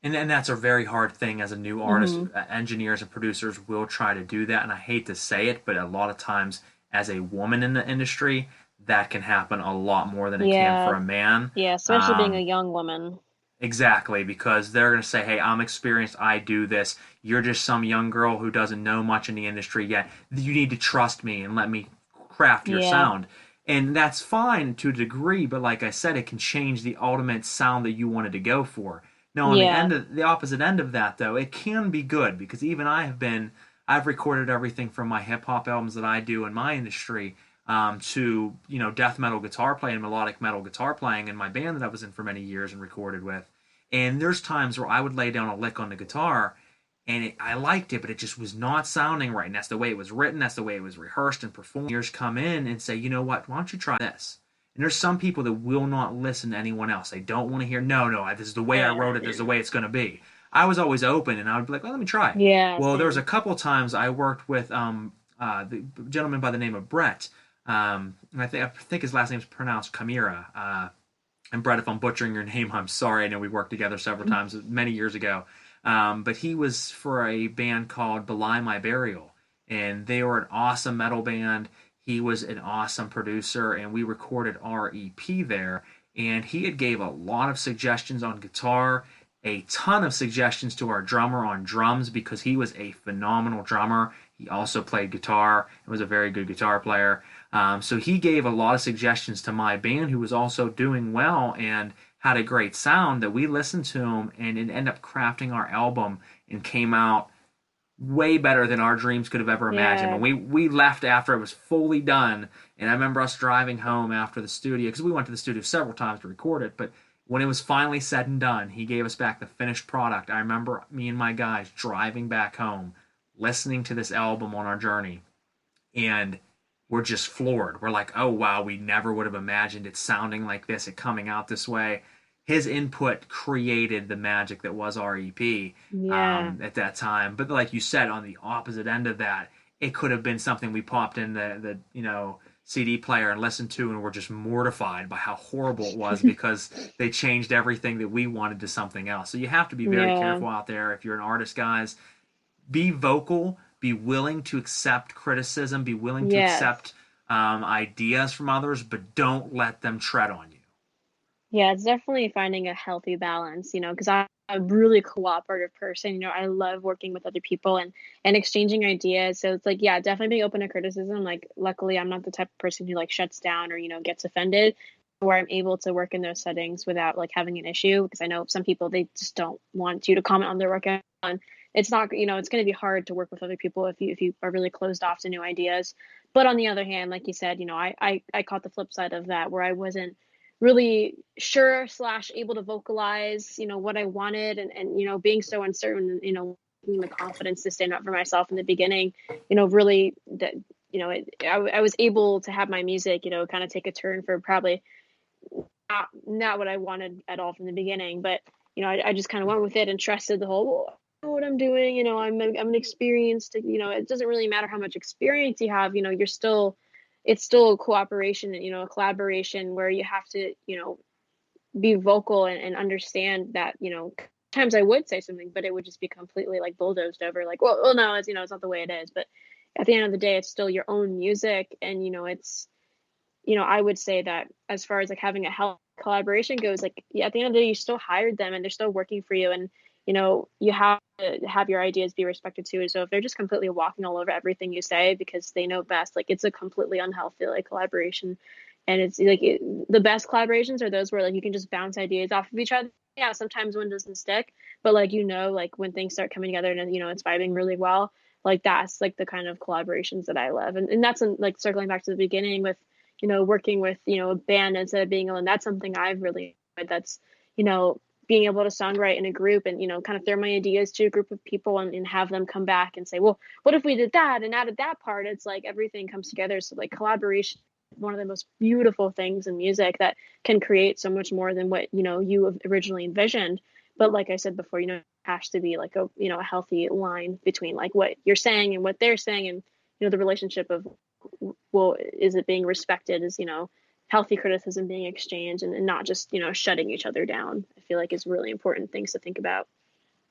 And that's a very hard thing as a new artist. Engineers and producers will try to do that, and I hate to say it, but a lot of times as a woman in the industry, that can happen a lot more than it can for a man. Yeah, especially being a young woman. Exactly, because they're going to say, hey, I'm experienced, I do this. You're just some young girl who doesn't know much in the industry yet. You need to trust me and let me craft your sound. And that's fine to a degree, but like I said, it can change the ultimate sound that you wanted to go for. Now, on the opposite end of that, though, it can be good, because even I've recorded everything from my hip-hop albums that I do in my industry to, death metal guitar playing, melodic metal guitar playing in my band that I was in for many years and recorded with. And there's times where I would lay down a lick on the guitar, and I liked it, but it just was not sounding right. And that's the way it was written, that's the way it was rehearsed and performed. Years come in and say, you know what, why don't you try this? And there's some people that will not listen to anyone else. They don't want to hear, no, this is the way I wrote it, this is the way it's going to be. I was always open, and I would be like, well, let me try it. Well, there was a couple times I worked with the gentleman by the name of Brett, and I think his last name is pronounced Kamira. And Brett, if I'm butchering your name, I'm sorry. I know we worked together several times many years ago. But he was for a band called Belie My Burial, and they were an awesome metal band. He was an awesome producer, and we recorded our EP there. And he had gave a lot of suggestions on guitar, a ton of suggestions to our drummer on drums, because he was a phenomenal drummer. He also played guitar and was a very good guitar player. So he gave a lot of suggestions to my band, who was also doing well and had a great sound, that we listened to him, and it ended up crafting our album and came out way better than our dreams could have ever imagined. When we left after it was fully done, and I remember us driving home after the studio, because we went to the studio several times to record it, but when it was finally said and done, he gave us back the finished product. I remember me and my guys driving back home, listening to this album on our journey, and we're just floored. We're like, oh wow, we never would have imagined it sounding like this, it coming out this way. His input created the magic that was our EP at that time. But like you said, on the opposite end of that, it could have been something we popped in the CD player and listened to, and we're just mortified by how horrible it was because they changed everything that we wanted to something else. So you have to be very careful out there. If you're an artist, guys, be vocal, be willing to accept criticism, be willing to accept ideas from others, but don't let them tread on you. Yeah, it's definitely finding a healthy balance, because I'm a really cooperative person. I love working with other people and exchanging ideas. So it's like, definitely being open to criticism. Like, luckily, I'm not the type of person who shuts down or, gets offended, where I'm able to work in those settings without having an issue. Because I know some people, they just don't want you to comment on their work. And it's not, it's going to be hard to work with other people if you are really closed off to new ideas. But on the other hand, like you said, I caught the flip side of that, where I wasn't really sure / able to vocalize, what I wanted, and being so uncertain, having the confidence to stand up for myself in the beginning, really that, I was able to have my music, kind of take a turn for probably not what I wanted at all from the beginning, but, I just kind of went with it and trusted the whole, I know what I'm doing, I'm an experienced, it doesn't really matter how much experience you have, it's still a cooperation and, a collaboration where you have to, be vocal and understand that, times I would say something, but it would just be completely bulldozed over. Well, no, it's, it's not the way it is. But at the end of the day, it's still your own music. And, it's, I would say that as far as having a healthy collaboration goes, at the end of the day, you still hired them and they're still working for you. And, you have to have your ideas be respected too. And so if they're just completely walking all over everything you say because they know best, it's a completely unhealthy collaboration. And it's the best collaborations are those where you can just bounce ideas off of each other. Yeah, sometimes one doesn't stick, but when things start coming together and it's vibing really well, that's the kind of collaborations that I love. And that's circling back to the beginning with working with a band instead of being alone. That's something I've really enjoyed. That's being able to songwrite in a group and, kind of throw my ideas to a group of people and have them come back and say, well, what if we did that and added that part? It's like everything comes together. So like collaboration, one of the most beautiful things in music that can create so much more than what, you originally envisioned. But like I said before, it has to be like a healthy line between like what you're saying and what they're saying, and, the relationship of, well, is it being respected? Is, healthy criticism being exchanged, and not just, shutting each other down, I feel like is really important things to think about.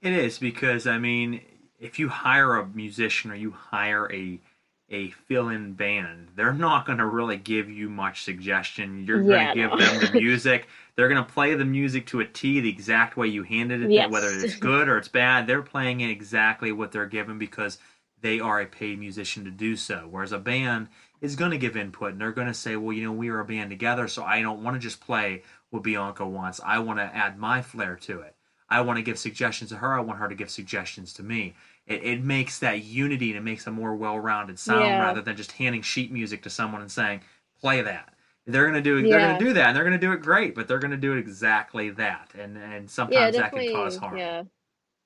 It is, because I mean, if you hire a musician or you hire a fill-in band, they're not going to really give you much suggestion. You're going to give them the music. They're going to play the music to a T the exact way you handed it, Yes. whether it's good or it's bad. They're playing it exactly what they're given because they are a paid musician to do so. Whereas a band is going to give input, and they're going to say, well, we are a band together, so I don't want to just play what Bianca wants. I want to add my flair to it. I want to give suggestions to her. I want her to give suggestions to me. It makes that unity, and it makes a more well-rounded sound rather than just handing sheet music to someone and saying, play that. They're going to do they're going to do that, and they're going to do it great, but they're going to do it exactly that. And sometimes that can cause harm. Yeah,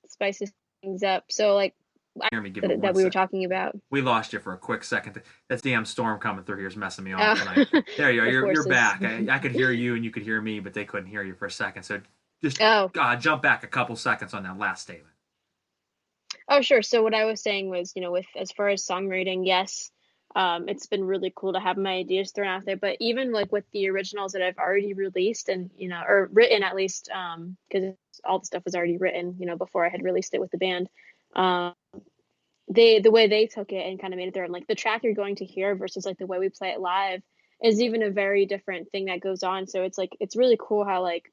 spices things up. So like Hear me, give that, it that one we were second. talking about. We lost you for a quick second. That damn storm coming through here is messing me off tonight. There you are. You're back. I could hear you and you could hear me, but they couldn't hear you for a second. So just jump back a couple seconds on that last statement. Oh, sure. So what I was saying was, with as far as songwriting, yes, it's been really cool to have my ideas thrown out there. But even like with the originals that I've already released and, or written at least, because all the stuff was already written, before I had released it with the band. The way they took it and kind of made it their own, like the track you're going to hear versus like the way we play it live is even a very different thing that goes on. So it's like, it's really cool how like,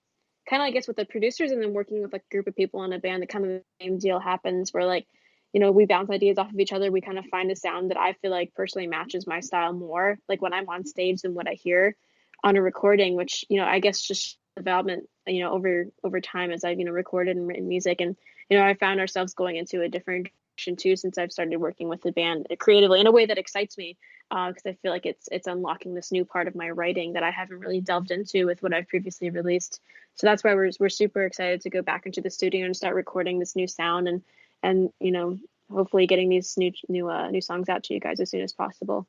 kind of I guess with the producers and then working with like a group of people in a band, the kind of the same deal happens where like, we bounce ideas off of each other. We kind of find a sound that I feel like personally matches my style more, like when I'm on stage than what I hear on a recording, which, I guess just development, over time as I've, recorded and written music. And, I found ourselves going into a different direction too, since I've started working with the band creatively in a way that excites me. Because I feel like it's unlocking this new part of my writing that I haven't really delved into with what I've previously released. So that's why we're super excited to go back into the studio and start recording this new sound and hopefully getting these new songs out to you guys as soon as possible.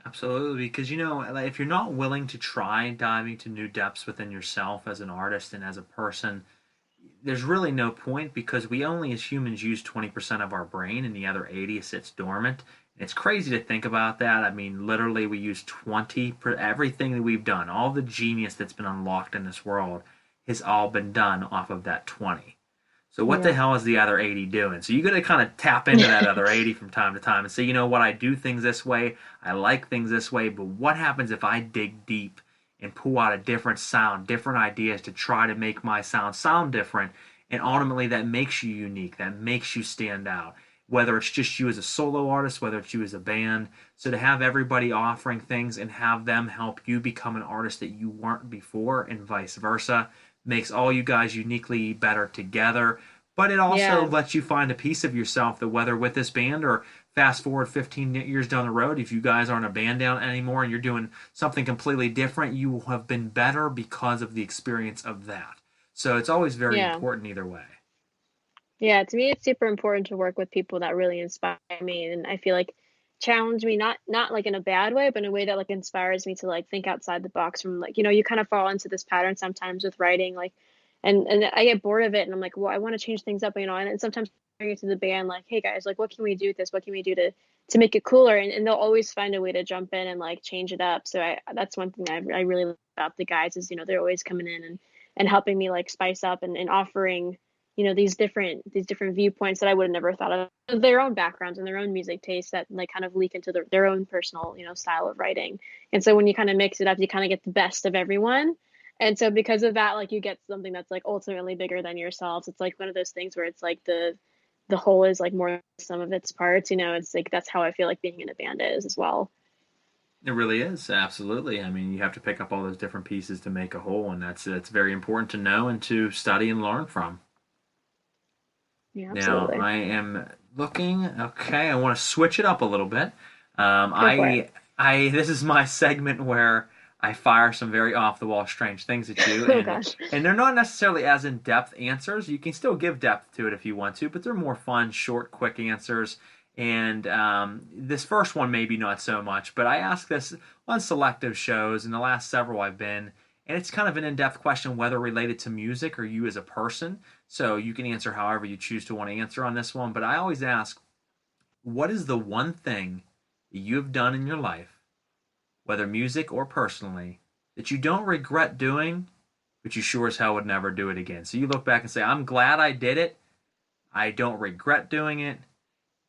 Absolutely, because if you're not willing to try diving to new depths within yourself as an artist and as a person, there's really no point, because we only as humans use 20% of our brain and the other 80 sits dormant. And it's crazy to think about that. I mean, literally we use 20 for everything that we've done. All the genius that's been unlocked in this world has all been done off of that 20. So what the hell is the other 80 doing? So you got to kind of tap into that other 80 from time to time and say, what, I do things this way, I like things this way, but what happens if I dig deep and pull out a different sound, different ideas to try to make my sound different, and ultimately that makes you unique, that makes you stand out, whether it's just you as a solo artist, whether it's you as a band. So to have everybody offering things and have them help you become an artist that you weren't before and vice versa makes all you guys uniquely better together. But it also lets you find a piece of yourself that, whether with this band or fast forward 15 years down the road, if you guys aren't a band down anymore and you're doing something completely different, you have been better because of the experience of that. So it's always very important either way. Yeah, to me, it's super important to work with people that really inspire me, and I feel like challenge me, not like in a bad way, but in a way that like inspires me to like think outside the box from like, you kind of fall into this pattern sometimes with writing, like, and I get bored of it and I'm like, well, I want to change things up, and sometimes I bring it to the band like, hey guys, like, what can we do with this? What can we do to make it cooler? And they'll always find a way to jump in and like change it up. So that's one thing I really love about the guys is, they're always coming in and helping me like spice up and offering, these different viewpoints that I would have never thought of, their own backgrounds and their own music tastes that like kind of leak into their own personal, style of writing. And so when you kind of mix it up, you kind of get the best of everyone. And so because of that, like you get something that's like ultimately bigger than yourselves. It's like one of those things where it's like the whole is like more than some of its parts, it's like, that's how I feel like being in a band is as well. It really is, absolutely. I mean, you have to pick up all those different pieces to make a whole, and that's very important to know and to study and learn from. Yeah, now, absolutely. I am looking, okay, I want to switch it up a little bit. This is my segment where I fire some very off the wall, strange things at you, Oh and gosh. and they're not necessarily as in depth answers. You can still give depth to it if you want to, but they're more fun, short, quick answers. And this first one maybe not so much, but I ask this on selective shows, and the last several I've been, and it's kind of an in-depth question, whether related to music or you as a person. So you can answer however you choose to want to answer on this one. But I always ask, what is the one thing that you have done in your life, whether music or personally, that you don't regret doing, but you sure as hell would never do it again? So you look back and say, I'm glad I did it. I don't regret doing it,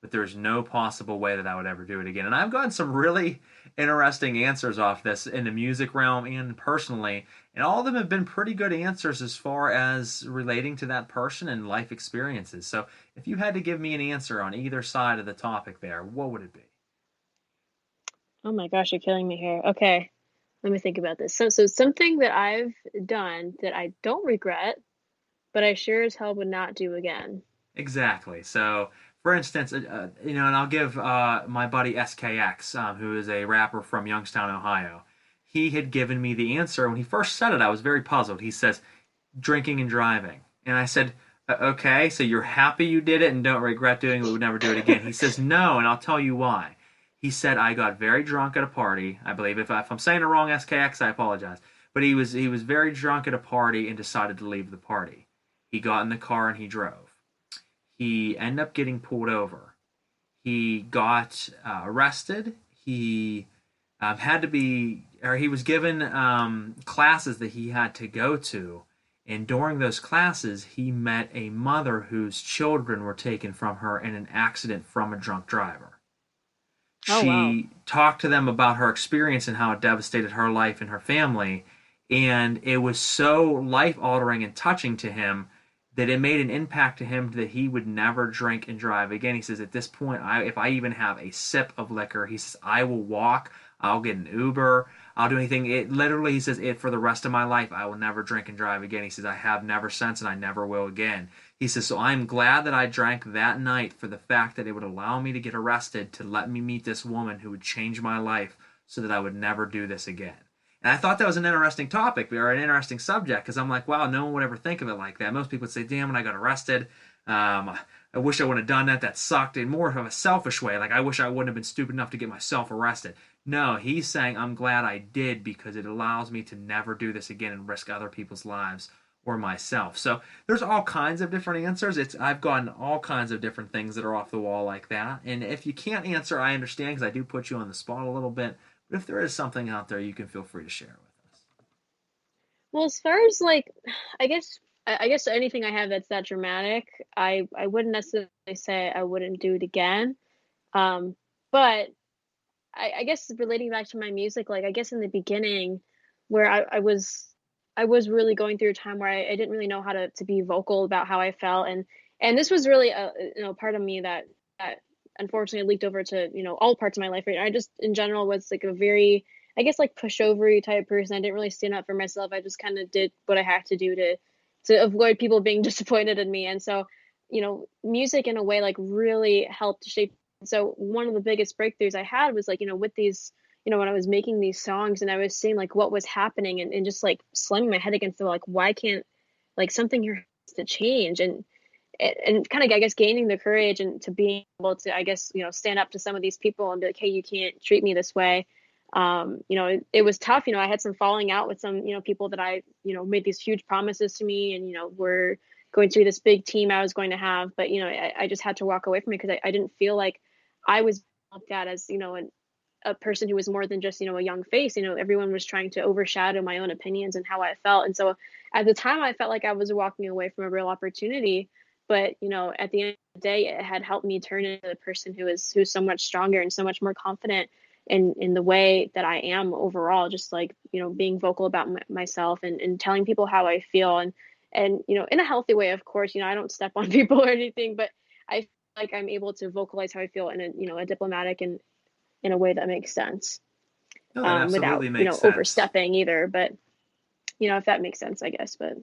but there's no possible way that I would ever do it again. And I've gotten some really interesting answers off this in the music realm and personally, and all of them have been pretty good answers as far as relating to that person and life experiences. So if you had to give me an answer on either side of the topic there, what would it be? Oh my gosh, you're killing me here. Okay, let me think about this. So something that I've done that I don't regret, but I sure as hell would not do again. Exactly. So, for instance, and I'll give my buddy SKX, who is a rapper from Youngstown, Ohio. He had given me the answer when he first said it. I was very puzzled. He says, "Drinking and driving," and I said, "Okay, so you're happy you did it and don't regret doing it, but would never do it again." He says, "No," and I'll tell you why. He said, "I got very drunk at a party. I believe if I'm saying it wrong, SKX, I apologize. But he was very drunk at a party and decided to leave the party. He got in the car and he drove. He ended up getting pulled over. He got arrested. He had to be, or he was given classes that he had to go to. And during those classes, he met a mother whose children were taken from her in an accident from a drunk driver. Oh, wow. She talked to them about her experience and how it devastated her life and her family. And it was so life-altering and touching to him that it made an impact to him that he would never drink and drive again. He says, at this point, if I even have a sip of liquor, he says, I will walk, I'll get an Uber, I'll do anything. It literally, he says, for the rest of my life, I will never drink and drive again. He says, I have never since, and I never will again. He says, so I'm glad that I drank that night for the fact that it would allow me to get arrested, to let me meet this woman who would change my life so that I would never do this again. And I thought that was an interesting topic, or an interesting subject, because I'm like, wow, no one would ever think of it like that. Most people would say, damn, when I got arrested, I wish I wouldn't have done that. That sucked. In more of a selfish way, like I wish I wouldn't have been stupid enough to get myself arrested. No, he's saying, I'm glad I did, because it allows me to never do this again and risk other people's lives or myself. So there's all kinds of different answers. I've gotten all kinds of different things that are off the wall like that. And if you can't answer, I understand, because I do put you on the spot a little bit. But if there is something out there, you can feel free to share with us. Well, as far as like, I guess anything I have that's that dramatic, I wouldn't necessarily say I wouldn't do it again. But I guess relating back to my music, like I guess in the beginning, where I was really going through a time where I didn't really know how to be vocal about how I felt, and this was really a part of me that unfortunately leaked over to all parts of my life. Right, I just in general was like a very, I guess, like pushover type person. I didn't really stand up for myself. I just kind of did what I had to do to avoid people being disappointed in me. And so, music in a way like really helped shape. So one of the biggest breakthroughs I had was like, with these, when I was making these songs and I was seeing like what was happening, and just like slamming my head against the wall, like, why can't like something here has to change? And kind of, I guess, gaining the courage and to being able to, I guess, stand up to some of these people and be like, hey, you can't treat me this way. It was tough. I had some falling out with some, people that I, made these huge promises to me, and, were going through this big team I was going to have. But, I just had to walk away from it, because I didn't feel like I was looked at as, a person who was more than just, a young face. Everyone was trying to overshadow my own opinions and how I felt. And so at the time I felt like I was walking away from a real opportunity. But, at the end of the day, it had helped me turn into the person who's so much stronger and so much more confident in the way that I am overall, just like, being vocal about myself and telling people how I feel, and, in a healthy way, of course. I don't step on people or anything, but I feel like I'm able to vocalize how I feel in a diplomatic and in a way that makes sense, No, that without, absolutely makes sense. overstepping either. But, if that makes sense, I guess. But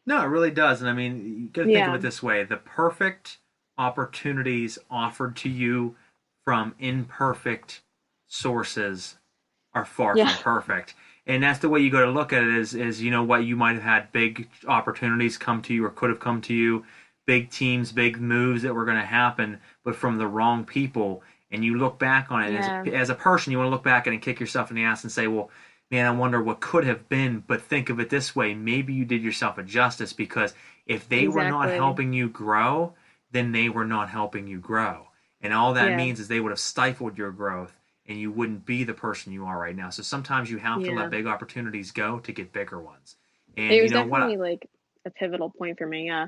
no, it really does. And I mean, you got to think of Yeah. it this way. The perfect opportunities offered to you from imperfect sources are far from perfect. And that's the way you got to look at it is, you know what, you might have had big opportunities come to you or could have come to you, big teams, big moves that were going to happen, but from the wrong people. And you look back on it as a person, you want to look back at it and kick yourself in the ass and say, well, man, I wonder what could have been. But think of it this way. Maybe you did yourself a justice, because if they were not helping you grow, then they were not helping you grow. And all that means is they would have stifled your growth, and you wouldn't be the person you are right now. So sometimes you have to let big opportunities go to get bigger ones. And it was you know definitely like a pivotal point for me. Yeah,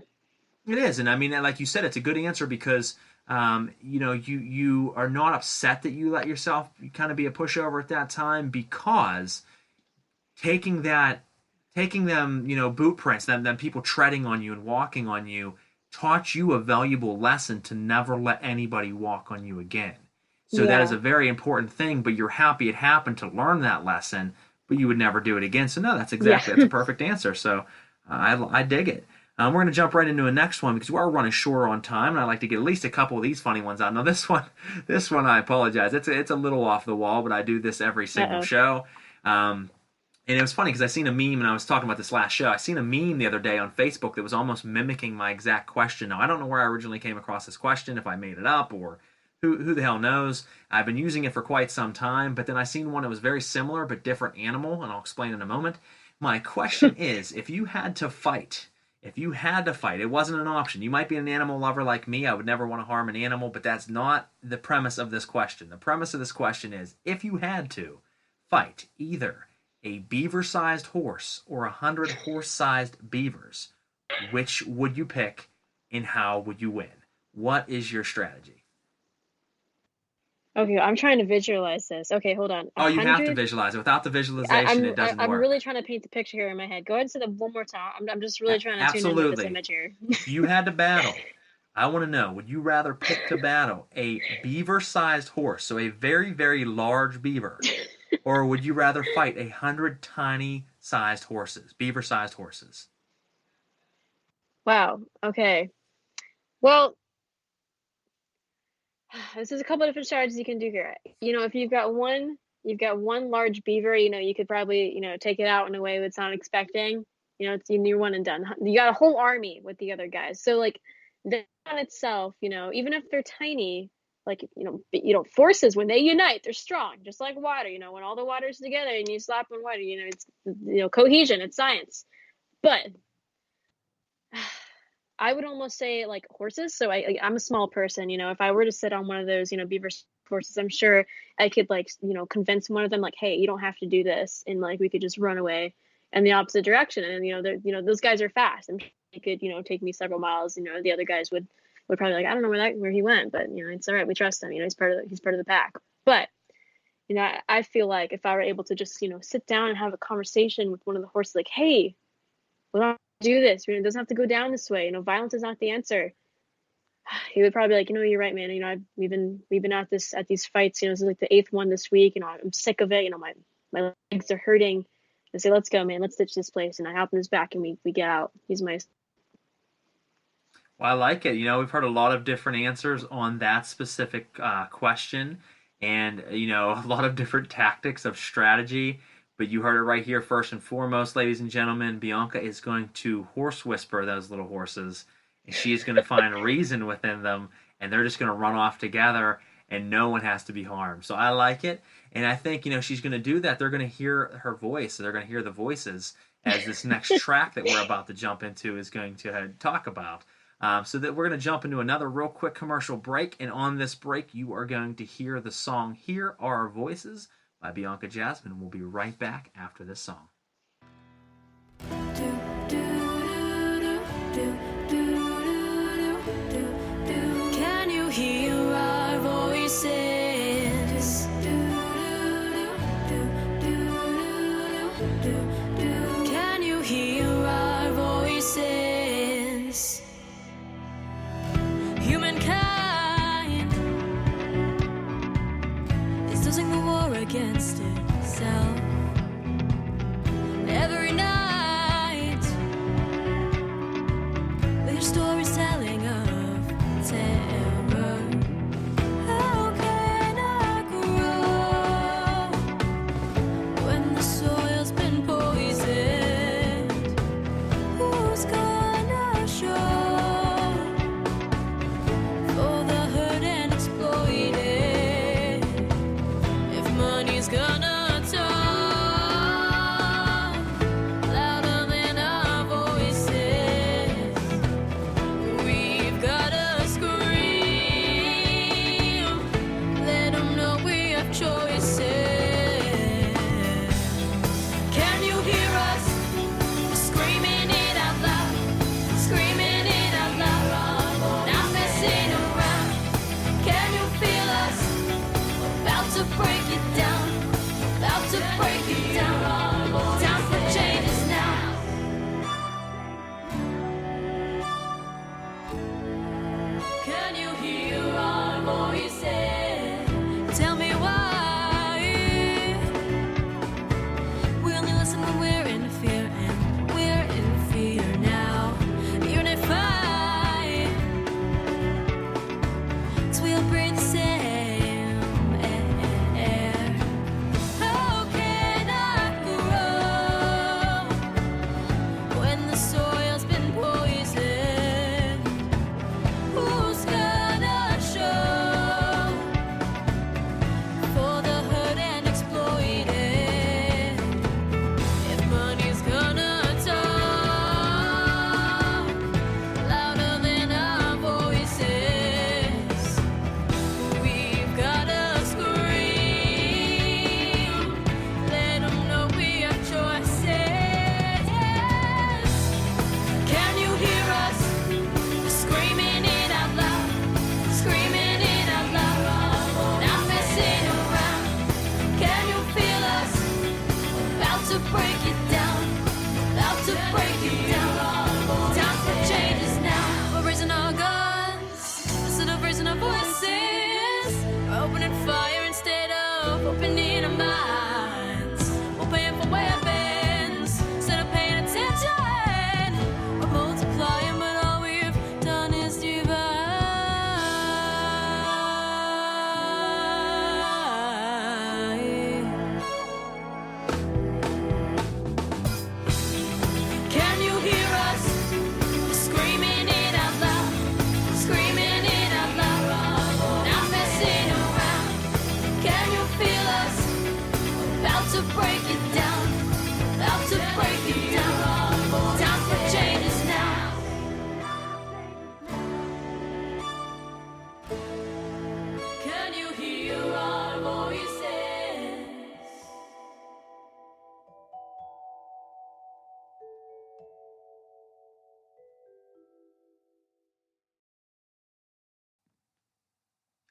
it is. And I mean, like you said, it's a good answer because you know, you are not upset that you let yourself kind of be a pushover at that time, because taking them, you know, boot prints, them people treading on you and walking on you, taught you a valuable lesson to never let anybody walk on you again. So that is a very important thing, but you're happy it happened to learn that lesson, but you would never do it again. So no, that's exactly, that's a perfect answer. So I dig it. We're going to jump right into a next one because we are running short on time, and I'd like to get at least a couple of these funny ones out. Now this one, I apologize. It's a little off the wall, but I do this every single show. And it was funny because I seen a meme, and I was talking about this last show. I seen a meme the other day on Facebook that was almost mimicking my exact question. Now I don't know where I originally came across this question, if I made it up or who the hell knows. I've been using it for quite some time, but then I seen one that was very similar but different animal, and I'll explain in a moment. My question is, if you had to fight, it wasn't an option. You might be an animal lover like me. I would never want to harm an animal, but that's not the premise of this question. The premise of this question is, if you had to fight either a beaver-sized horse or 100 horse-sized beavers, which would you pick and how would you win? What is your strategy? Okay, I'm trying to visualize this. Okay, hold on. Oh, you have to visualize it. Without the visualization, it doesn't work. I'm really trying to paint the picture here in my head. Go ahead and say that one more time. I'm just really trying to tune into this image here. If you had to battle, I want to know, would you rather pick to battle a beaver-sized horse, so a very, very large beaver, or would you rather fight 100 tiny-sized horses, beaver-sized horses? Wow. Okay. Well, this is a couple of different strategies you can do here. You know, if you've got one large beaver, you know, you could probably, you know, take it out in a way that's not expecting. You know, you're one and done. You got a whole army with the other guys. So like that on itself, you know, even if they're tiny, like, you know, forces, when they unite, they're strong, just like water. You know, when all the water's together and you slap on water, you know, it's, you know, cohesion, it's science. But I would almost say like horses. So I'm a small person, you know, if I were to sit on one of those, you know, beaver horses, I'm sure I could like, you know, convince one of them like, hey, you don't have to do this. And like, we could just run away in the opposite direction. And, you know, those guys are fast and they could, you know, take me several miles. You know, the other guys would probably like, I don't know where he went, but you know, it's all right. We trust him. You know, he's part of the pack. But, you know, I feel like if I were able to just, you know, sit down and have a conversation with one of the horses, like, hey, we don't do this. It doesn't have to go down this way. You know, violence is not the answer. He would probably be like, you know, you're right, man. You know, we've been at these fights. You know, this is like the 8th one this week. You know, I'm sick of it. You know, my legs are hurting. I say, let's go, man. Let's ditch this place. And I hop on his back and we get out. He's my. Well, I like it. You know, we've heard a lot of different answers on that specific question, and you know, a lot of different tactics of strategy. But you heard it right here first and foremost, ladies and gentlemen. Bianca is going to horse whisper those little horses, and she is going to find reason within them, and they're just going to run off together, and no one has to be harmed. So I like it, and I think, you know, she's going to do that. They're going to hear her voice. So they're going to hear the voices as this next track that we're about to jump into is going to talk about. So that we're going to jump into another real quick commercial break, and on this break, you are going to hear the song "Here Are Our Voices" by Bianca Jazmine. We'll be right back after this song. Can you hear our voices? Can you hear our voices? Humankind is losing the war against itself. Every night we're to break it down. About to break it down. Time for changes now. Can you hear our voices?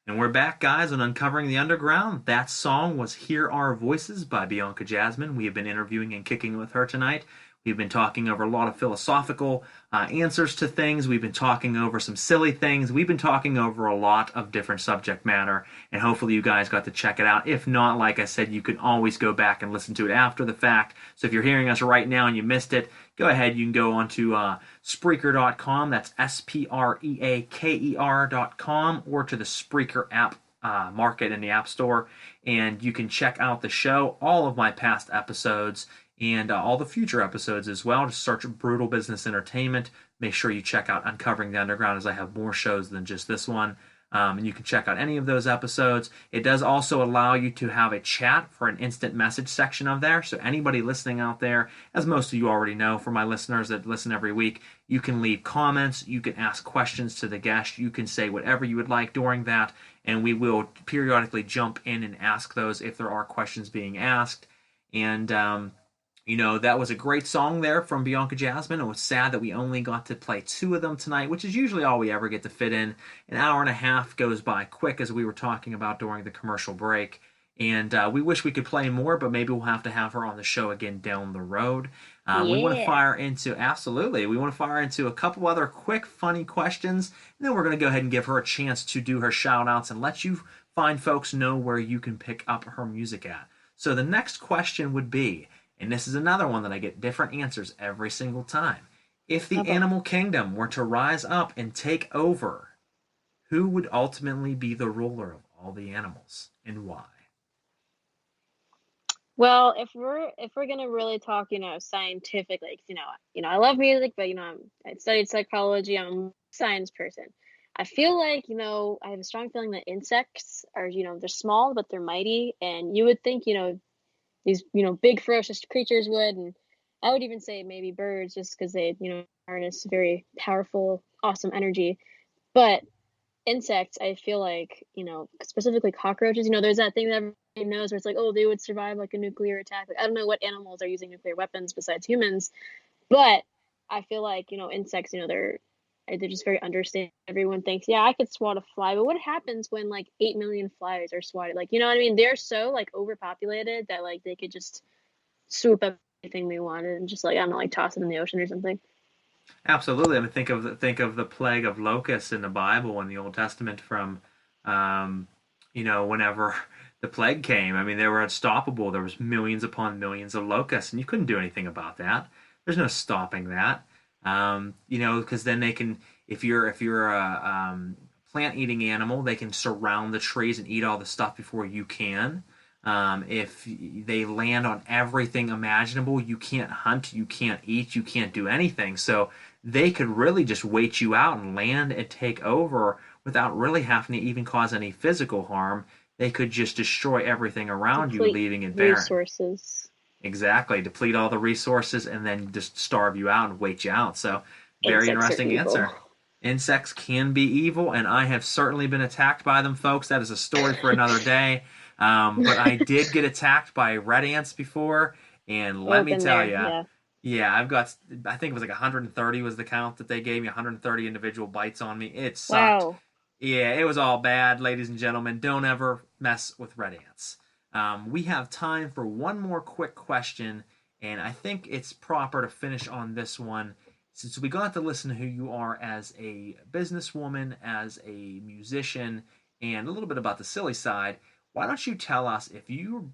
And we're back, guys, on Uncovering the Underground. That song was Hear Our Voices by Bianca Jazmine. We have been interviewing and kicking with her tonight. We've been talking over a lot of philosophical answers to things. We've been talking over some silly things. We've been talking over a lot of different subject matter, and hopefully you guys got to check it out. If not, like I said, you can always go back and listen to it after the fact. So if you're hearing us right now and you missed it, go ahead. You can go on to Spreaker.com. That's Spreaker.com, or to the Spreaker app market in the App Store, and you can check out the show, all of my past episodes, and all the future episodes as well. Just search Brutal Business Entertainment. Make sure you check out Uncovering the Underground, as I have more shows than just this one. And you can check out any of those episodes. It does also allow you to have a chat for an instant message section of there. So anybody listening out there, as most of you already know, for my listeners that listen every week, you can leave comments, you can ask questions to the guest, you can say whatever you would like during that, and we will periodically jump in and ask those if there are questions being asked. And you know, that was a great song there from Bianca Jazmine. It was sad that we only got to play 2 of them tonight, which is usually all we ever get to fit in. An hour and a half goes by quick, as we were talking about during the commercial break. And we wish we could play more, but maybe we'll have to have her on the show again down the road. We want to fire into, absolutely, we want to fire into a couple other quick, funny questions. And then we're going to go ahead and give her a chance to do her shout-outs and let you find folks know where you can pick up her music at. So the next question would be, and this is another one that I get different answers every single time. If the animal kingdom were to rise up and take over, who would ultimately be the ruler of all the animals, and why? Well, if we're gonna really talk, scientifically, 'cause, I love music, but I studied psychology. I'm a science person. I feel like, I have a strong feeling that insects are, they're small, but they're mighty, and you would think, these, big ferocious creatures would, and I would even say maybe birds, just because they, harness very powerful, awesome energy. But insects, I feel like, specifically cockroaches, there's that thing that everybody knows where it's like, oh, they would survive like a nuclear attack. Like, I don't know what animals are using nuclear weapons besides humans, but I feel like, insects, they're just very understanding. Everyone thinks, yeah, I could swat a fly, but what happens when like 8 million flies are swatted? Like, you know what I mean? They're so like overpopulated that like they could just swoop up anything they wanted and just like, I don't know, like toss it in the ocean or something. Absolutely. I mean, think of the plague of locusts in the Bible in the Old Testament from, whenever the plague came. I mean, they were unstoppable. There was millions upon millions of locusts, and you couldn't do anything about that. There's no stopping that. Because then they can, if you're a plant-eating animal, they can surround the trees and eat all the stuff before you can. If they land on everything imaginable, you can't hunt, you can't eat, you can't do anything. So they could really just wait you out and land and take over without really having to even cause any physical harm. They could just destroy everything around you, leaving it barren. Resources. Exactly, deplete all the resources and then just starve you out and wait you out. So, very interesting answer. Insects can be evil, and I have certainly been attacked by them, folks. That is a story for another day. But I did get attacked by red ants before, and let me tell you, yeah, I've got, I think it was like 130 was the count that they gave me, 130 individual bites on me. It sucked. Wow. Yeah, it was all bad, ladies and gentlemen. Don't ever mess with red ants. We have time for one more quick question, and I think it's proper to finish on this one. Since we got to listen to who you are as a businesswoman, as a musician, and a little bit about the silly side, why don't you tell us, if you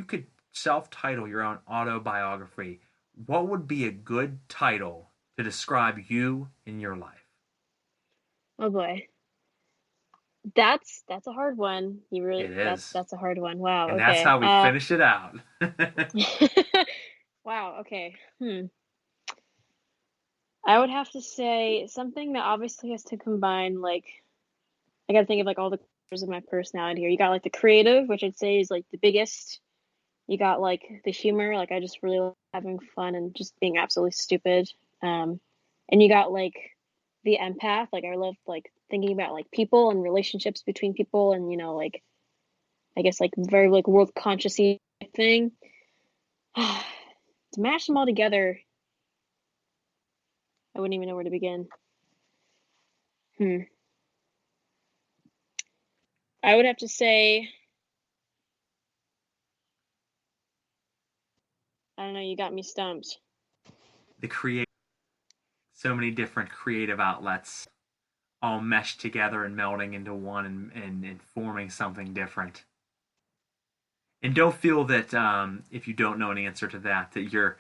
could self-title your own autobiography, what would be a good title to describe you in your life? Oh boy. That's a hard one. It is. That's a hard one. Wow. And okay. that's how we finish it out. Wow. Okay. I would have to say something that obviously has to combine, like, I got to think of like all the colors of my personality here. You got like the creative, which I'd say is like the biggest You got like the humor, like I just really love having fun and just being absolutely stupid. And you got like the empath, like I love like thinking about like people and relationships between people, and like I guess like very like world consciousy thing. To mash them all together, I wouldn't even know where to begin. I would have to say, I don't know, you got me stumped. So many different creative outlets all meshed together and melding into one and forming something different. And don't feel that if you don't know an answer to that you're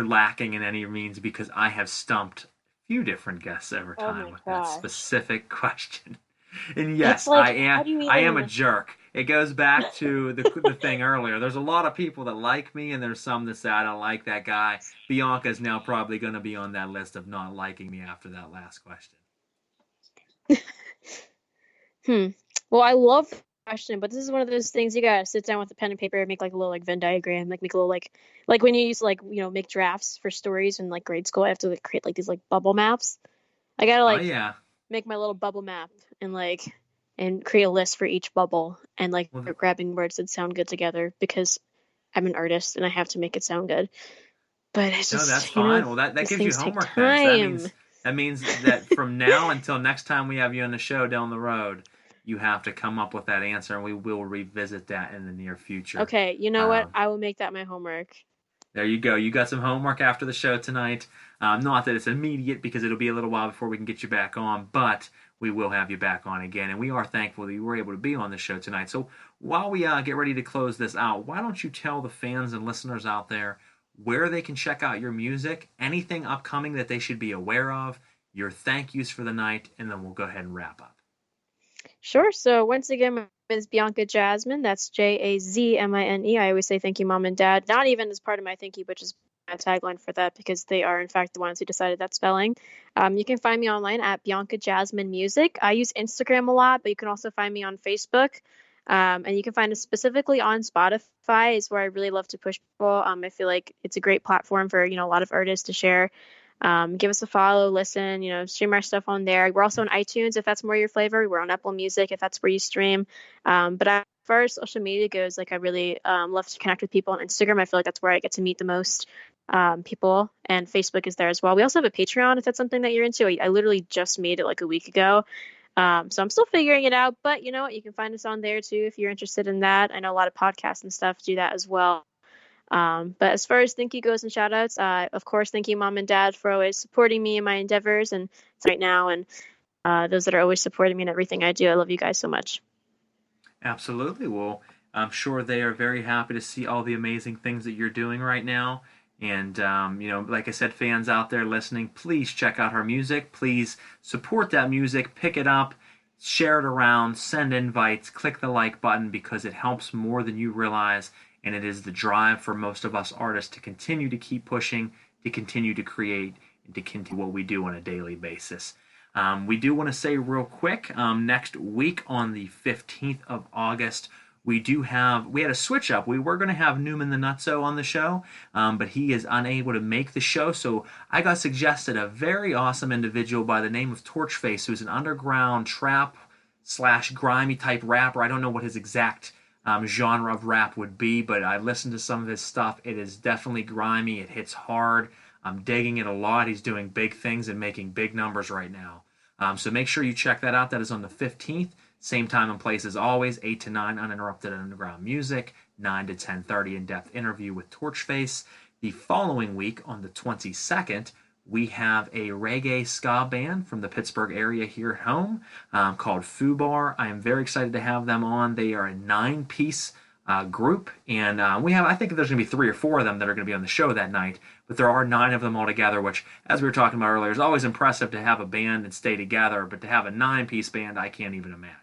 lacking in any means, because I have stumped a few different guests over time with that specific question. And yes, like, I am a jerk. It goes back to the thing earlier. There's a lot of people that like me, and there's some that say I don't like that guy. Bianca's now probably going to be on that list of not liking me after that last question. Well, I love the question, but this is one of those things you gotta sit down with a pen and paper and make like a little like Venn diagram, like make a little like when you used to like make drafts for stories in like grade school. I have to like create like these like bubble maps. I gotta like make my little bubble map and create a list for each bubble and like grabbing words that sound good together because I'm an artist and I have to make it sound good. But it's just that's fine. Well, that gives you homework then. That means that from now until next time we have you on the show down the road, you have to come up with that answer, and we will revisit that in the near future. Okay, you know what? I will make that my homework. There you go. You got some homework after the show tonight. Not that it's immediate, because it'll be a little while before we can get you back on, but we will have you back on again, and we are thankful that you were able to be on the show tonight. So while we get ready to close this out, why don't you tell the fans and listeners out there where they can check out your music, anything upcoming that they should be aware of, your thank yous for the night, and then we'll go ahead and wrap up. Sure. So once again, my name is Bianca Jazmine. That's Jazmine. I always say thank you, Mom and Dad. Not even as part of my thank you, but just my tagline for that, because they are, in fact, the ones who decided that spelling. You can find me online at Bianca Jazmine Music. I use Instagram a lot, but you can also find me on Facebook. And you can find us specifically on Spotify, is where I really love to push people. I feel like it's a great platform for, a lot of artists to share. Give us a follow, listen, stream our stuff on there. We're also on iTunes if that's more your flavor. We're on Apple Music if that's where you stream. But as far as social media goes, like I really love to connect with people on Instagram. I feel like that's where I get to meet the most people, and Facebook is there as well. We also have a Patreon if that's something that you're into. I literally just made it like a week ago. So I'm still figuring it out, but you know what? You can find us on there too if you're interested in that. I know a lot of podcasts and stuff do that as well. But as far as thank you goes and shout outs, of course, thank you, Mom and Dad, for always supporting me in my endeavors and right now, and those that are always supporting me in everything I do. I love you guys so much. Absolutely. Well, I'm sure they are very happy to see all the amazing things that you're doing right now. And, like I said, fans out there listening, please check out her music. Please support that music, pick it up, share it around, send invites, click the like button, because it helps more than you realize. And it is the drive for most of us artists to continue to keep pushing, to continue to create, and to continue what we do on a daily basis. We do want to say real quick, next week on the 15th of August, we had a switch up. We were going to have Newman the Nutso on the show, but he is unable to make the show. So I got suggested a very awesome individual by the name of Torchface, who's an underground trap / grimy type rapper. I don't know what his exact genre of rap would be, but I listened to some of his stuff. It is definitely grimy. It hits hard. I'm digging it a lot. He's doing big things and making big numbers right now. So make sure you check that out. That is on the 15th. Same time and place as always, 8 to 9 uninterrupted underground music, 9 to 10:30 in-depth interview with Torchface. The following week, on the 22nd, we have a reggae ska band from the Pittsburgh area here at home called Fubar. I am very excited to have them on. They are a 9-piece group, and I think there's going to be 3 or 4 of them that are going to be on the show that night, but there are 9 of them all together, which, as we were talking about earlier, is always impressive to have a band and stay together, but to have a 9-piece band, I can't even imagine.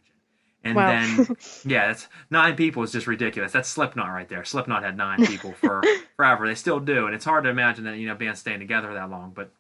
And then, that's 9 people is just ridiculous. That's Slipknot right there. Slipknot had 9 people for forever. They still do, and it's hard to imagine that bands staying together that long, but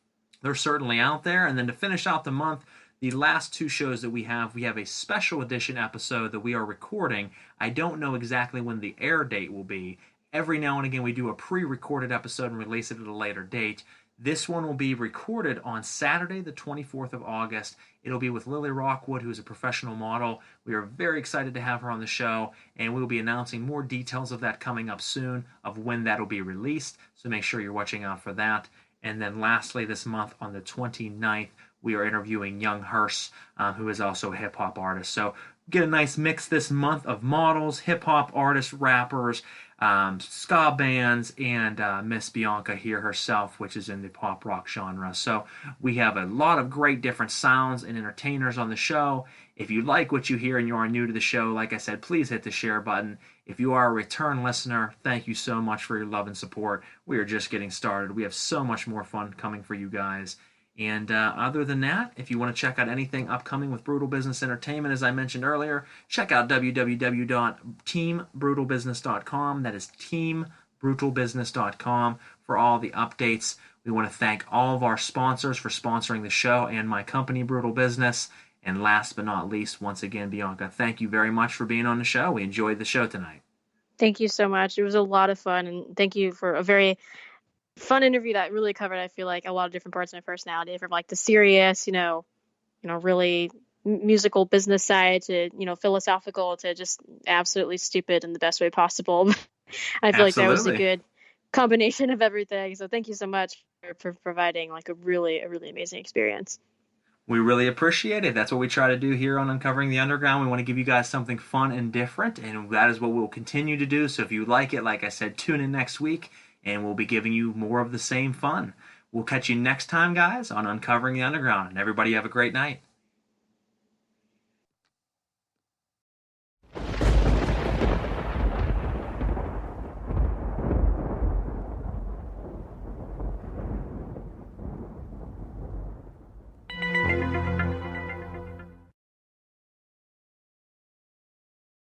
they're certainly out there. And then to finish out the month, the last 2 shows that we have a special edition episode that we are recording. I don't know exactly when the air date will be, every now and again we do a pre-recorded episode and release it at a later date. This one will be recorded on Saturday, the 24th of August. It'll be with Lily Rockwood, who is a professional model. We are very excited to have her on the show, and we'll be announcing more details of that coming up soon, of when that'll be released, so make sure you're watching out for that. And then lastly, this month on the 29th, we are interviewing Young Hearse, who is also a hip-hop artist. So get a nice mix this month of models, hip-hop artists, rappers, ska bands, and Miss Bianca here herself, which is in the pop rock genre. So we have a lot of great different sounds and entertainers on the show. If you like what you hear and you are new to the show, like I said, please hit the share button. If you are a return listener, thank you so much for your love and support. We are just getting started. We have so much more fun coming for you guys. And other than that, if you want to check out anything upcoming with Brutal Business Entertainment, as I mentioned earlier, check out www.teambrutalbusiness.com. That is teambrutalbusiness.com for all the updates. We want to thank all of our sponsors for sponsoring the show and my company, Brutal Business. And last but not least, once again, Bianca, thank you very much for being on the show. We enjoyed the show tonight. Thank you so much. It was a lot of fun, and thank you for a very fun interview that really covered, I feel like, a lot of different parts of my personality, from like the serious, really musical business side to, philosophical to just absolutely stupid in the best way possible. I feel like that was a good combination of everything. So thank you so much for providing like a really amazing experience. We really appreciate it. That's what we try to do here on Uncovering the Underground. We want to give you guys something fun and different, and that is what we'll continue to do. So if you like it, like I said, tune in next week, and we'll be giving you more of the same fun. We'll catch you next time, guys, on Uncovering the Underground. And everybody have a great night.